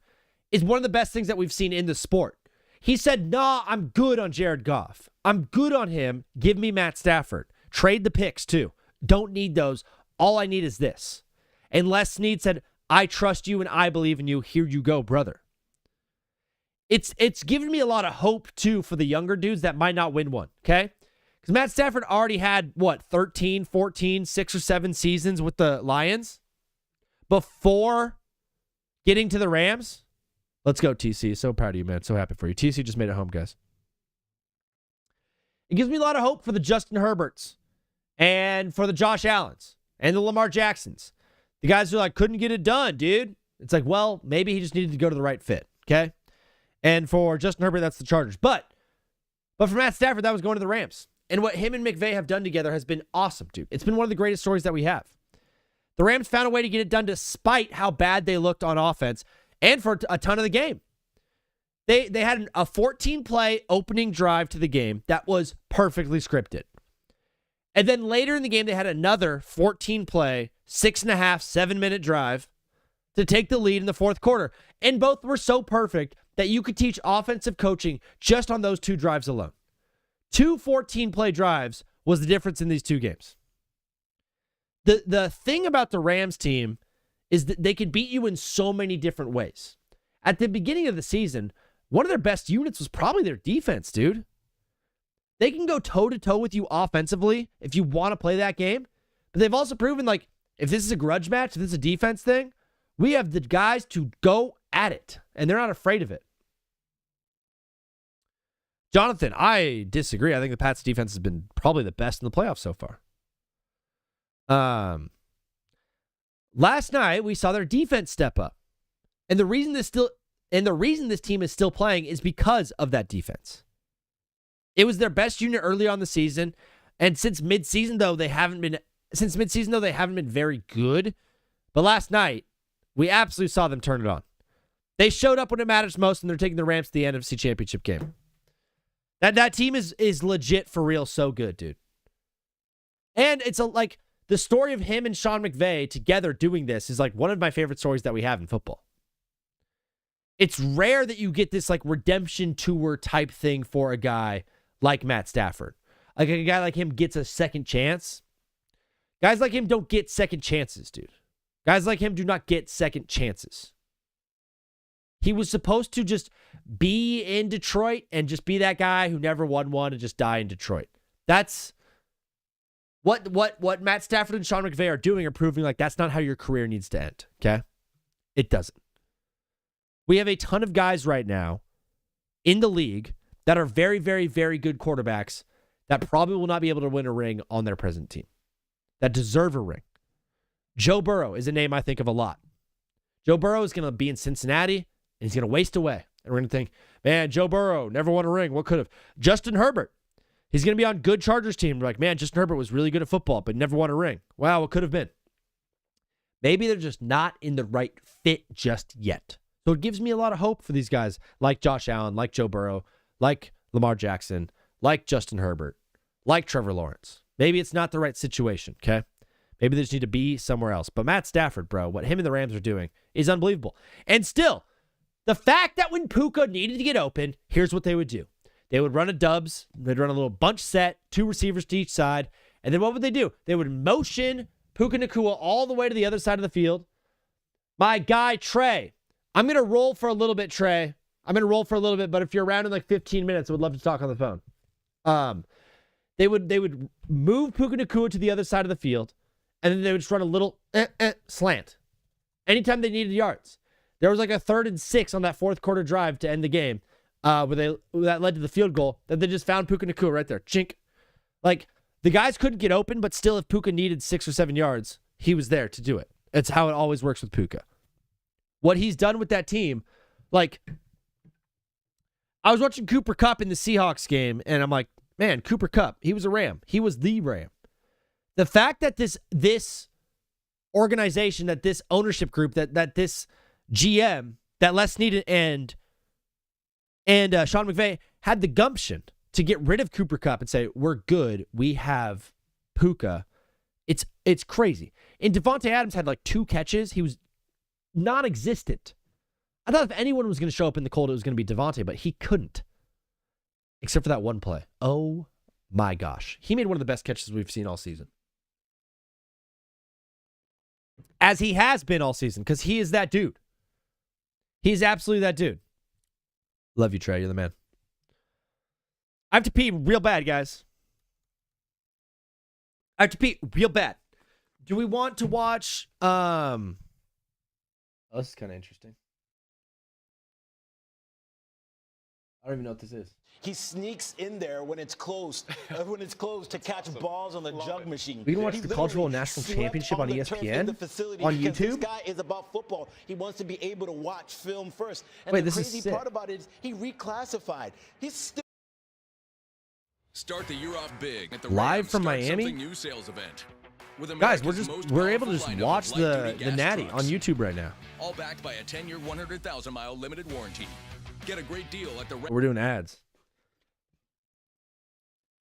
is one of the best things that we've seen in the sport. He said, nah, I'm good on Jared Goff. I'm good on him. Give me Matt Stafford. Trade the picks, too. Don't need those. All I need is this. And Les Snead said, I trust you and I believe in you. Here you go, brother. It's given me a lot of hope, too, for the younger dudes that might not win one, okay? Because Matt Stafford already had, 13, 14, 6 or 7 seasons with the Lions before getting to the Rams. Let's go, TC. So proud of you, man. So happy for you. TC just made it home, guys. It gives me a lot of hope for the Justin Herberts and for the Josh Allens and the Lamar Jacksons. The guys who couldn't get it done, dude. It's well, maybe he just needed to go to the right fit, okay? And for Justin Herbert, that's the Chargers. But for Matt Stafford, that was going to the Rams. And what him and McVay have done together has been awesome, dude. It's been one of the greatest stories that we have. The Rams found a way to get it done despite how bad they looked on offense and for a ton of the game. They had a 14-play opening drive to the game that was perfectly scripted. And then later in the game, they had another 14-play, 6.5, 7-minute drive to take the lead in the fourth quarter. And both were so perfect that you could teach offensive coaching just on those 2 drives alone. 2 14-play drives was the difference in these 2 games. The thing about the Rams team is that they can beat you in so many different ways. At the beginning of the season, one of their best units was probably their defense, dude. They can go toe-to-toe with you offensively if you want to play that game. But they've also proven, if this is a grudge match, if this is a defense thing, we have the guys to go at it. And they're not afraid of it. Jonathan, I disagree. I think the Pats' defense has been probably the best in the playoffs so far. Last night we saw their defense step up. And the reason this team is still playing is because of that defense. It was their best unit early on the season, and since midseason though they haven't been very good. But last night we absolutely saw them turn it on. They showed up when it matters most, and they're taking the Rams to the NFC Championship game. That team is legit for real, so good, dude. And it's the story of him and Sean McVay together doing this is one of my favorite stories that we have in football. It's rare that you get this redemption tour type thing for a guy like Matt Stafford. A guy like him gets a second chance. Guys like him don't get second chances, dude. Guys like him do not get second chances. He was supposed to just be in Detroit and just be that guy who never won one and just die in Detroit. That's what Matt Stafford and Sean McVay are doing, are proving that's not how your career needs to end, okay? It doesn't. We have a ton of guys right now in the league that are very, very, very good quarterbacks that probably will not be able to win a ring on their present team, that deserve a ring. Joe Burrow is a name I think of a lot. Joe Burrow is going to be in Cincinnati, and he's going to waste away. And we're going to think, man, Joe Burrow never won a ring. What could have? Justin Herbert. He's going to be on good Chargers team. We're like, man, Justin Herbert was really good at football, but never won a ring. Wow, what could have been? Maybe they're just not in the right fit just yet. So it gives me a lot of hope for these guys like Josh Allen, like Joe Burrow, like Lamar Jackson, like Justin Herbert, like Trevor Lawrence. Maybe it's not the right situation, okay? Maybe they just need to be somewhere else. But Matt Stafford, bro, what him and the Rams are doing is unbelievable. And still, the fact that when Puka needed to get open, here's what they would do. They would run a dubs. They'd run a little bunch set, 2 receivers to each side. And then what would they do? They would motion Puka Nacua all the way to the other side of the field. My guy, Trey. I'm going to roll for a little bit, Trey. I'm going to roll for a little bit, but if you're around in 15 minutes, I would love to talk on the phone. They would move Puka Nacua to the other side of the field, and then they would just run a little slant. Anytime they needed yards. There was a 3rd and 6 on that fourth quarter drive to end the game. That led to the field goal that they just found Puka Nacua right there. Chink. The guys couldn't get open, but still if Puka needed 6 or 7 yards, he was there to do it. It's how it always works with Puka. What he's done with that team, I was watching Cooper Kupp in the Seahawks game, and I'm like, man, Cooper Kupp, he was a Ram. He was the Ram. The fact that this organization, that this ownership group, that this GM, that Les Snead and Sean McVay had the gumption to get rid of Cooper Kupp and say, we're good. We have Puka. It's crazy. And Devontae Adams had 2 catches. He was non-existent. I thought if anyone was going to show up in the cold, it was going to be Devontae, but he couldn't. Except for that one play. Oh my gosh. He made one of the best catches we've seen all season. As he has been all season, because he is that dude. He's absolutely that dude. Love you, Trey. You're the man. I have to pee real bad, guys. I have to pee real bad. Do we want to watch? Oh, this is kind of interesting. I don't even know what this is. He sneaks in there when it's closed, to catch balls on the jug machine. We can watch the College Football National Championship on ESPN on YouTube. This guy is about football. He wants to be able to watch film first. And Wait, the this is crazy sick. part about it is he reclassified. He's still Start the year off big at the Live Rams from Start Miami? Something New sales event. With Guys, America's we're most able to just powerful lineup watch of light-duty the gas Natty trucks. on YouTube right now. All backed by a 10-year, 100,000-mile limited warranty. Get a great deal at the We're doing ads.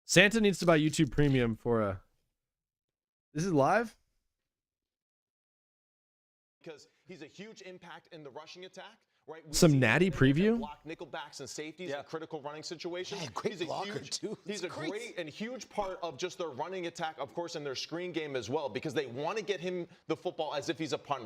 Santa needs to buy YouTube Premium for a. This is live? Because he's a huge impact in the rushing attack, right? Some Natty preview? Block nickel backs and safeties in critical running situations. Yeah, great he's a blocker, huge, too. He's It's a great and huge part of just their running attack, of course, and their screen game as well, because they want to get him the football as if he's a punt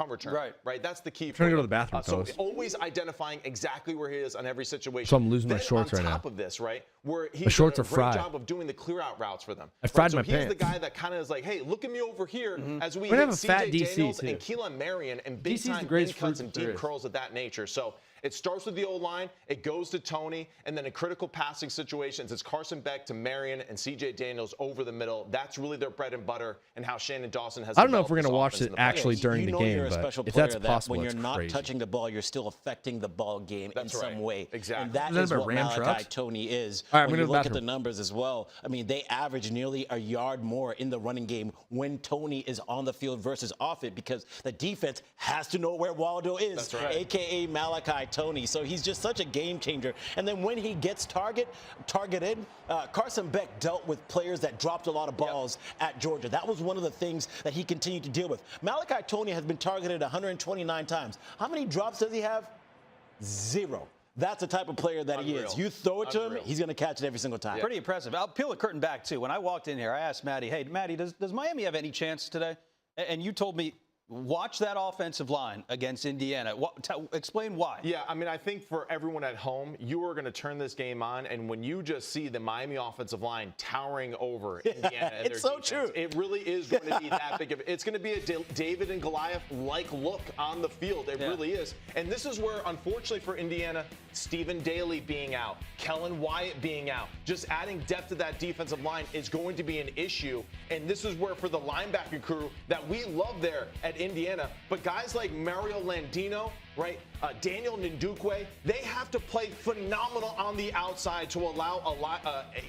return. Right. That's the key. Trying to go to the bathroom, So fellas. always identifying exactly where he is on every situation. So I'm losing my Then shorts right on now. top of this, right, where he's My shorts done a are great fried. job of doing the clear out routes for them. I fried so my he's the pants. guy that kind of is like, hey, look at me over here as we We're gonna hit have a fat CJ DC Daniels too. and Keelan Marion and big DC's the time greatest in cuts fruit and there deep is. curls of that nature. So it starts with the O-line, it goes to Tony, and then in critical passing situations, it's Carson Beck to Marion and CJ Daniels over the middle. That's really their bread and butter and how Shannon Dawson has I don't know if developed we're this gonna watch offense it in the actually playoffs. during you the know game, you're a but special if player that's that possible, when you're it's not crazy. touching the ball, you're still affecting the ball game That's in right. some way. Exactly. And that Isn't that is about what Ram Malachi trucks? Tony is. All right, I'm when gonna you go to the look at the bathroom. numbers as well, I mean, they average nearly a yard more in the running game when Tony is on the field versus off it, because the defense has to know where Waldo is, That's right. a.k.a. Malachi Tony. So he's just such a game changer. And then when he gets targeted, Carson Beck dealt with players that dropped a lot of balls at Georgia. That was one of the things that he continued to deal with. Malachi Tony has been targeted 129 times. How many drops does he have? 0. That's the type of player that he is. You throw it to him, he's going to catch it every single time. Pretty impressive. I'll peel the curtain back, too. When I walked in here, I asked Maddie, hey, Maddie, does Miami have any chance today? And you told me, watch that offensive line against Indiana. Explain why. Yeah, I mean, I think for everyone at home, you are going to turn this game on, and when you just see the Miami offensive line towering over Indiana, and it's their so defense, true. It really is going to be that big of. It's going to be a David and Goliath-like look on the field. It really is, and this is where, unfortunately for Indiana, Stephen Daly being out, Kellen Wyatt being out, just adding depth to that defensive line is going to be an issue. And this is where, for the linebacker crew that we love there at Indiana, but guys like Mario Landino, right, Daniel Ndukwe, they have to play phenomenal on the outside to allow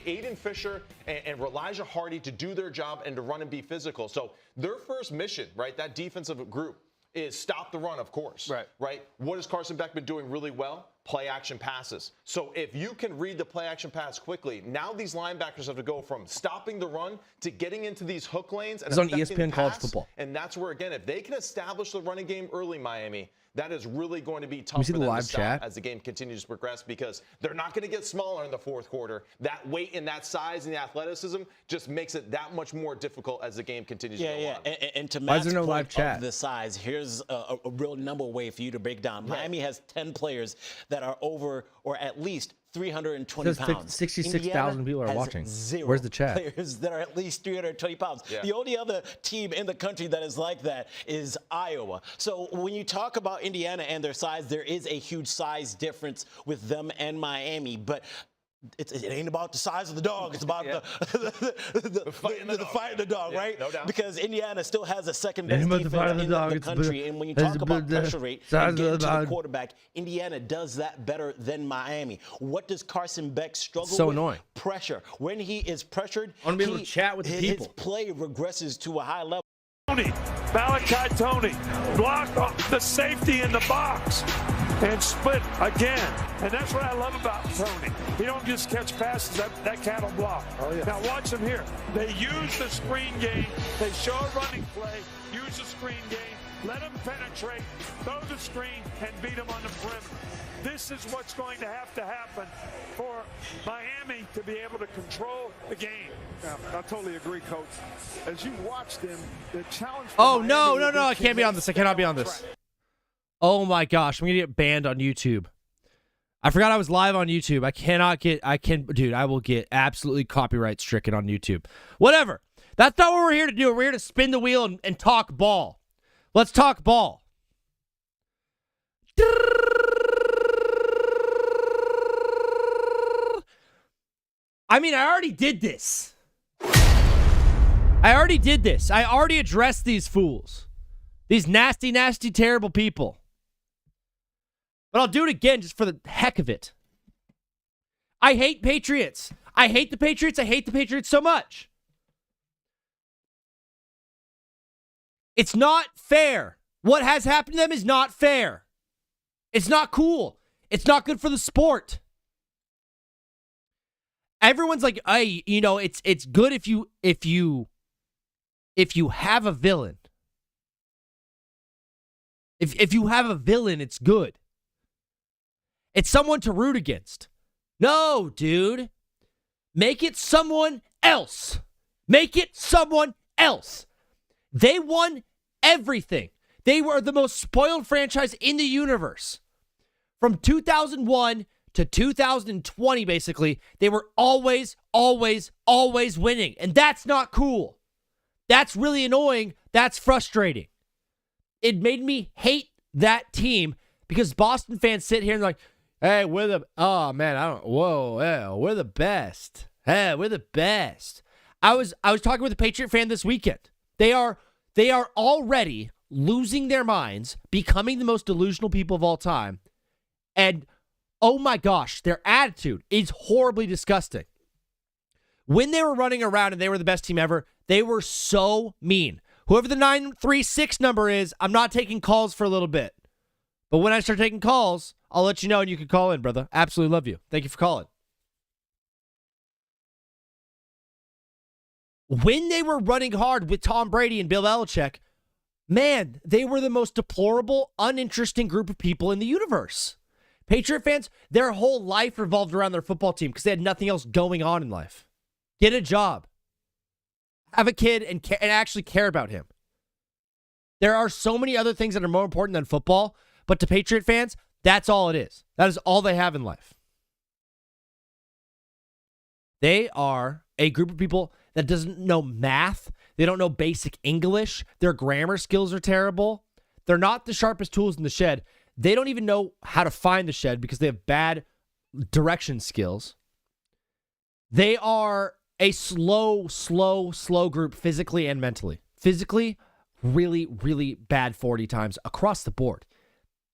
Aiden Fisher and Elijah Hardy to do their job and to run and be physical. So their first mission, right, that defensive group, is stop the run, of course. Right. What has Carson Beck been doing really well? Play action passes. So if you can read the play action pass quickly, now these linebackers have to go from stopping the run to getting into these hook lanes and It's on affecting the ESPN College pass. Football. And that's where, again, if they can establish the running game early, Miami, that is really going to be Can tough we see for the them live to stop chat? as the game continues to progress, because they're not going to get smaller in the fourth quarter. That weight and that size and the athleticism just makes it that much more difficult as the game continues to go on. And to Why is Matt's there no point live chat? of the size, here's a real number way for you to break down. Miami has 10 players that are over or at least 320 It says pounds. 66,000 people are Indiana has watching. 0 Where's the chat? players that are at least 320 pounds. Yeah. The only other team in the country that is like that is Iowa. So when you talk about Indiana and their size, there is a huge size difference with them and Miami. But it ain't about the size of the dog. It's about the fight in the dog, right? No doubt. Because Indiana still has a second Ain't best about the fight of defense the in dog, the it's country. about- And when you it's talk about about the pressure rate size and of the getting to the dog. quarterback, Indiana does that better than Miami. What does Carson Beck struggle So with? annoying. Pressure. When he is pressured, I wanna be able to chat with the his people. play regresses to a high level. Malachi Tony blocked the safety in the box and split again. And that's what I love about Tony. He don't just catch passes, that cat will block. Now watch them here. They use the screen game. They show a running play, use the screen game, let him penetrate, throw the screen, and beat him on the perimeter. This is what's going to happen for Miami to be able to control the game. Yeah, I totally agree, Coach. As you watch them, the challenge. Oh, no. I can't be on this. I cannot be on this. Oh, my gosh. I'm going to get banned on YouTube. I forgot I was live on YouTube. Dude, I will get absolutely copyright stricken on YouTube. Whatever. That's not what we're here to do. We're here to spin the wheel and talk ball. Let's talk ball. I mean, I already did this. I already addressed these fools. These nasty, nasty, terrible people. But I'll do it again just for the heck of it. I hate Patriots. I hate the Patriots. I hate the Patriots so much. It's not fair. What has happened to them is not fair. It's not cool. It's not good for the sport. Everyone's like, hey, you know, it's good if you have a villain. If you have a villain, it's good. It's someone to root against. No, dude. Make it someone else. Make it someone else. They won everything. They were the most spoiled franchise in the universe. From 2001 to 2020, basically, they were always, always, always winning. And that's not cool. That's really annoying. That's frustrating. It made me hate that team because Boston fans sit here and like, hey, we're the best. Hey, we're the best. I was talking with a Patriot fan this weekend. They are already losing their minds, becoming the most delusional people of all time. And oh my gosh, their attitude is horribly disgusting. When they were running around and they were the best team ever, they were so mean. Whoever the 936 number is, I'm not taking calls for a little bit. But when I start taking calls, I'll let you know and you can call in, brother. Absolutely love you. Thank you for calling. When they were running hard with Tom Brady and Bill Belichick, man, they were the most deplorable, uninteresting group of people in the universe. Patriot fans, their whole life revolved around their football team because they had nothing else going on in life. Get a job. Have a kid and actually care about him. There are so many other things that are more important than football, but to Patriot fans, that's all it is. That is all they have in life. They are a group of people that doesn't know math. They don't know basic English. Their grammar skills are terrible. They're not the sharpest tools in the shed. They don't even know how to find the shed because they have bad direction skills. They are a slow group physically and mentally. Physically, really, really bad 40 times across the board.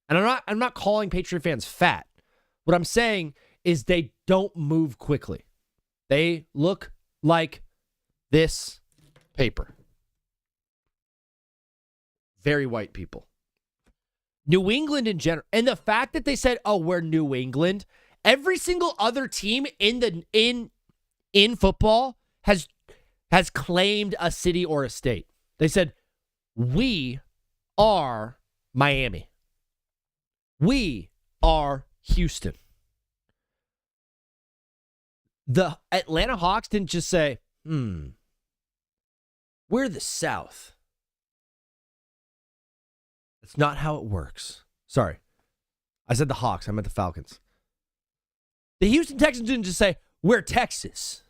And I'm not calling Patriot fans fat. What I'm saying is they don't move quickly. They look like this paper. Very white people. New England in general, and the fact that they said, "Oh, we're New England," every single other team in football has claimed a city or a state. They said, "We are Miami. We are Houston." The Atlanta Hawks didn't just say, we're the South. That's not how it works. Sorry. I said the Hawks. I meant the Falcons. The Houston Texans didn't just say, we're Texas.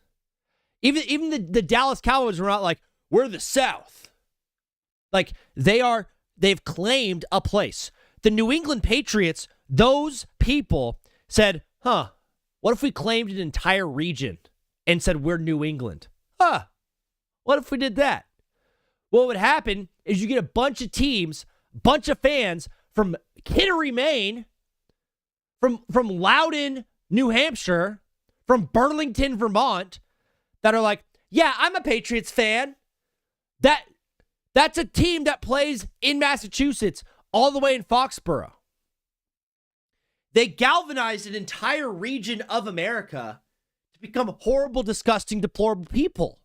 Even the Dallas Cowboys were not like, we're the South. Like, they've claimed a place. The New England Patriots, those people said, what if we claimed an entire region and said we're New England? What if we did that? What would happen is you get a bunch of teams, bunch of fans from Kittery, Maine, from Loudon, New Hampshire, from Burlington, Vermont, that are like, yeah, I'm a Patriots fan. That's a team that plays in Massachusetts, all the way in Foxborough. They galvanized an entire region of America to become horrible, disgusting, deplorable people.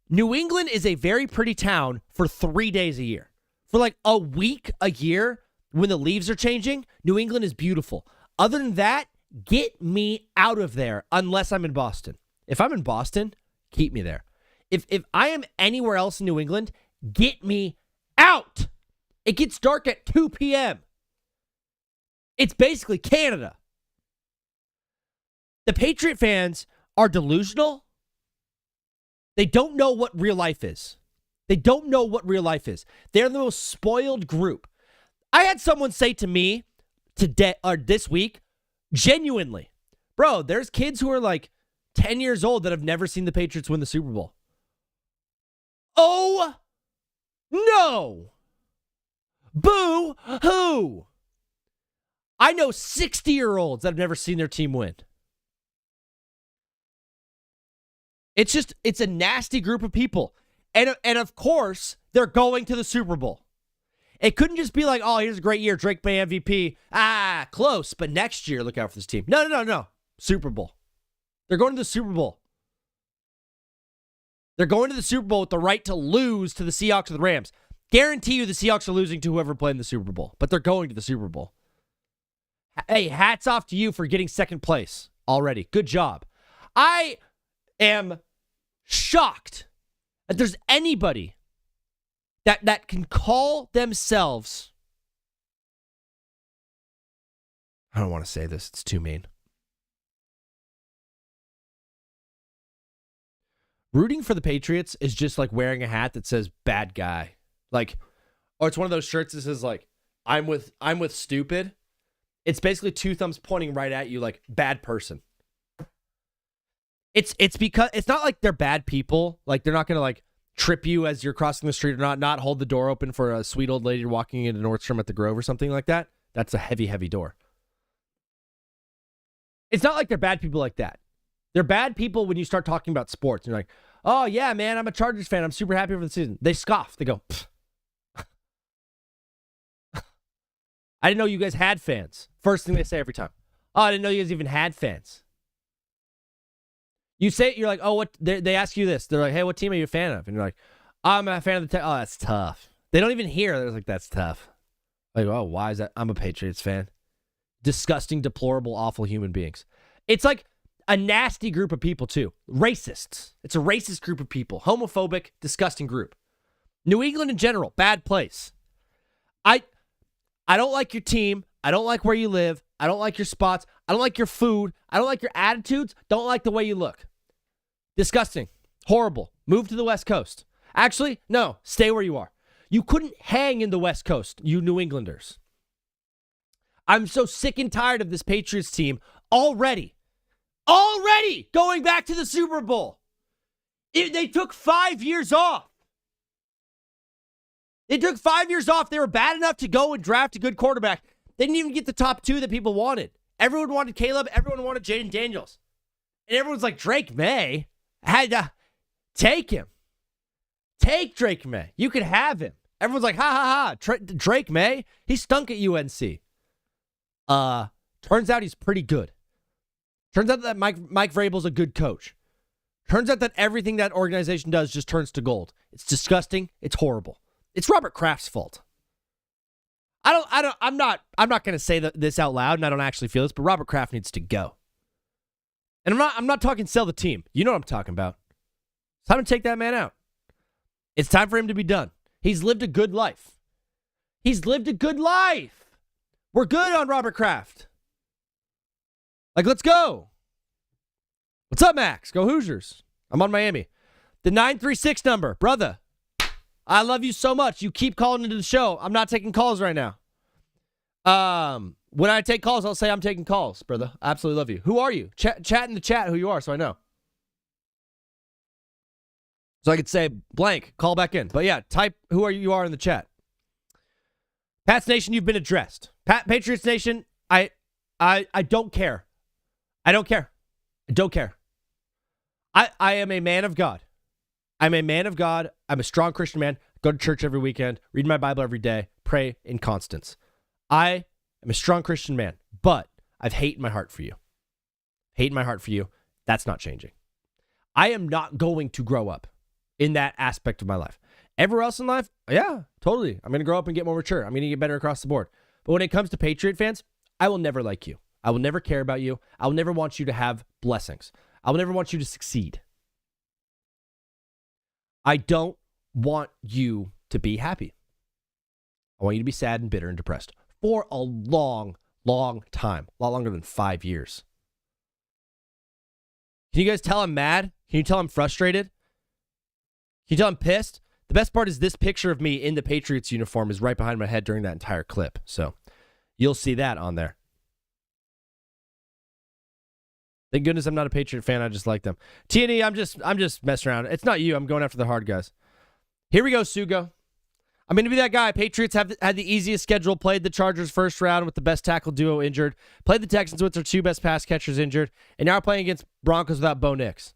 New England is a very pretty town for 3 days a year. For like a week a year, when the leaves are changing, New England is beautiful. Other than that, get me out of there unless I'm in Boston. If I'm in Boston, keep me there. If I am anywhere else in New England, get me out. It gets dark at 2 p.m. It's basically Canada. The Patriot fans are delusional. They don't know what real life is. They don't know what real life is. They're the most spoiled group. I had someone say to me today or this week, genuinely, bro, there's kids who are like 10 years old that have never seen the Patriots win the Super Bowl. Oh, no. Boo hoo. I know 60-year-olds that have never seen their team win. It's a nasty group of people. And of course, they're going to the Super Bowl. It couldn't just be like, oh, here's a great year, Drake May MVP. Close, but next year, look out for this team. No. Super Bowl. They're going to the Super Bowl. They're going to the Super Bowl with the right to lose to the Seahawks or the Rams. Guarantee you the Seahawks are losing to whoever played in the Super Bowl, but they're going to the Super Bowl. Hey, hats off to you for getting second place already. Good job. I am shocked that there's anybody that can call themselves, I don't want to say this, it's too mean. Rooting for the Patriots is just like wearing a hat that says bad guy. Like, or it's one of those shirts that says like, I'm with stupid. It's basically two thumbs pointing right at you like bad person. It's because it's not like they're bad people. Like they're not going to like trip you as you're crossing the street or not hold the door open for a sweet old lady walking into Nordstrom at the Grove or something like that. That's a heavy, heavy door. It's not like they're bad people like that. They're bad people when you start talking about sports. And you're like, oh, yeah, man, I'm a Chargers fan. I'm super happy for the season. They scoff. They go, pfft. I didn't know you guys had fans. First thing they say every time. Oh, I didn't know you guys even had fans. You say, you're like, oh, what? They ask you this. They're like, hey, what team are you a fan of? And you're like, I'm a fan of the Oh, that's tough. They don't even hear. They're like, that's tough. Like, oh, why is that? I'm a Patriots fan. Disgusting, deplorable, awful human beings. It's like a nasty group of people, too. Racists. It's a racist group of people. Homophobic, disgusting group. New England in general, bad place. I don't like your team. I don't like where you live. I don't like your spots. I don't like your food. I don't like your attitudes. Don't like the way you look. Disgusting. Horrible. Move to the West Coast. Actually, no. Stay where you are. You couldn't hang in the West Coast, you New Englanders. I'm so sick and tired of this Patriots team already going back to the Super Bowl. They took 5 years off. They took 5 years off. They were bad enough to go and draft a good quarterback. They didn't even get the top two that people wanted. Everyone wanted Caleb. Everyone wanted Jaden Daniels. And everyone's like, Drake May? Had to take him. Take Drake May. You could have him. Everyone's like, ha. Drake May? He stunk at UNC. Turns out he's pretty good. Turns out that Mike Vrabel's a good coach. Turns out that everything that organization does just turns to gold. It's disgusting. It's horrible. It's Robert Kraft's fault. I'm not going to say this out loud, and I don't actually feel this, but Robert Kraft needs to go. And I'm not talking sell the team. You know what I'm talking about. It's time to take that man out. It's time for him to be done. He's lived a good life. We're good on Robert Kraft. Like, let's go. What's up, Max? Go Hoosiers. I'm on Miami. The 936 number. Brother, I love you so much. You keep calling into the show. I'm not taking calls right now. When I take calls, I'll say I'm taking calls, brother. I absolutely love you. Who are you? Chat in the chat who you are so I know. So I could say blank, call back in. But yeah, type who you are in the chat. Pats Nation, you've been addressed. Patriots Nation, I don't care. I don't care. I am a man of God. I'm a man of God. I'm a strong Christian man. Go to church every weekend. Read my Bible every day. Pray in constance. I am a strong Christian man, but I've hate in my heart for you. That's not changing. I am not going to grow up in that aspect of my life. Everywhere else in life, yeah, totally. I'm going to grow up and get more mature. I'm going to get better across the board. But when it comes to Patriot fans, I will never like you. I will never care about you. I will never want you to have blessings. I will never want you to succeed. I don't want you to be happy. I want you to be sad and bitter and depressed for a long, long time. A lot longer than 5 years. Can you guys tell I'm mad? Can you tell I'm frustrated? you tell I'm pissed? The best part is this picture of me in the Patriots uniform is right behind my head during that entire clip. So you'll see that on there. Thank goodness I'm not a Patriot fan. I just like them. TNE, I'm just messing around. It's not you. I'm going after the hard guys. Here we go, Sugo. I'm going to be that guy. Patriots had the easiest schedule, played the Chargers first round with the best tackle duo injured, played the Texans with their 2 best pass catchers injured, and now are playing against Broncos without Bo Nix.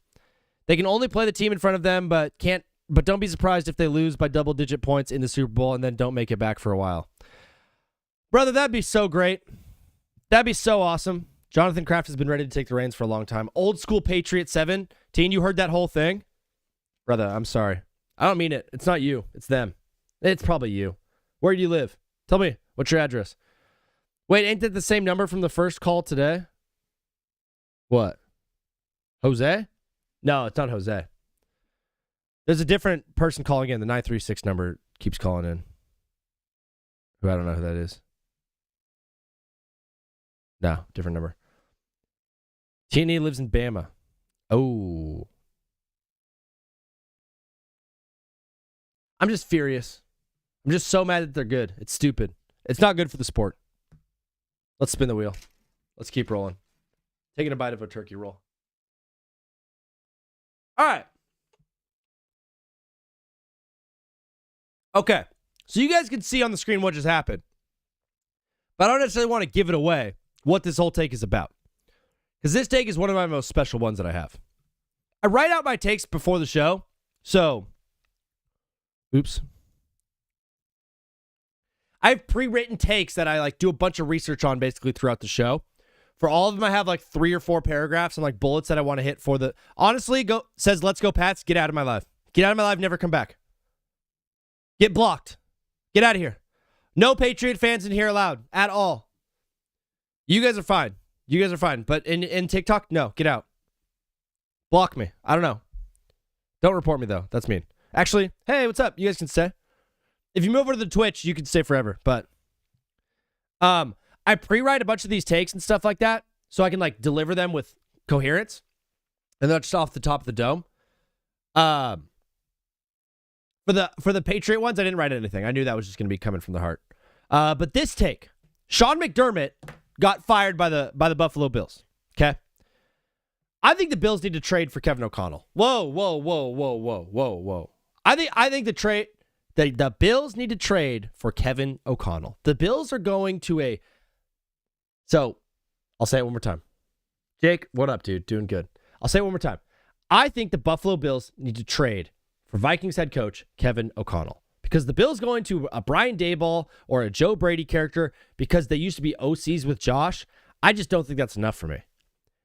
They can only play the team in front of them, but don't be surprised if they lose by double-digit points in the Super Bowl and then don't make it back for a while. Brother, that'd be so great. That'd be so awesome. Jonathan Kraft has been ready to take the reins for a long time. Old school Patriot 7. Teen, you heard that whole thing? Brother, I'm sorry. I don't mean it. It's not you. It's them. It's probably you. Where do you live? Tell me. What's your address? Wait, ain't that the same number from the first call today? What? Jose? No, it's not Jose. There's a different person calling in. The 936 number keeps calling in. Who I don't know who that is. No, different number. TNE lives in Bama. Oh. I'm just furious. I'm just so mad that they're good. It's stupid. It's not good for the sport. Let's spin the wheel. Let's keep rolling. Taking a bite of a turkey roll. All right. Okay. So you guys can see on the screen what just happened. But I don't necessarily want to give it away what this whole take is about. Because this take is one of my most special ones that I have. I write out my takes before the show. So, oops. I have pre-written takes that I do a bunch of research on basically throughout the show. For all of them, I have 3 or 4 paragraphs and bullets that I want to hit for the... Honestly, says, let's go Pats, get out of my life. Get out of my life, never come back. Get blocked. Get out of here. No Patriot fans in here allowed at all. You guys are fine. You guys are fine. But in TikTok, no, get out. Block me. I don't know. Don't report me, though. That's mean. Actually, hey, what's up? You guys can stay. If you move over to the Twitch, you can stay forever. But I pre-write a bunch of these takes and stuff like that so I can deliver them with coherence. And that's just off the top of the dome. For the Patriot ones, I didn't write anything. I knew that was just going to be coming from the heart. But this take, Sean McDermott got fired by the Buffalo Bills. Okay? I think the Bills need to trade for Kevin O'Connell. Whoa. I think the Bills need to trade for Kevin O'Connell. The Bills are going to So, I'll say it one more time. Jake, what up, dude? Doing good. I'll say it one more time. I think the Buffalo Bills need to trade for Vikings head coach Kevin O'Connell. Because the Bills going to a Brian Daboll or a Joe Brady character because they used to be OCs with Josh, I just don't think that's enough for me.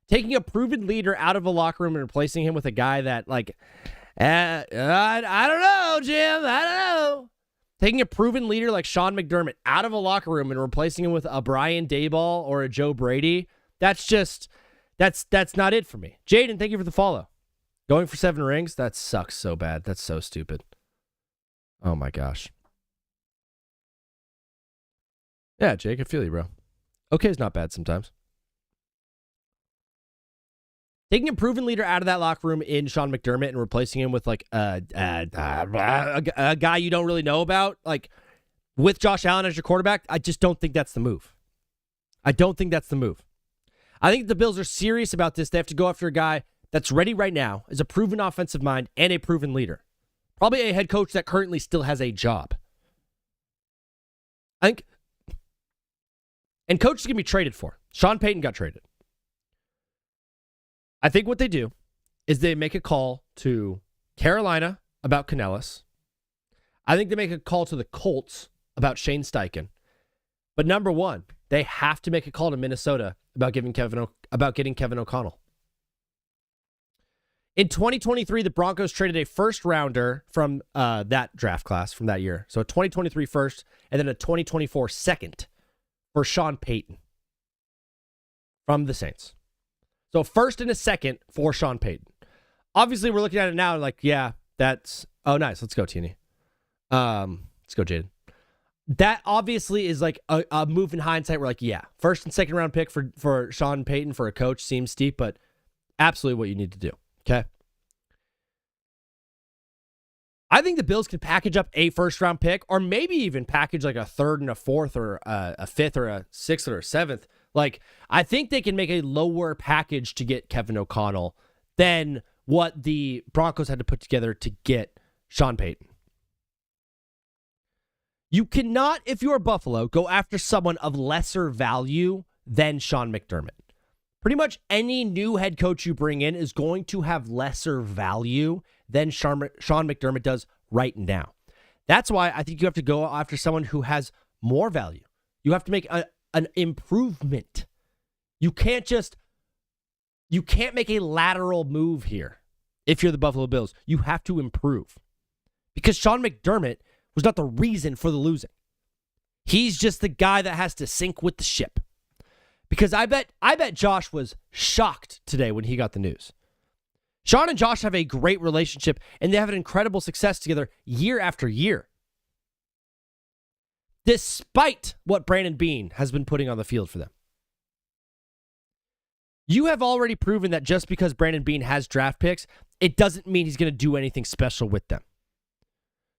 Taking a proven leader out of a locker room and replacing him with a guy that, I don't know, Jim. I don't know. Taking a proven leader like Sean McDermott out of a locker room and replacing him with a Brian Daboll or a Joe Brady, that's not it for me. Jaden, thank you for the follow. Going for 7 rings? That sucks so bad. That's so stupid. Oh my gosh. Yeah, Jake, I feel you, bro. Okay is not bad sometimes. Taking a proven leader out of that locker room in Sean McDermott and replacing him with a guy you don't really know about, with Josh Allen as your quarterback, I just don't think that's the move. I don't think that's the move. I think the Bills are serious about this. They have to go after a guy that's ready right now, is a proven offensive mind and a proven leader. Probably a head coach that currently still has a job. I think, and coaches can be traded for. Sean Payton got traded. I think what they do is they make a call to Carolina about Canellis. I think they make a call to the Colts about Shane Steichen. But number one, they have to make a call to Minnesota about getting Kevin O'Connell. In 2023, the Broncos traded a first rounder from that draft class from that year. So a 2023 first and then a 2024 second for Sean Payton from the Saints. So first and a second for Sean Payton. Obviously, we're looking at it now yeah, that's... Oh, nice. Let's go, Teeny. Let's go, Jaden. That obviously is a move in hindsight. We're yeah, first and second round pick for Sean Payton for a coach seems steep, but absolutely what you need to do. Okay. I think the Bills could package up a first-round pick, or maybe even package like a third and a fourth, or a fifth, or a sixth, or a seventh. Like, I think they can make a lower package to get Kevin O'Connell than what the Broncos had to put together to get Sean Payton. You cannot, if you're Buffalo, go after someone of lesser value than Sean McDermott. Pretty much any new head coach you bring in is going to have lesser value than Sean McDermott does right now. That's why I think you have to go after someone who has more value. You have to make an improvement. You can't make a lateral move here if you're the Buffalo Bills. You have to improve. Because Sean McDermott was not the reason for the losing. He's just the guy that has to sink with the ship. Because I bet Josh was shocked today when he got the news. Sean and Josh have a great relationship, and they have an incredible success together year after year. Despite what Brandon Beane has been putting on the field for them. You have already proven that just because Brandon Beane has draft picks, it doesn't mean he's going to do anything special with them.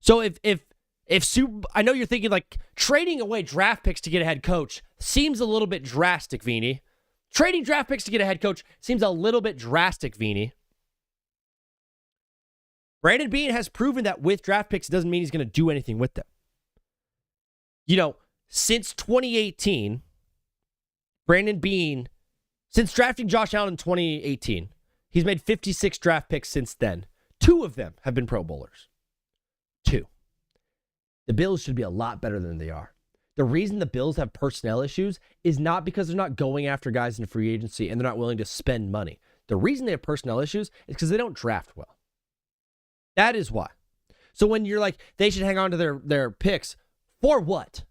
So I know you're thinking like trading away draft picks to get a head coach seems a little bit drastic, Vini. Trading draft picks to get a head coach seems a little bit drastic, Vini. Brandon Beane has proven that with draft picks, it doesn't mean he's going to do anything with them. You know, since 2018, Brandon Beane, since drafting Josh Allen in 2018, he's made 56 draft picks since then. 2 of them have been Pro Bowlers. 2. The Bills should be a lot better than they are. The reason the Bills have personnel issues is not because they're not going after guys in free agency and they're not willing to spend money. The reason they have personnel issues is because they don't draft well. That is why. So when you're like, they should hang on to their picks, for what?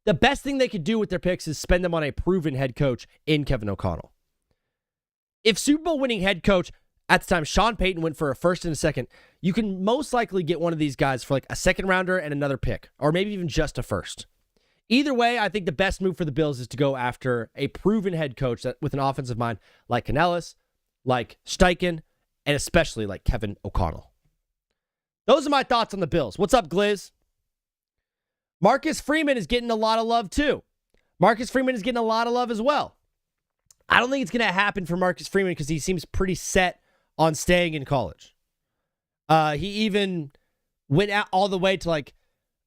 The best thing they could do with their picks is spend them on a proven head coach in Kevin O'Connell. If Super Bowl winning head coach, at the time Sean Payton went for a first and a second, you can most likely get one of these guys for like a second rounder and another pick, or maybe even just a first. Either way, I think the best move for the Bills is to go after a proven head coach that, with an offensive mind like Canellis, like Steichen, and especially like Kevin O'Connell. Those are my thoughts on the Bills. What's up, Gliz? Marcus Freeman is getting a lot of love, too. Marcus Freeman is getting a lot of love as well. I don't think it's going to happen for Marcus Freeman because he seems pretty set on staying in college. He even went out all the way to, like,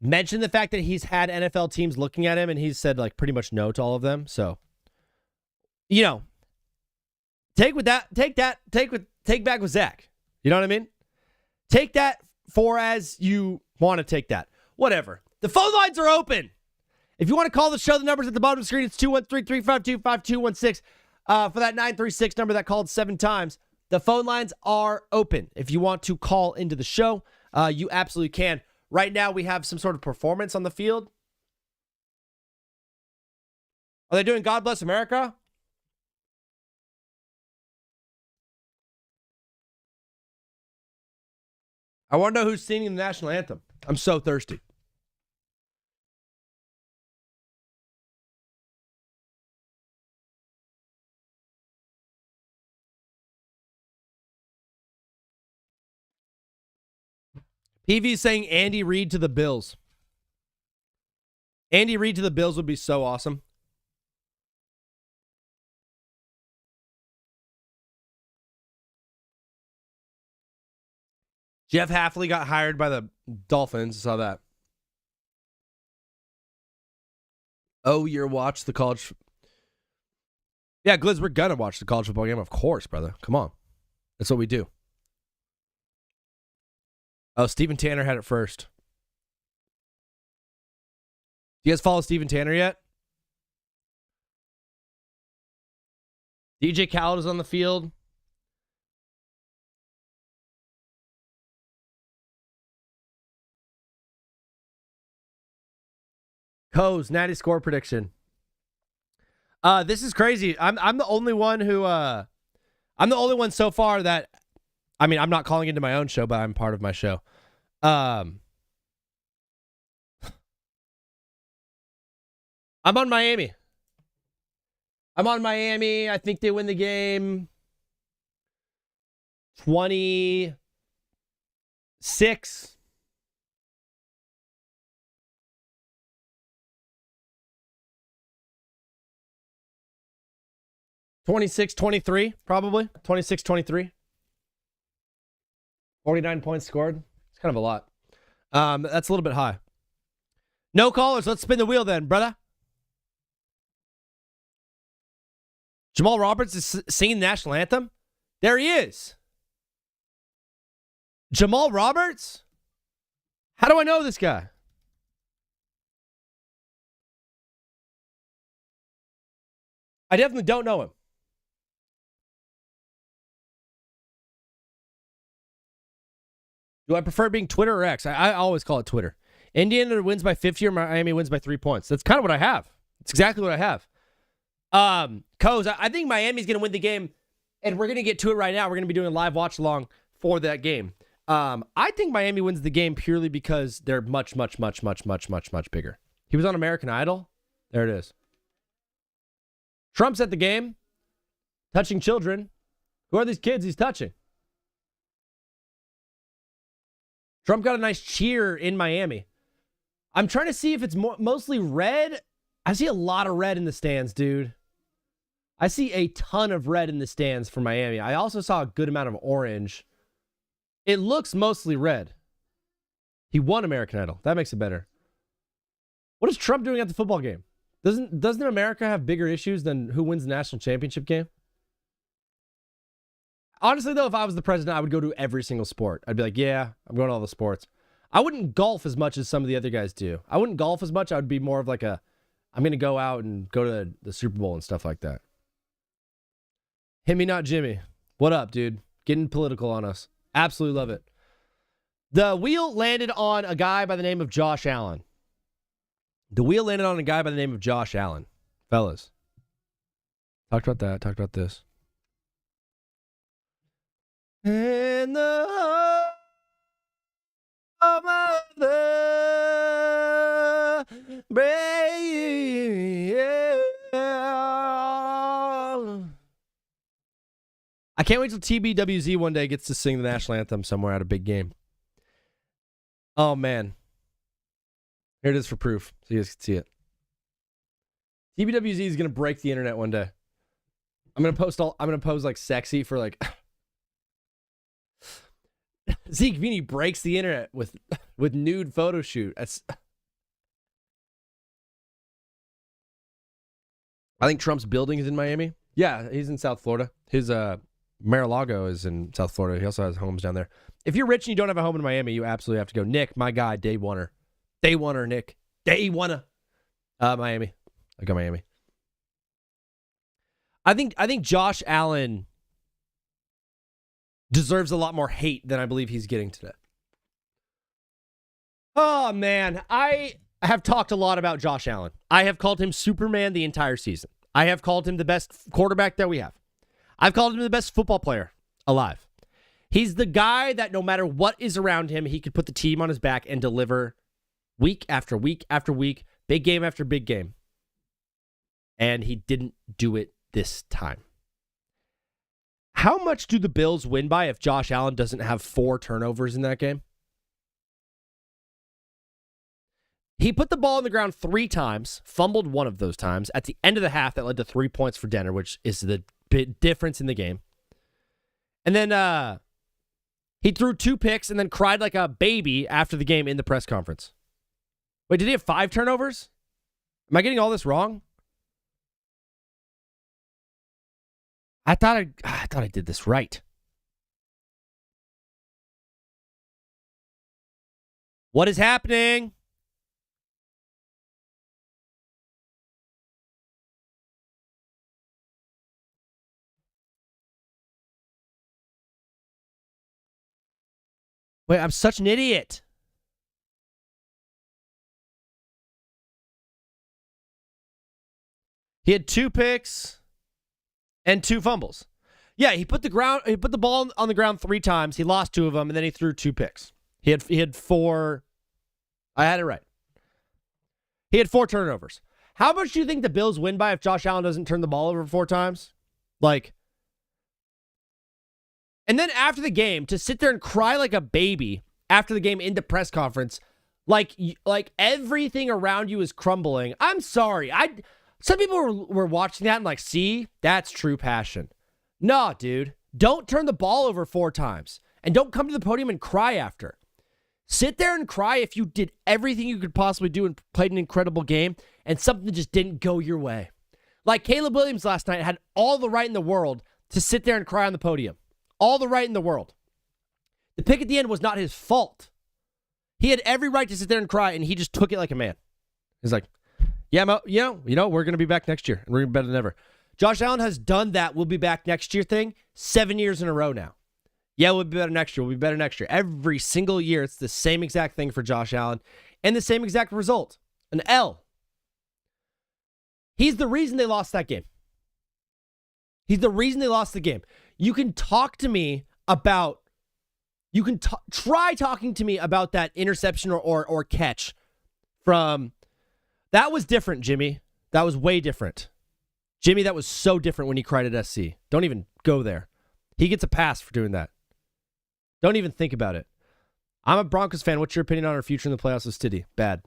mention the fact that he's had NFL teams looking at him, and he's said, like, pretty much no to all of them. So, you know, take back with Zach. You know what I mean? Take that for as you want to take that. Whatever. The phone lines are open. If you want to call the show, the number's at the bottom of the screen. It's 213-352-5216. For that 936 number that called 7 times, the phone lines are open. If you want to call into the show, you absolutely can. Right now, we have some sort of performance on the field. Are they doing God Bless America? I want to know who's singing the national anthem. I'm so thirsty. PV saying Andy Reid to the Bills. Andy Reid to the Bills would be so awesome. Jeff Hafley got hired by the Dolphins. I saw that. Oh, you're watch the college. Yeah, Gliz, we're going to watch the college football game. Of course, brother. Come on. That's what we do. Oh, Steven Tanner had it first. Do you guys follow Steven Tanner yet? DJ Khaled is on the field. Co's natty score prediction. This is crazy. I'm the only one who I'm the only one so far that, I mean, I'm not calling into my own show, but I'm part of my show. I'm on Miami. I think they win the game 26. 26-23, probably. 26-23. 49 points scored. It's kind of a lot. That's a little bit high. No callers. Let's spin the wheel then, brother. Jamal Roberts is singing the national anthem. There he is. Jamal Roberts? How do I know this guy? I definitely don't know him. Do I prefer being Twitter or X? I always call it Twitter. Indiana wins by 50 or Miami wins by 3 points. That's kind of what I have. It's exactly what I have. Coz, I think Miami's going to win the game, and we're going to get to it right now. We're going to be doing a live watch along for that game. I think Miami wins the game purely because they're much, much, much, much, much, much, much bigger. He was on American Idol. There it is. Trump's at the game, touching children. Who are these kids he's touching? Trump got a nice cheer in Miami. I'm trying to see if it's mostly red. I see a lot of red in the stands, dude. I see a ton of red in the stands for Miami. I also saw a good amount of orange. It looks mostly red. He won American Idol. That makes it better. What is Trump doing at the football game? Doesn't America have bigger issues than who wins the national championship game? Honestly, though, if I was the president, I would go to every single sport. I'd be like, yeah, I'm going to all the sports. I wouldn't golf as much as some of the other guys do. I wouldn't golf as much. I would be more of like I'm going to go out and go to the Super Bowl and stuff like that. Hit me, not Jimmy. What up, dude? Getting political on us. Absolutely love it. The wheel landed on a guy by the name of Josh Allen. Fellas. Talked about that. Talked about this. In the home of the brave. I can't wait till TBWZ one day gets to sing the national anthem somewhere at a big game. Oh, man. Here it is for proof, so you guys can see it. TBWZ is going to break the internet one day. I'm going to pose like sexy for like... Zeke Vini breaks the internet with nude photo shoot. I think Trump's building is in Miami. Yeah, he's in South Florida. His Mar-a-Lago is in South Florida. He also has homes down there. If you're rich and you don't have a home in Miami, you absolutely have to go. Nick, my guy, day oneer. Day oneer, Nick. Day oneer. Miami. I got Miami. I think Josh Allen deserves a lot more hate than I believe he's getting today. Oh, man. I have talked a lot about Josh Allen. I have called him Superman the entire season. I have called him the best quarterback that we have. I've called him the best football player alive. He's the guy that no matter what is around him, he could put the team on his back and deliver week after week after week, big game after big game. And he didn't do it this time. How much do the Bills win by if Josh Allen doesn't have 4 turnovers in that game? He put the ball on the ground 3 times, fumbled one of those times. At the end of the half, that led to 3 points for Denner, which is the big difference in the game. And then he threw 2 picks and then cried like a baby after the game in the press conference. Wait, did he have 5 turnovers? Am I getting all this wrong? I thought I did this right. What is happening? Wait, I'm such an idiot. He had 2 picks and 2 fumbles. Yeah, he put the ball on the ground 3 times. He lost 2 of them, and then he threw 2 picks. He had 4. I had it right. He had 4 turnovers. How much do you think the Bills win by if Josh Allen doesn't turn the ball over 4 times? And then after the game, to sit there and cry like a baby after the game in the press conference, like everything around you is crumbling. I'm sorry. Some people were watching that and like, see, that's true passion. Nah, dude. Don't turn the ball over 4 times. And don't come to the podium and cry after. Sit there and cry if you did everything you could possibly do and played an incredible game and something just didn't go your way. Like Caleb Williams last night had all the right in the world to sit there and cry on the podium. All the right in the world. The pick at the end was not his fault. He had every right to sit there and cry, and he just took it like a man. He's like, yeah, Mo, we're going to be back next year, and we're going to be better than ever. Josh Allen has done that we'll be back next year thing 7 years in a row now. Yeah, we'll be better next year. We'll be better next year. Every single year, it's the same exact thing for Josh Allen and the same exact result. An L. He's the reason they lost that game. He's the reason they lost the game. You can talk to me about, try talking to me about that interception or catch from, that was different, Jimmy. That was way different. Jimmy, that was so different when he cried at SC. Don't even go there. He gets a pass for doing that. Don't even think about it. I'm a Broncos fan. What's your opinion on our future in the playoffs with Stiddy? Bad.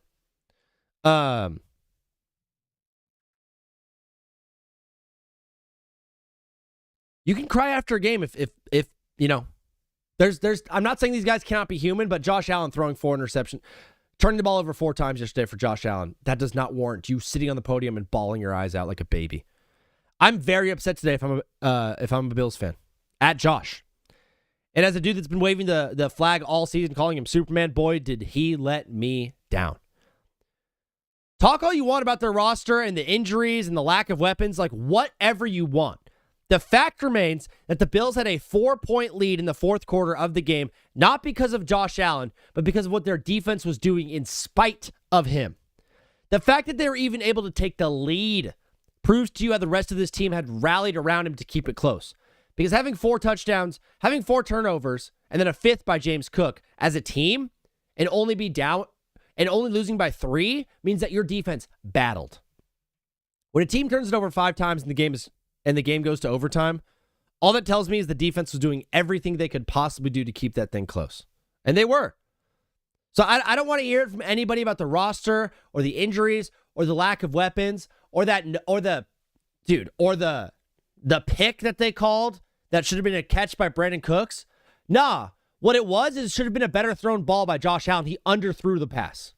You can cry after a game if there's I'm not saying these guys cannot be human, but Josh Allen throwing 4 interceptions, turning the ball over 4 times yesterday for Josh Allen, that does not warrant you sitting on the podium and bawling your eyes out like a baby. I'm very upset today if I'm a Bills fan. At Josh. And as a dude that's been waving the flag all season, calling him Superman, boy, did he let me down. Talk all you want about their roster and the injuries and the lack of weapons, like whatever you want. The fact remains that the Bills had a 4-point lead in the 4th quarter of the game, not because of Josh Allen, but because of what their defense was doing in spite of him. The fact that they were even able to take the lead proves to you how the rest of this team had rallied around him to keep it close. Because having 4 touchdowns, having 4 turnovers, and then a 5th by James Cook as a team, and only be down, and only losing by 3, means that your defense battled. When a team turns it over 5 times and the game goes to overtime, all that tells me is the defense was doing everything they could possibly do to keep that thing close. And they were. So I don't want to hear it from anybody about the roster or the injuries or the lack of weapons or the pick that they called that should have been a catch by Brandon Cooks. Nah, what it was is it should have been a better thrown ball by Josh Allen. He underthrew the pass.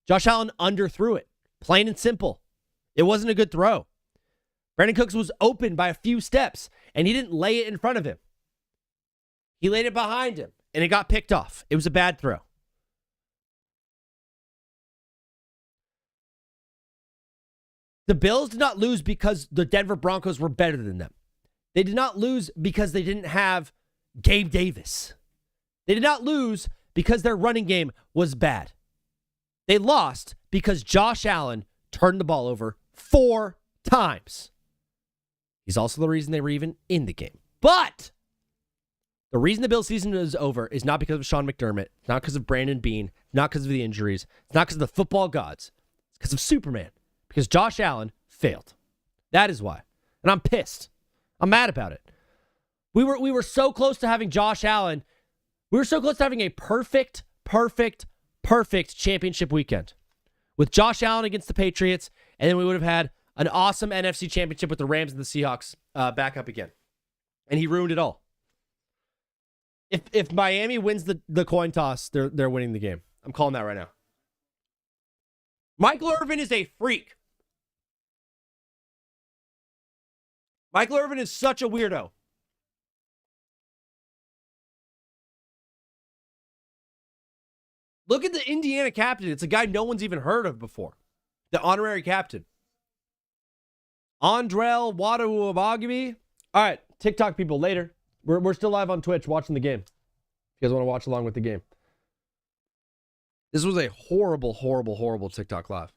Josh Allen underthrew it. Plain and simple. It wasn't a good throw. Brandon Cooks was open by a few steps, and he didn't lay it in front of him. He laid it behind him, and it got picked off. It was a bad throw. The Bills did not lose because the Denver Broncos were better than them. They did not lose because they didn't have Gabe Davis. They did not lose because their running game was bad. They lost because Josh Allen turned the ball over 4 times. He's also the reason they were even in the game. But the reason the Bills season is over is not because of Sean McDermott. It's not because of Brandon Beane. It's not because of the injuries. It's not because of the football gods. It's because of Superman. Because Josh Allen failed. That is why. And I'm pissed. I'm mad about it. We were so close to having Josh Allen. We were so close to having a perfect championship weekend. With Josh Allen against the Patriots, and then we would have had an awesome NFC championship with the Rams and the Seahawks back up again. And he ruined it all. If Miami wins the coin toss, they're winning the game. I'm calling that right now. Michael Irvin is a freak. Michael Irvin is such a weirdo. Look at the Indiana captain. It's a guy no one's even heard of before. The honorary captain. Andrel Wadawabagibi. All right, TikTok people, later. We're still live on Twitch watching the game. If you guys want to watch along with the game. This was a horrible TikTok live.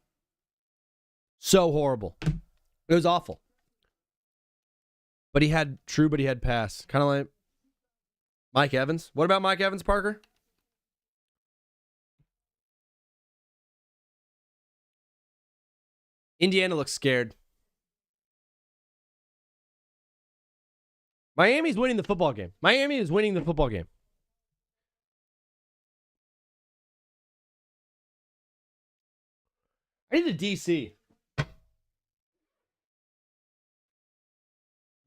So horrible. It was awful. But he had pass. Kind of like Mike Evans. What about Mike Evans, Parker? Indiana looks scared. Miami's winning the football game. Miami is winning the football game. I need a DC.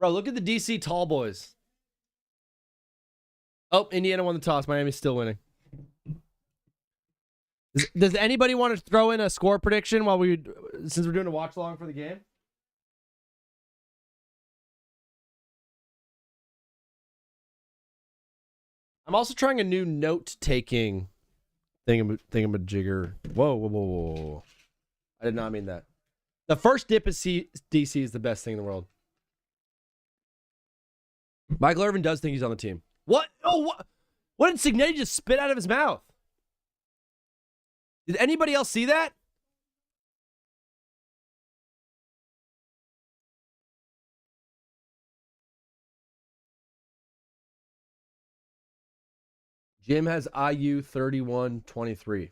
Bro, look at the DC tall boys. Oh, Indiana won the toss. Miami's still winning. Does anybody want to throw in a score prediction since we're doing a watch along for the game? I'm also trying a new note-taking thingamajigger. Whoa. I did not mean that. The first dip at DC is the best thing in the world. Michael Irvin does think he's on the team. What? Oh, what? What did Cignetti just spit out of his mouth? Did anybody else see that? Jim has IU 31-23.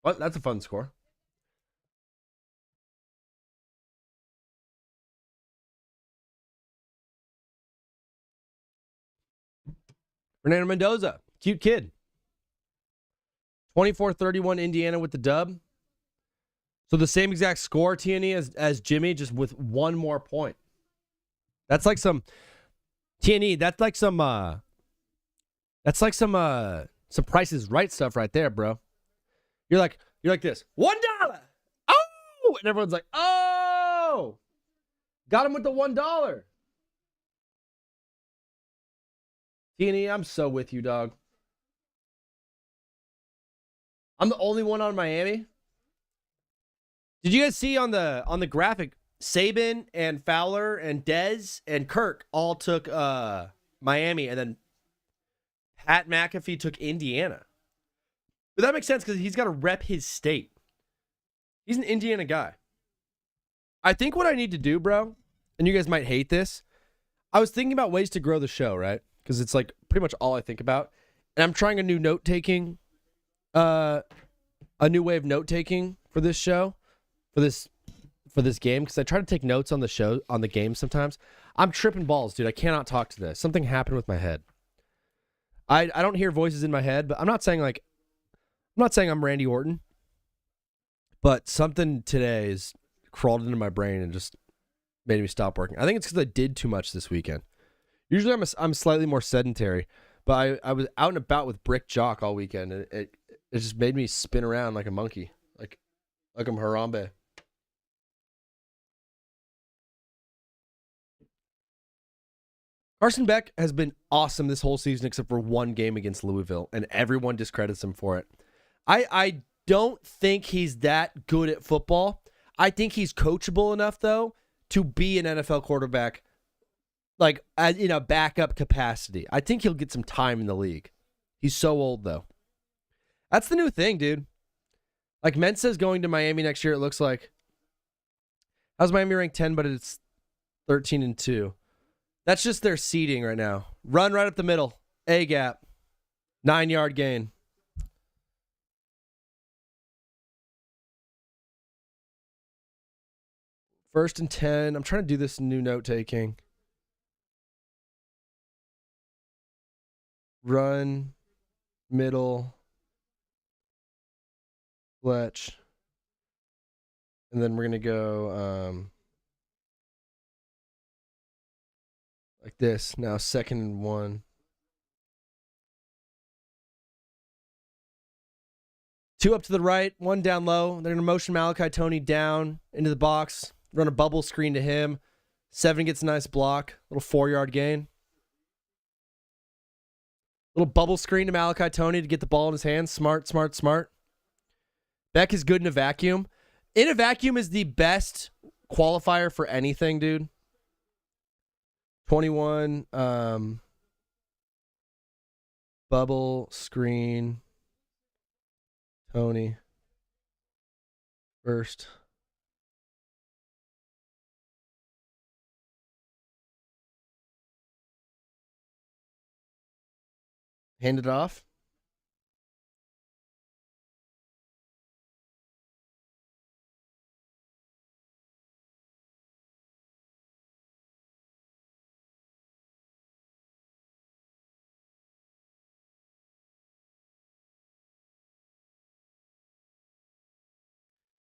What? That's a fun score. Fernando Mendoza, cute kid. 24-31 Indiana with the dub. So the same exact score, TNE, as Jimmy, just with one more point. That's like some TNE, that's like some Price is Right stuff right there, bro. You're like this. $1. Oh! And everyone's like, oh! Got him with the $1. TNE, I'm so with you, dog. I'm the only one on Miami. Did you guys see on the graphic, Saban and Fowler and Dez and Kirk all took Miami, and then Pat McAfee took Indiana. But that makes sense because he's got to rep his state. He's an Indiana guy. I think what I need to do, bro, and you guys might hate this, I was thinking about ways to grow the show, right? Because it's like pretty much all I think about. And I'm trying a new note-taking, a new way of note-taking for this show, for this game, because I try to take notes on the game sometimes. I'm tripping balls, dude. I cannot talk to this. Something happened with my head. I don't hear voices in my head, but I'm not saying I'm Randy Orton, but something today has crawled into my brain and just made me stop working. I think it's because I did too much this weekend. Usually I'm slightly more sedentary, but I was out and about with Brick Jock all weekend, and it just made me spin around like a monkey, like I'm Harambe. Carson Beck has been awesome this whole season except for one game against Louisville, and everyone discredits him for it. I don't think he's that good at football. I think he's coachable enough, though, to be an NFL quarterback, like in a backup capacity. I think he'll get some time in the league. He's so old, though. That's the new thing, dude. Like Mensa's going to Miami next year, it looks like. How's Miami ranked 10, but it's 13-2. That's just their seeding right now. Run right up the middle. A gap. 9-yard gain. First and 10. I'm trying to do this new note taking. Run. Middle. Fletch. And then we're going to go like this. Now 2nd and 1. 2 up to the right, 1 down low. They're going to motion Malachi Tony down into the box. Run a bubble screen to him. 7 gets a nice block. Little 4-yard gain. Little bubble screen to Malachi Tony to get the ball in his hands. Smart. Beck is good in a vacuum. In a vacuum is the best qualifier for anything, dude. 21. Bubble screen. Tony. First. Hand it off.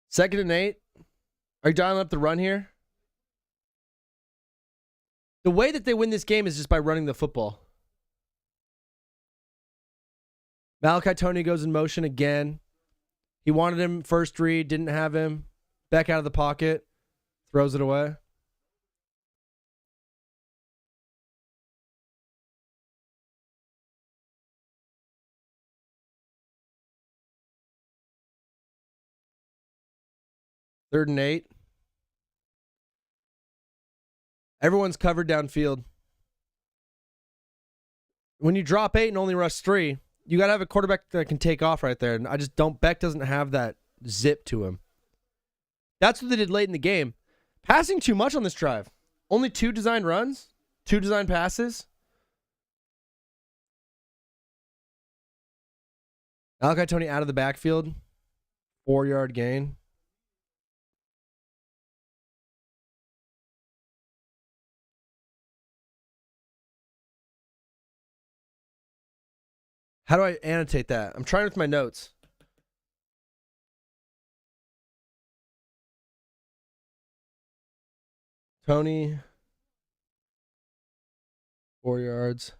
Second and 8. Are you dialing up the run here? The way that they win this game is just by running the football. Malachi Tony goes in motion again. He wanted him first read, didn't have him. Back out of the pocket, throws it away. Third and 8. Everyone's covered downfield. When you drop 8 and only rush 3, you got to have a quarterback that can take off right there. And I just don't, Beck doesn't have that zip to him. That's what they did late in the game. Passing too much on this drive. Only 2 designed runs, 2 designed passes. Malachi Tony out of the backfield. 4-yard gain. How do I annotate that? I'm trying with my notes. Tony, 4 yards.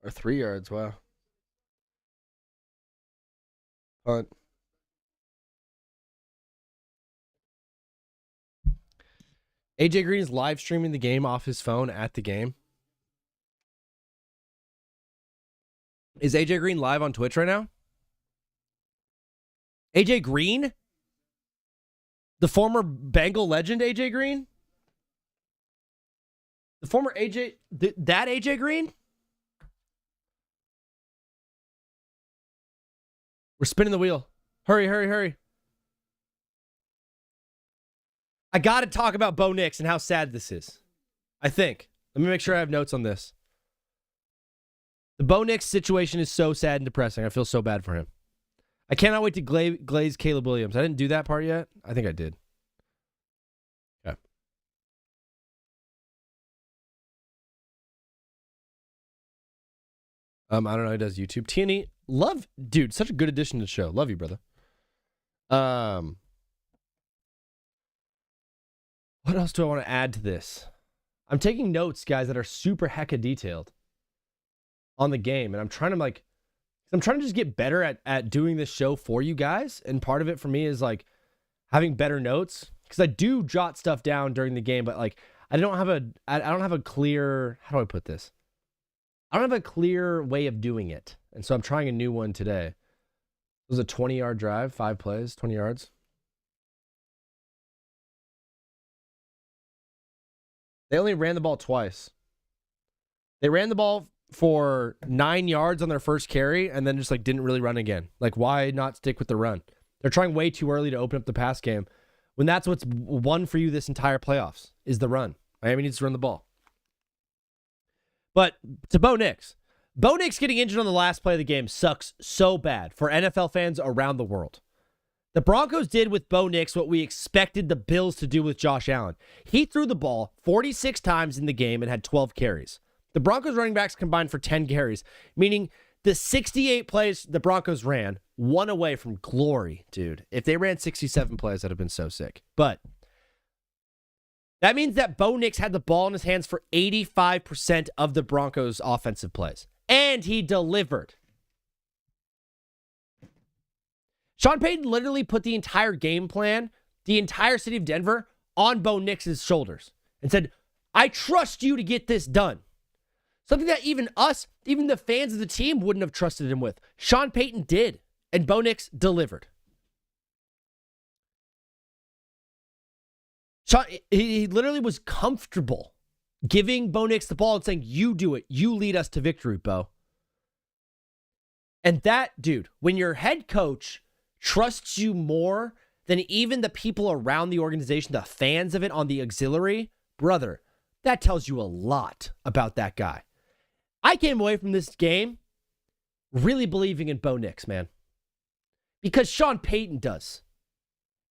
Or 3 yards, wow. Punt. AJ Green is live streaming the game off his phone at the game. Is AJ Green live on Twitch right now? AJ Green? The former Bengal legend AJ Green? The former AJ... that AJ Green? We're spinning the wheel. Hurry, hurry, hurry. I got to talk about Bo Nix and how sad this is. I think. Let me make sure I have notes on this. The Bo Nix situation is so sad and depressing. I feel so bad for him. I cannot wait to glaze Caleb Williams. I didn't do that part yet. I think I did. Okay. I don't know. He does YouTube. TNE, love, dude. Such a good addition to the show. Love you, brother. What else do I want to add to this? I'm taking notes, guys, that are super hecka detailed on the game, and I'm trying to just get better at doing this show for you guys. And part of it for me is like having better notes, because I do jot stuff down during the game, but like I don't have a clear, how do I put this? I don't have a clear way of doing it. And so I'm trying a new one today. It was a 20-yard drive, 5 plays, 20 yards. They only ran the ball twice. They ran the ball for 9 yards on their first carry and then just like didn't really run again. Like, why not stick with the run? They're trying way too early to open up the pass game when that's what's won for you this entire playoffs is the run. Miami needs to run the ball. But to Bo Nix. Bo Nix getting injured on the last play of the game sucks so bad for NFL fans around the world. The Broncos did with Bo Nix what we expected the Bills to do with Josh Allen. He threw the ball 46 times in the game and had 12 carries. The Broncos running backs combined for 10 carries, meaning the 68 plays the Broncos ran, 1 away from glory, dude. If they ran 67 plays, that'd have been so sick. But that means that Bo Nix had the ball in his hands for 85% of the Broncos' offensive plays. And he delivered. Sean Payton literally put the entire game plan, the entire city of Denver, on Bo Nix's shoulders and said, I trust you to get this done. Something that even the fans of the team wouldn't have trusted him with. Sean Payton did, and Bo Nix delivered. He literally was comfortable giving Bo Nix the ball and saying, you do it. You lead us to victory, Bo. And that, dude, when your head coach trusts you more than even the people around the organization, the fans of it on the auxiliary, brother, that tells you a lot about that guy. I came away from this game really believing in Bo Nix, man. Because Sean Payton does.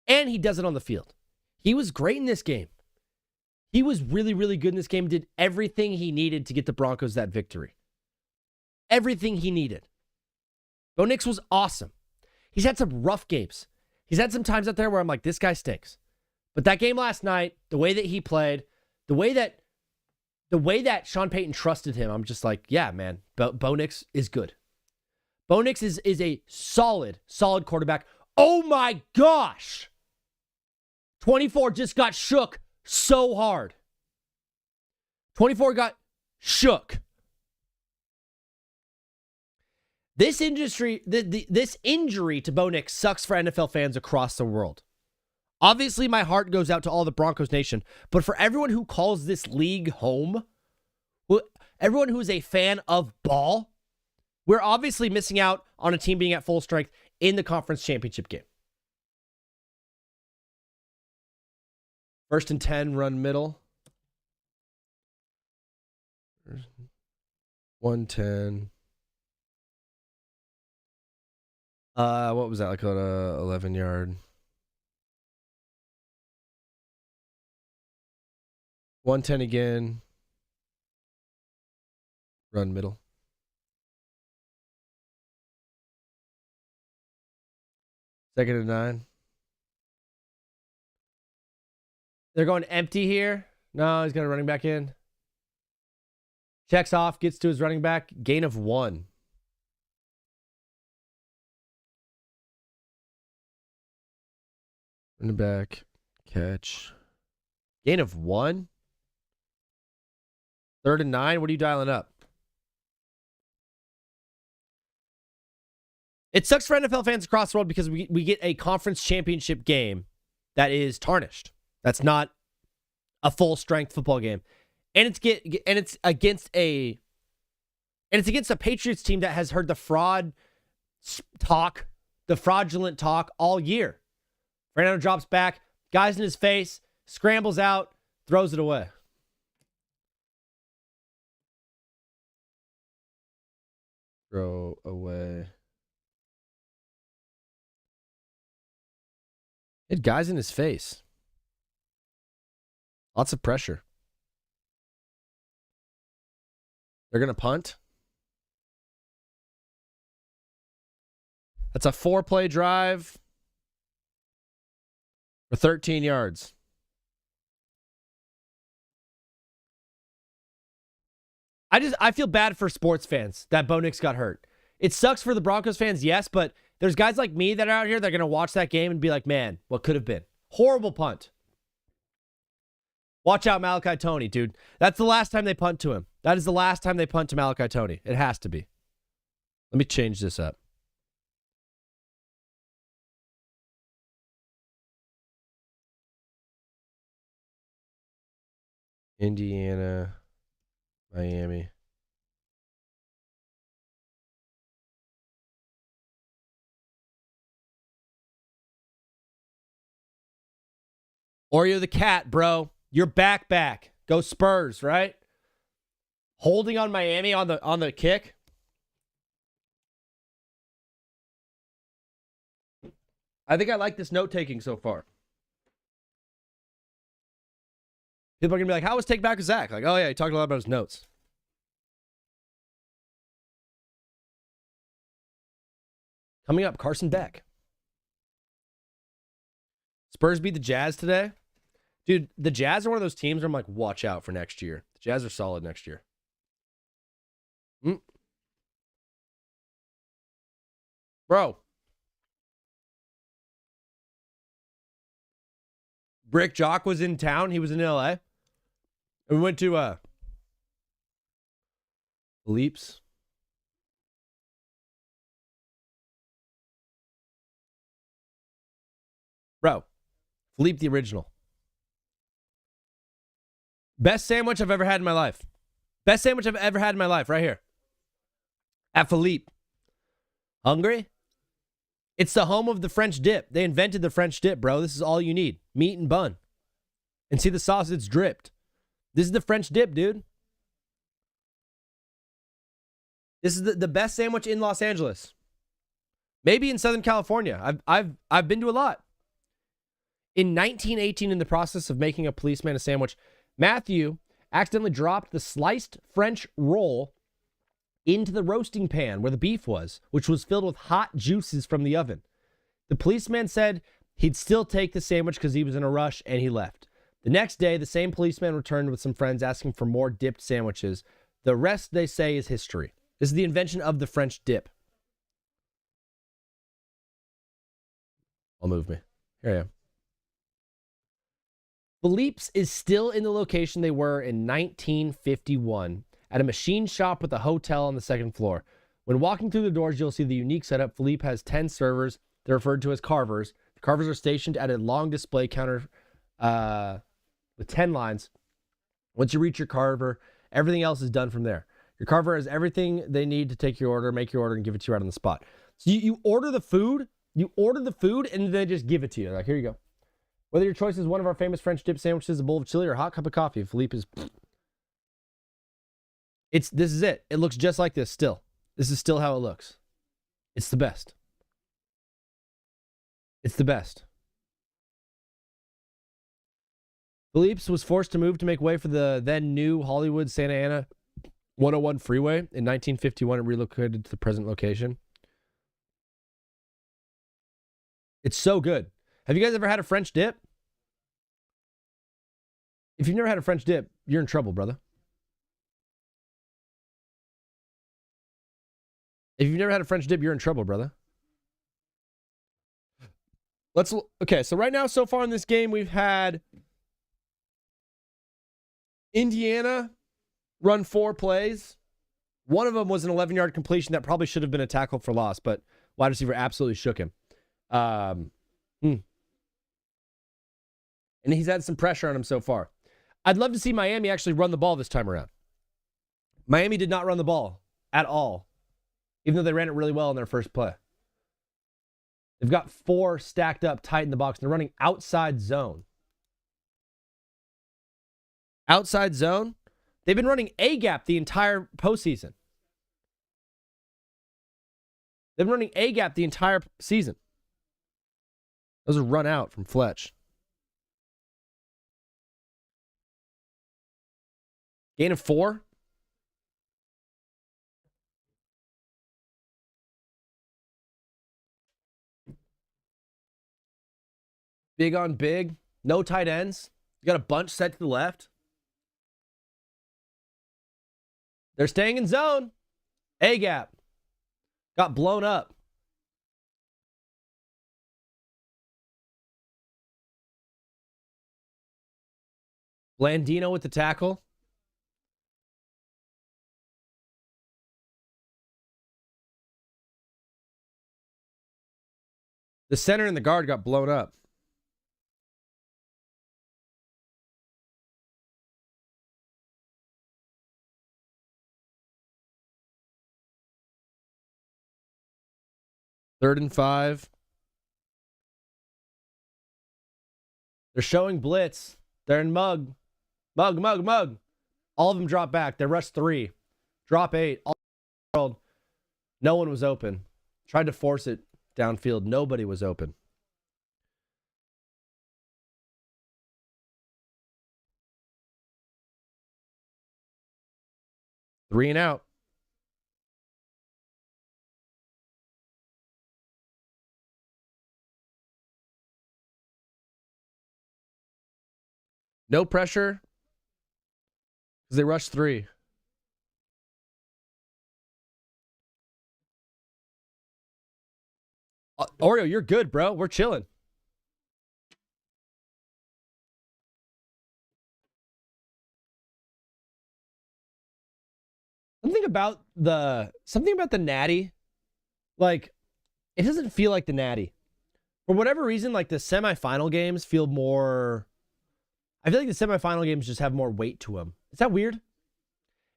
And he does it on the field. He was great in this game. He was really, really good in this game. Did everything he needed to get the Broncos that victory. Everything he needed. Bo Nix was awesome. He's had some rough games. He's had some times out there where I'm like, this guy stinks. But that game last night, the way that he played, the way that the way that Sean Payton trusted him, I'm just like, yeah, man, Bo Nix is good. Bo Nix is a solid quarterback. Oh my gosh. 24 just got shook so hard. 24 got shook. This injury to Bo Nix sucks for NFL fans across the world. Obviously, my heart goes out to all the Broncos Nation, but for everyone who calls this league home, everyone who is a fan of ball, we're obviously missing out on a team being at full strength in the conference championship game. 1st and 10, run middle. 110. What was that? Like on a 11-yard. 110 again. Run middle. Second and 9. They're going empty here. No, he's got a running back in. Checks off, gets to his running back. Gain of 1. Running back. Catch. Gain of 1? 3rd and 9? What are you dialing up? It sucks for NFL fans across the world because we get a conference championship game that is tarnished. That's not a full strength football game. And it's against a Patriots team that has heard the fraudulent talk all year. Fernando drops back, guys in his face, scrambles out, throws it away. Throw away. He had guys in his face. Lots of pressure. They're going to punt. That's a 4-play drive for 13 yards. I feel bad for sports fans that Bo Nix got hurt. It sucks for the Broncos fans, yes, but there's guys like me that are out here that are going to watch that game and be like, man, what could have been? Horrible punt. Watch out, Malachi Tony, dude. That's the last time they punt to him. That is the last time they punt to Malachi Tony. It has to be. Let me change this up. Indiana, Miami. Oreo the cat, bro. You're back. Go Spurs, right? Holding on Miami on the kick. I think I like this note-taking so far. People are going to be like, how was Take Back with Zach? Like, oh yeah, he talked a lot about his notes. Coming up, Carson Beck. Spurs beat the Jazz today. Dude, the Jazz are one of those teams where I'm like, watch out for next year. The Jazz are solid next year. Bro. Brick Jock was in town. He was in LA. And we went to Leaps. Bro, Philippe the original. Best sandwich I've ever had in my life. Best sandwich I've ever had in my life, right here. At Philippe. Hungry? It's the home of the French dip. They invented the French dip, bro. This is all you need. Meat and bun. And see the sauce, it's dripped. This is the French dip, dude. This is the best sandwich in Los Angeles. Maybe in Southern California. I've been to a lot. In 1918, in the process of making a policeman a sandwich, Matthew accidentally dropped the sliced French roll into the roasting pan where the beef was, which was filled with hot juices from the oven. The policeman said he'd still take the sandwich because he was in a rush, and he left. The next day, the same policeman returned with some friends asking for more dipped sandwiches. The rest, they say, is history. This is the invention of the French dip. I'll move me. Here I am. Philippe's is still in the location they were in 1951, at a machine shop with a hotel on the second floor. When walking through the doors, you'll see the unique setup. Philippe has 10 servers. They're referred to as carvers. The carvers are stationed at a long display counter with 10 lines. Once you reach your carver, everything else is done from there. Your carver has everything they need to take your order, make your order, and give it to you right on the spot. So you order the food, and they just give it to you. Like, here you go. Whether your choice is one of our famous French dip sandwiches, a bowl of chili, or a hot cup of coffee, Philippe is... This is it. It looks just like this still. This is still how it looks. It's the best. It's the best. Philippe's was forced to move to make way for the then new Hollywood Santa Ana 101 freeway. In 1951, it relocated to the present location. It's so good. Have you guys ever had a French dip? If you've never had a French dip, you're in trouble, brother. If you've never had a French dip, you're in trouble, brother. Okay, so right now, so far in this game, we've had Indiana run 4 plays. One of them was an 11-yard completion that probably should have been a tackle for loss, but wide receiver absolutely shook him. And he's had some pressure on him so far. I'd love to see Miami actually run the ball this time around. Miami did not run the ball at all, even though they ran it really well in their first play. They've got 4 stacked up tight in the box. And they're running outside zone. Outside zone? They've been running A-gap the entire postseason. They've been running A-gap the entire season. Those are run out from Fletch. Gain of 4. Big on big. No tight ends. You got a bunch set to the left. They're staying in zone. A-gap. Got blown up. Blandino with the tackle. The center and the guard got blown up. Third and 5. They're showing blitz. They're in mug. Mug. All of them drop back. They rush 3. Drop 8. All world. No one was open. Tried to force it downfield. Nobody was open. Three and out. No pressure because they rushed 3. Oreo, you're good, bro. We're chilling. Something about the Natty, like, it doesn't feel like the Natty. For whatever reason, like the semifinal games feel more. I feel like the semifinal games just have more weight to them. Is that weird?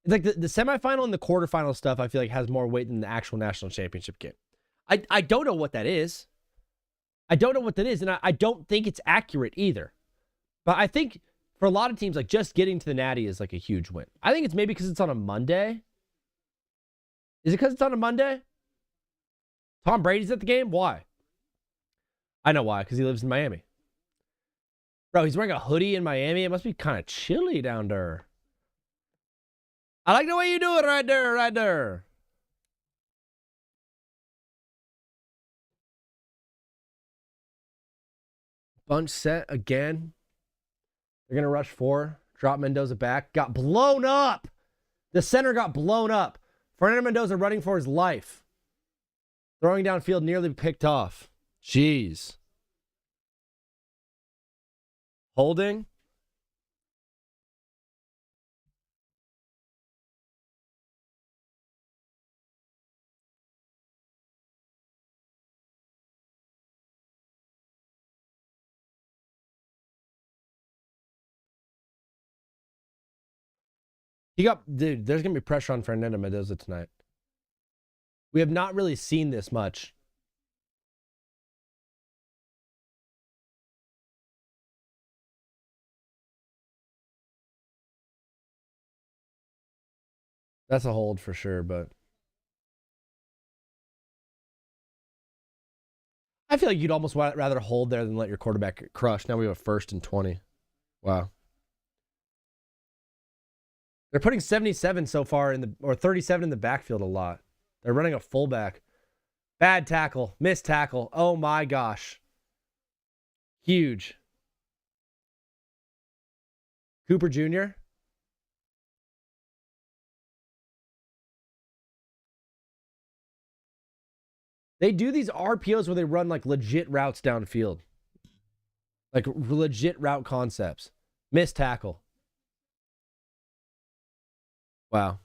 It's like the semifinal and the quarterfinal stuff, I feel like has more weight than the actual national championship game. I don't know what that is. And I don't think it's accurate either. But I think for a lot of teams, like just getting to the Natty is like a huge win. I think it's maybe because it's on a Monday. Is it because it's on a Monday? Tom Brady's at the game? Why? I know why, because he lives in Miami. Bro, he's wearing a hoodie in Miami. It must be kind of chilly down there. I like the way you do it right there. Bunch set again. They're going to rush 4, drop Mendoza back. Got blown up. The center got blown up. Fernando Mendoza running for his life. Throwing downfield, nearly picked off. Jeez. Holding. Dude, there's going to be pressure on Fernando Mendoza tonight. We have not really seen this much. That's a hold for sure, but I feel like you'd almost rather hold there than let your quarterback get crushed. Now we have a 1st and 20. Wow. They're putting 77 so far or 37 in the backfield a lot. They're running a fullback. Bad tackle. Missed tackle. Oh my gosh. Huge. Cooper Jr. They do these RPOs where they run like legit routes downfield. Like legit route concepts. Missed tackle. Wow.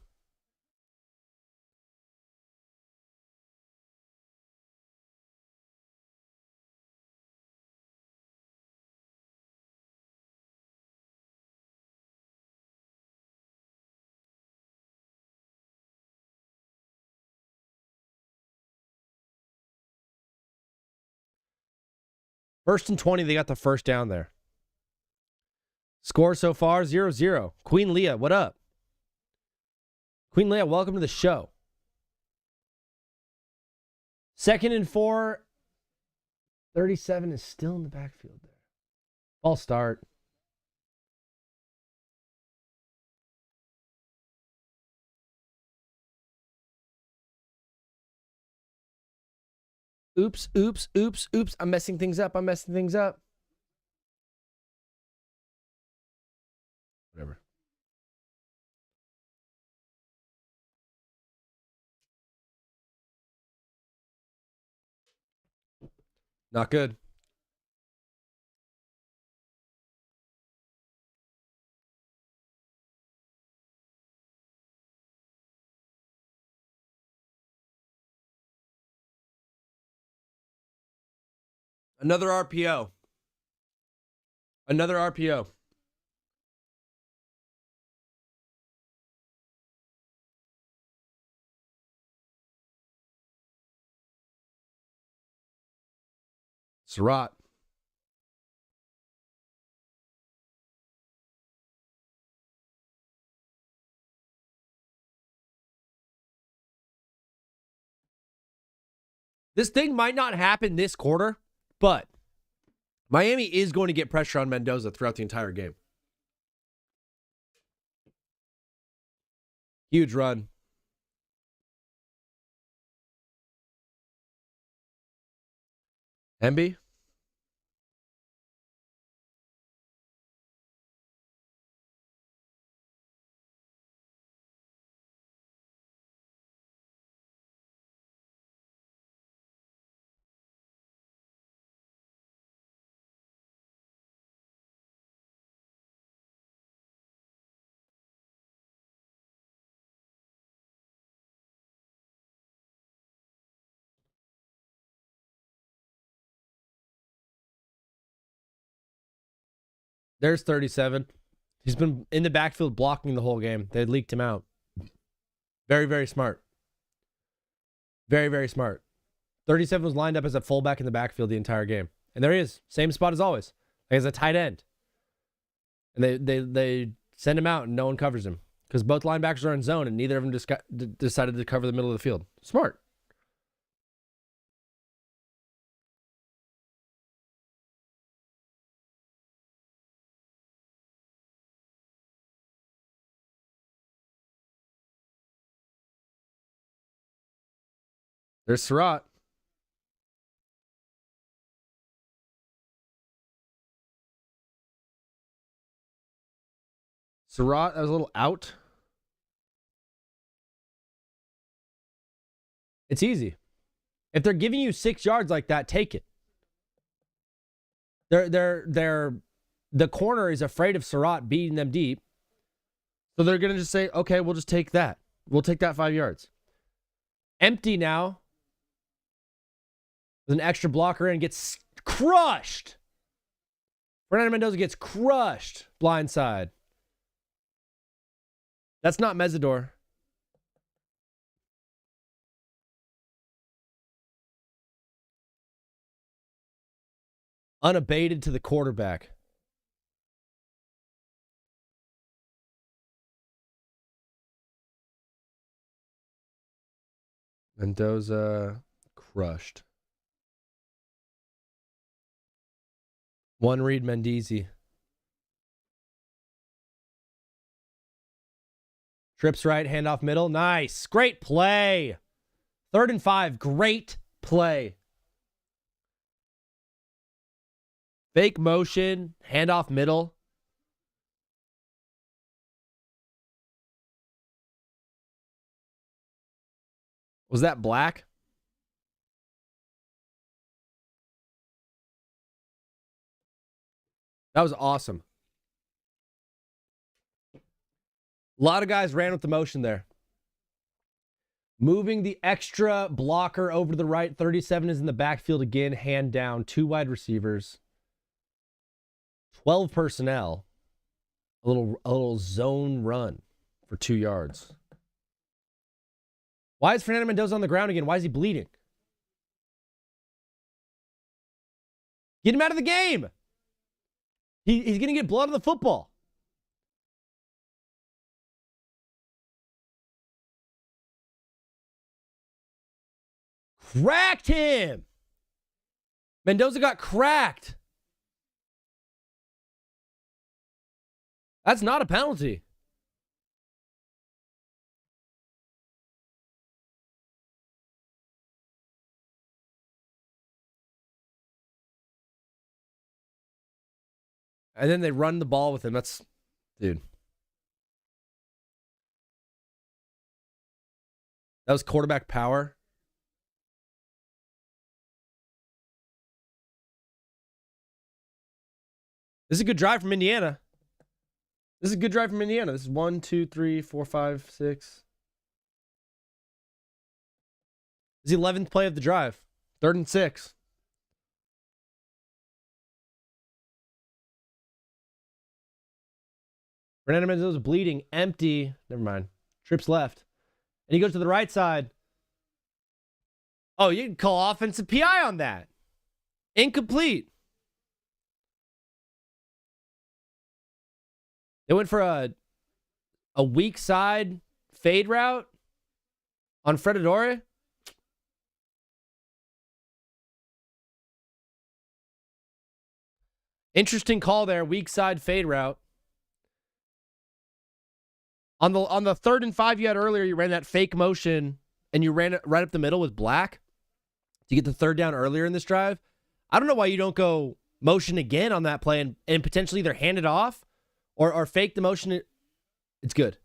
First and 20, they got the first down there. Score so far, 0-0. Queen Leah, what up? Queen Leah, welcome to the show. 2nd and 4. 37 is still in the backfield there. Ball start. Oops, oops, oops, oops. I'm messing things up. Whatever. Not good. Another RPO. Another RPO. Surratt. This thing might not happen this quarter, but Miami is going to get pressure on Mendoza throughout the entire game. Huge run. Emby. There's 37. He's been in the backfield blocking the whole game. They leaked him out. Very, very smart. Very, very smart. 37 was lined up as a fullback in the backfield the entire game. And there he is. Same spot as always. Like as a tight end. And they send him out and no one covers him. Because both linebackers are in zone and neither of them decided to cover the middle of the field. Smart. There's Surratt. Surratt, that was a little out. It's easy. If they're giving you 6 yards like that, take it. The corner is afraid of Surratt beating them deep. So they're going to just say, okay, we'll just take that. We'll take that 5 yards. Empty now. With an extra blocker in, gets crushed. Fernando Mendoza gets crushed. Blindside. That's not Mesidor. Unabated to the quarterback. Mendoza crushed. One read Mendizi. Trips right, handoff middle. Nice. Great play. 3rd and 5. Great play. Fake motion, handoff middle. Was that Black? That was awesome. A lot of guys ran with the motion there. Moving the extra blocker over to the right. 37 is in the backfield again. Hand down. 2 wide receivers. 12 personnel. A little zone run for 2 yards. Why is Fernando Mendoza on the ground again? Why is he bleeding? Get him out of the game. He's going to get blood on the football. Cracked him. Mendoza got cracked. That's not a penalty. And then they run the ball with him. That's, dude. That was quarterback power. This is a good drive from Indiana. This is a good drive from Indiana. This is 1, 2, 3, 4, 5, 6. This is the 11th play of the drive. 3rd and 6. Fernando Mendoza bleeding. Empty. Never mind. Trips left. And he goes to the right side. Oh, you can call offensive PI on that. Incomplete. They went for a weak side fade route on Freddadore. Interesting call there. Weak side fade route. On the 3rd and 5 you had earlier, you ran that fake motion and you ran it right up the middle with Black to get the 3rd down earlier in this drive. I don't know why you don't go motion again on that play and potentially either hand it off or fake the motion. It's good.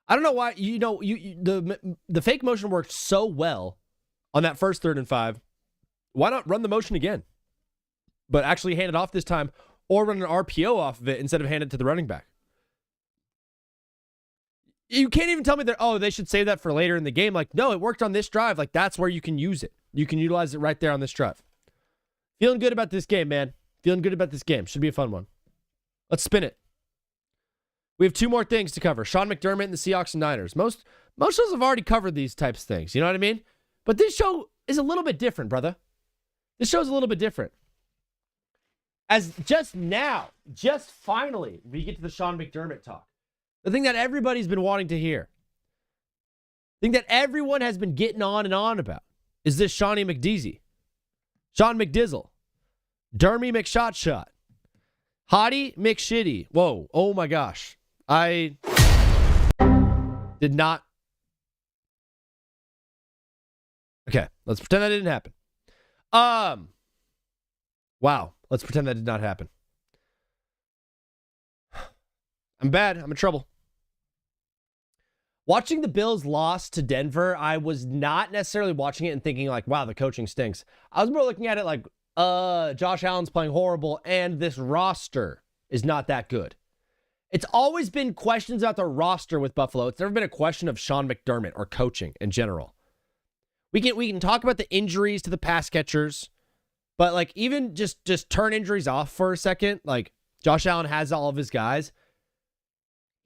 I don't know why, the fake motion worked so well on that first 3rd and 5. Why not run the motion again? But actually hand it off this time or run an RPO off of it instead of hand it to the running back. You can't even tell me that, they should save that for later in the game. Like, no, it worked on this drive. Like, that's where you can use it. You can utilize it right there on this drive. Feeling good about this game, man. Feeling good about this game. Should be a fun one. Let's spin it. We have 2 more things to cover. Sean McDermott and the Seahawks and Niners. Most shows have already covered these types of things. You know what I mean? But this show is a little bit different, brother. This show's a little bit different. As just finally, we get to the Sean McDermott talk. The thing that everybody's been wanting to hear. The thing that everyone has been getting on and on about is this Shawnee McDeezy. Sean McDizzle. Dermy McShotshot. Hottie McShitty. Whoa. Oh my gosh. Did not. Okay, let's pretend that didn't happen. Wow, let's pretend that did not happen. I'm bad. I'm in trouble. Watching the Bills lost to Denver, I was not necessarily watching it and thinking like, wow, the coaching stinks. I was more looking at it like, Josh Allen's playing horrible and this roster is not that good. It's always been questions about the roster with Buffalo. It's never been a question of Sean McDermott or coaching in general. We can talk about the injuries to the pass catchers, but like even just turn injuries off for a second. Like Josh Allen has all of his guys.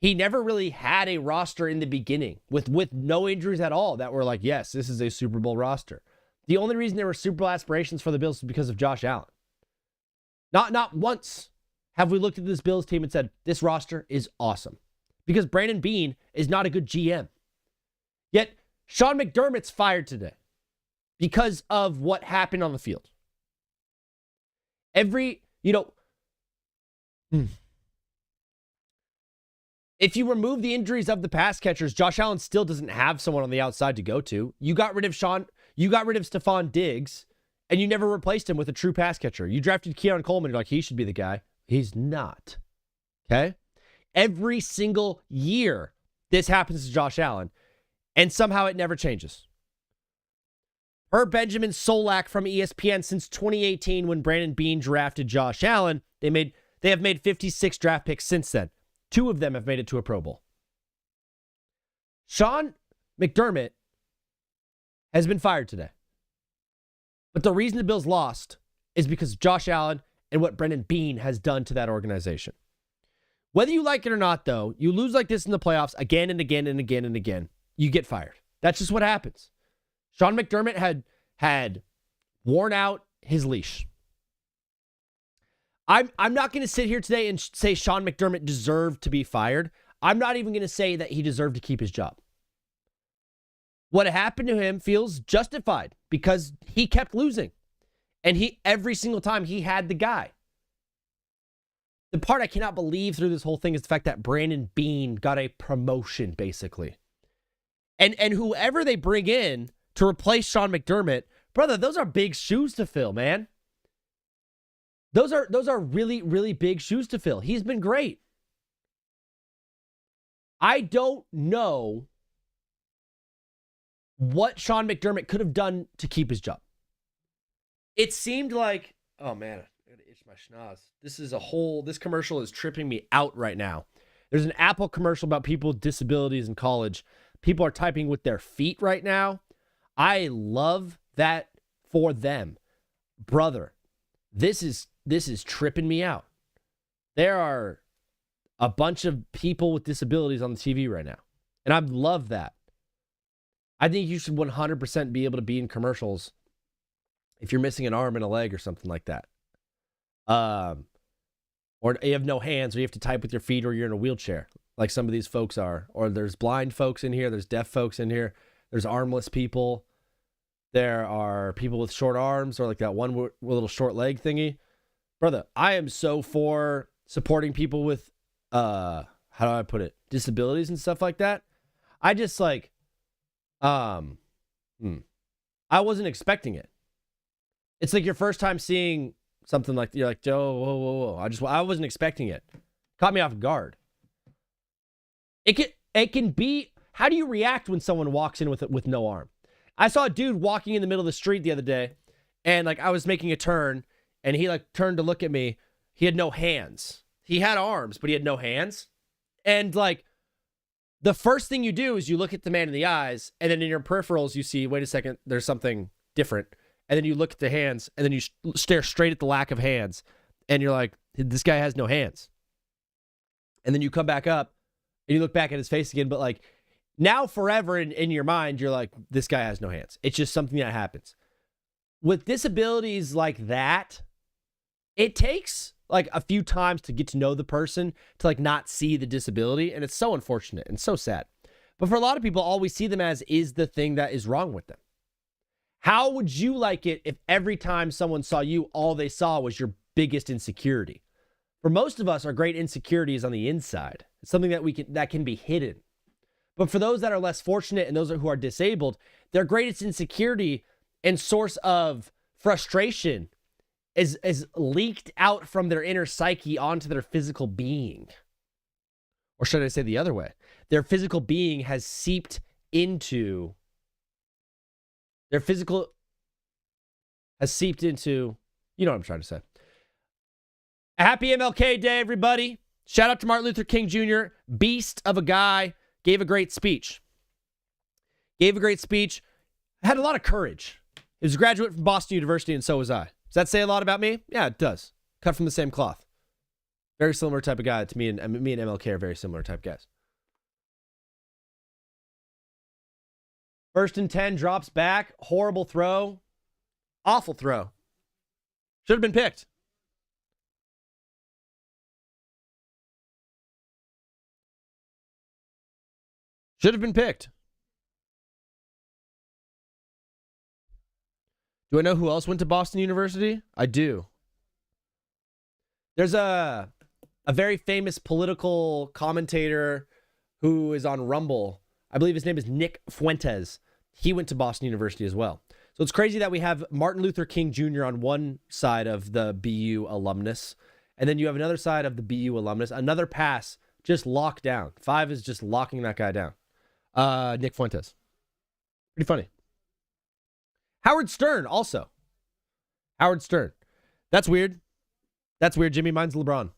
He never really had a roster in the beginning with no injuries at all that were like, yes, this is a Super Bowl roster. The only reason there were Super Bowl aspirations for the Bills was because of Josh Allen. Not once have we looked at this Bills team and said, this roster is awesome. Because Brandon Beane is not a good GM. Yet, Sean McDermott's fired today because of what happened on the field. If you remove the injuries of the pass catchers, Josh Allen still doesn't have someone on the outside to go to. You got rid of Stephon Diggs, and you never replaced him with a true pass catcher. You drafted Keon Coleman, you're like, he should be the guy. He's not. Okay? Every single year, this happens to Josh Allen, and somehow it never changes. Per Benjamin Solak from ESPN, since 2018 when Brandon Beane drafted Josh Allen, they have made 56 draft picks since then. 2 of them have made it to a Pro Bowl. Sean McDermott has been fired today. But the reason the Bills lost is because of Josh Allen and what Brandon Beane has done to that organization. Whether you like it or not, though, you lose like this in the playoffs again and again and again and again, you get fired. That's just what happens. Sean McDermott had worn out his leash. I'm not going to sit here today and say Sean McDermott deserved to be fired. I'm not even going to say that he deserved to keep his job. What happened to him feels justified because he kept losing. And every single time he had the guy. The part I cannot believe through this whole thing is the fact that Brandon Beane got a promotion, basically. And whoever they bring in to replace Sean McDermott, brother, those are big shoes to fill, man. Those are really, really big shoes to fill. He's been great. I don't know what Sean McDermott could have done to keep his job. It seemed like, oh man, I gotta itch my schnoz. This commercial is tripping me out right now. There's an Apple commercial about people with disabilities in college. People are typing with their feet right now. I love that for them. Brother, this is tripping me out. There are a bunch of people with disabilities on the TV right now. And I love that. I think you should 100% be able to be in commercials if you're missing an arm and a leg or something like that. Or you have no hands, or you have to type with your feet, or you're in a wheelchair, like some of these folks are. Or there's blind folks in here, there's deaf folks in here, there's armless people. There are people with short arms, or like that one little short leg thingy. Brother, I am so for supporting people with, how do I put it, disabilities and stuff like that. I just like, I wasn't expecting it. It's like your first time seeing something like, you're like, Joe, whoa. I wasn't expecting it. Caught me off guard. It can be, how do you react when someone walks in with no arm? I saw a dude walking in the middle of the street the other day, and like I was making a turn, and he like turned to look at me. He had no hands. He had arms, but he had no hands. And like, the first thing you do is you look at the man in the eyes, and then in your peripherals, you see, wait a second, there's something different. And then you look at the hands, and then you stare straight at the lack of hands. And you're like, this guy has no hands. And then you come back up, and you look back at his face again. But like, now forever in your mind, you're like, this guy has no hands. It's just something that happens. With disabilities like that, it takes like a few times to get to know the person, to like not see the disability. And it's so unfortunate and so sad. But for a lot of people, all we see them as is the thing that is wrong with them. How would you like it if every time someone saw you, all they saw was your biggest insecurity? For most of us, our great insecurity is on the inside. It's something that can be hidden. But for those that are less fortunate and those who are disabled, their greatest insecurity and source of frustration is leaked out from their inner psyche onto their physical being. Or should I say the other way? Their physical being has seeped into... You know what I'm trying to say. A happy MLK Day, everybody. Shout out to Martin Luther King Jr. Beast of a guy. Gave a great speech. Had a lot of courage. He was a graduate from Boston University, and so was I. Does that say a lot about me? Yeah, it does. Cut from the same cloth. Very similar type of guy to me, and MLK are very similar type guys. 1st and 10, drops back. Horrible throw. Awful throw. Should have been picked. Should have been picked. Do I know who else went to Boston University? I do. There's a very famous political commentator who is on Rumble. I believe his name is Nick Fuentes. He went to Boston University as well. So it's crazy that we have Martin Luther King Jr. on one side of the BU alumnus, and then you have another side of the BU alumnus. Another pass just locked down. 5 is just locking that guy down. Nick Fuentes. Pretty funny. Howard Stern also. Howard Stern. That's weird. Jimmy. Mine's LeBron.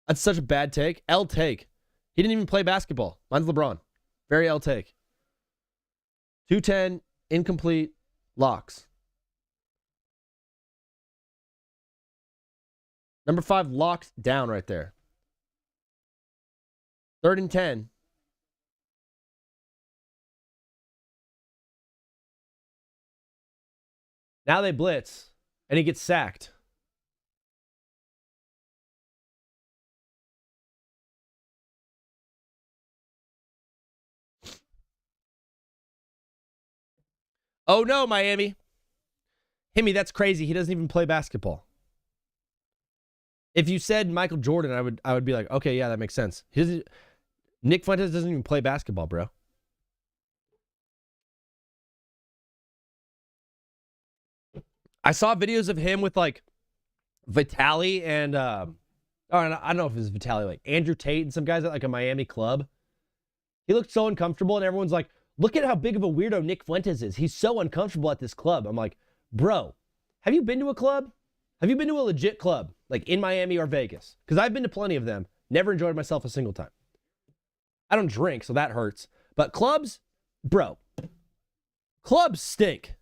That's such a bad take. L take. He didn't even play basketball. Mine's LeBron. Very L take. 210, incomplete, locks. Number 5 locked down right there. 3rd and 10. Now they blitz, and he gets sacked. Oh no, Miami. Himmy, that's crazy. He doesn't even play basketball. If you said Michael Jordan, I would be like, okay, yeah, that makes sense. Nick Fuentes doesn't even play basketball, bro. I saw videos of him with like Vitaly and I don't know if it was Vitaly, like Andrew Tate and some guys at like a Miami club. He looked so uncomfortable, and everyone's like, look at how big of a weirdo Nick Fuentes is. He's so uncomfortable at this club. I'm like, bro, have you been to a club? Have you been to a legit club, like in Miami or Vegas? Because I've been to plenty of them. Never enjoyed myself a single time. I don't drink, so that hurts. But clubs, bro, clubs stink.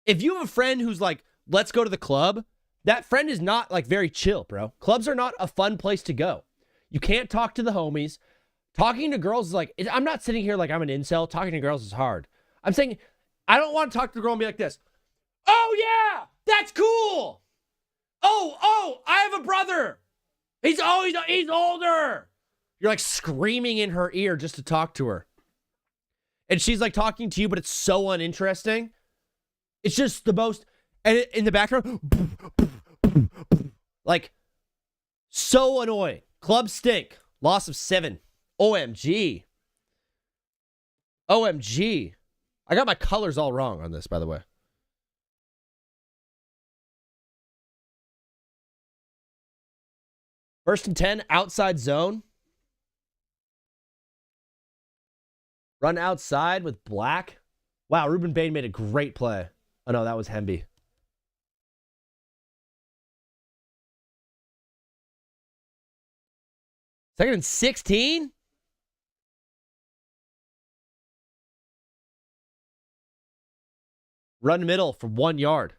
If you have a friend who's like, let's go to the club, that friend is not like very chill, bro. Clubs are not a fun place to go. You can't talk to the homies. Talking to girls is like, I'm not sitting here like I'm an incel. Talking to girls is hard. I'm saying, I don't want to talk to the girl and be like this. Oh, yeah, that's cool. Oh, I have a brother. He's older. You're like screaming in her ear just to talk to her. And she's like talking to you, but it's so uninteresting. It's just the most, and in the background, like, so annoying. Clubs stink. Loss of 7. OMG. I got my colors all wrong on this, by the way. First and 10, outside zone. Run outside with Black. Wow, Ruben Bain made a great play. Oh, no, that was Hemby. Second and 16? Run middle for 1 yard.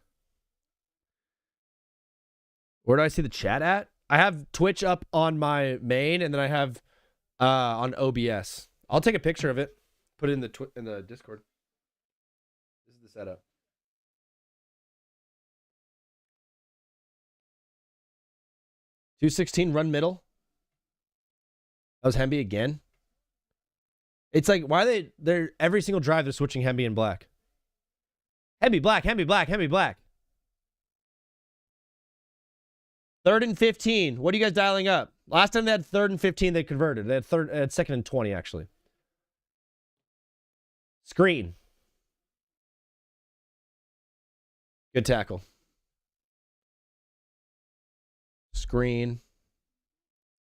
Where do I see the chat at? I have Twitch up on my main, and then I have on OBS. I'll take a picture of it. Put it in the Discord. This is the setup. $216 run middle. That was Hemby again. It's like, why are they're every single drive they're switching Hemby and Black. Hemby Black. 3rd and 15. What are you guys dialing up? Last time they had 3rd and 15, they converted. They had 2nd and 20, actually. Screen. Good tackle. Screen.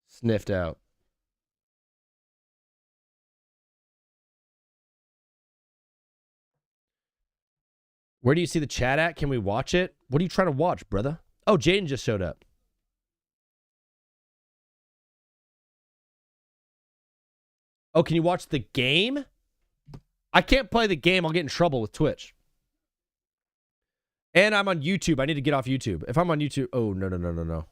Sniffed out. Where do you see the chat at? Can we watch it? What are you trying to watch, brother? Oh, Jaden just showed up. Oh, can you watch the game? I can't play the game. I'll get in trouble with Twitch. And I'm on YouTube. I need to get off YouTube. If I'm on YouTube... Oh, no.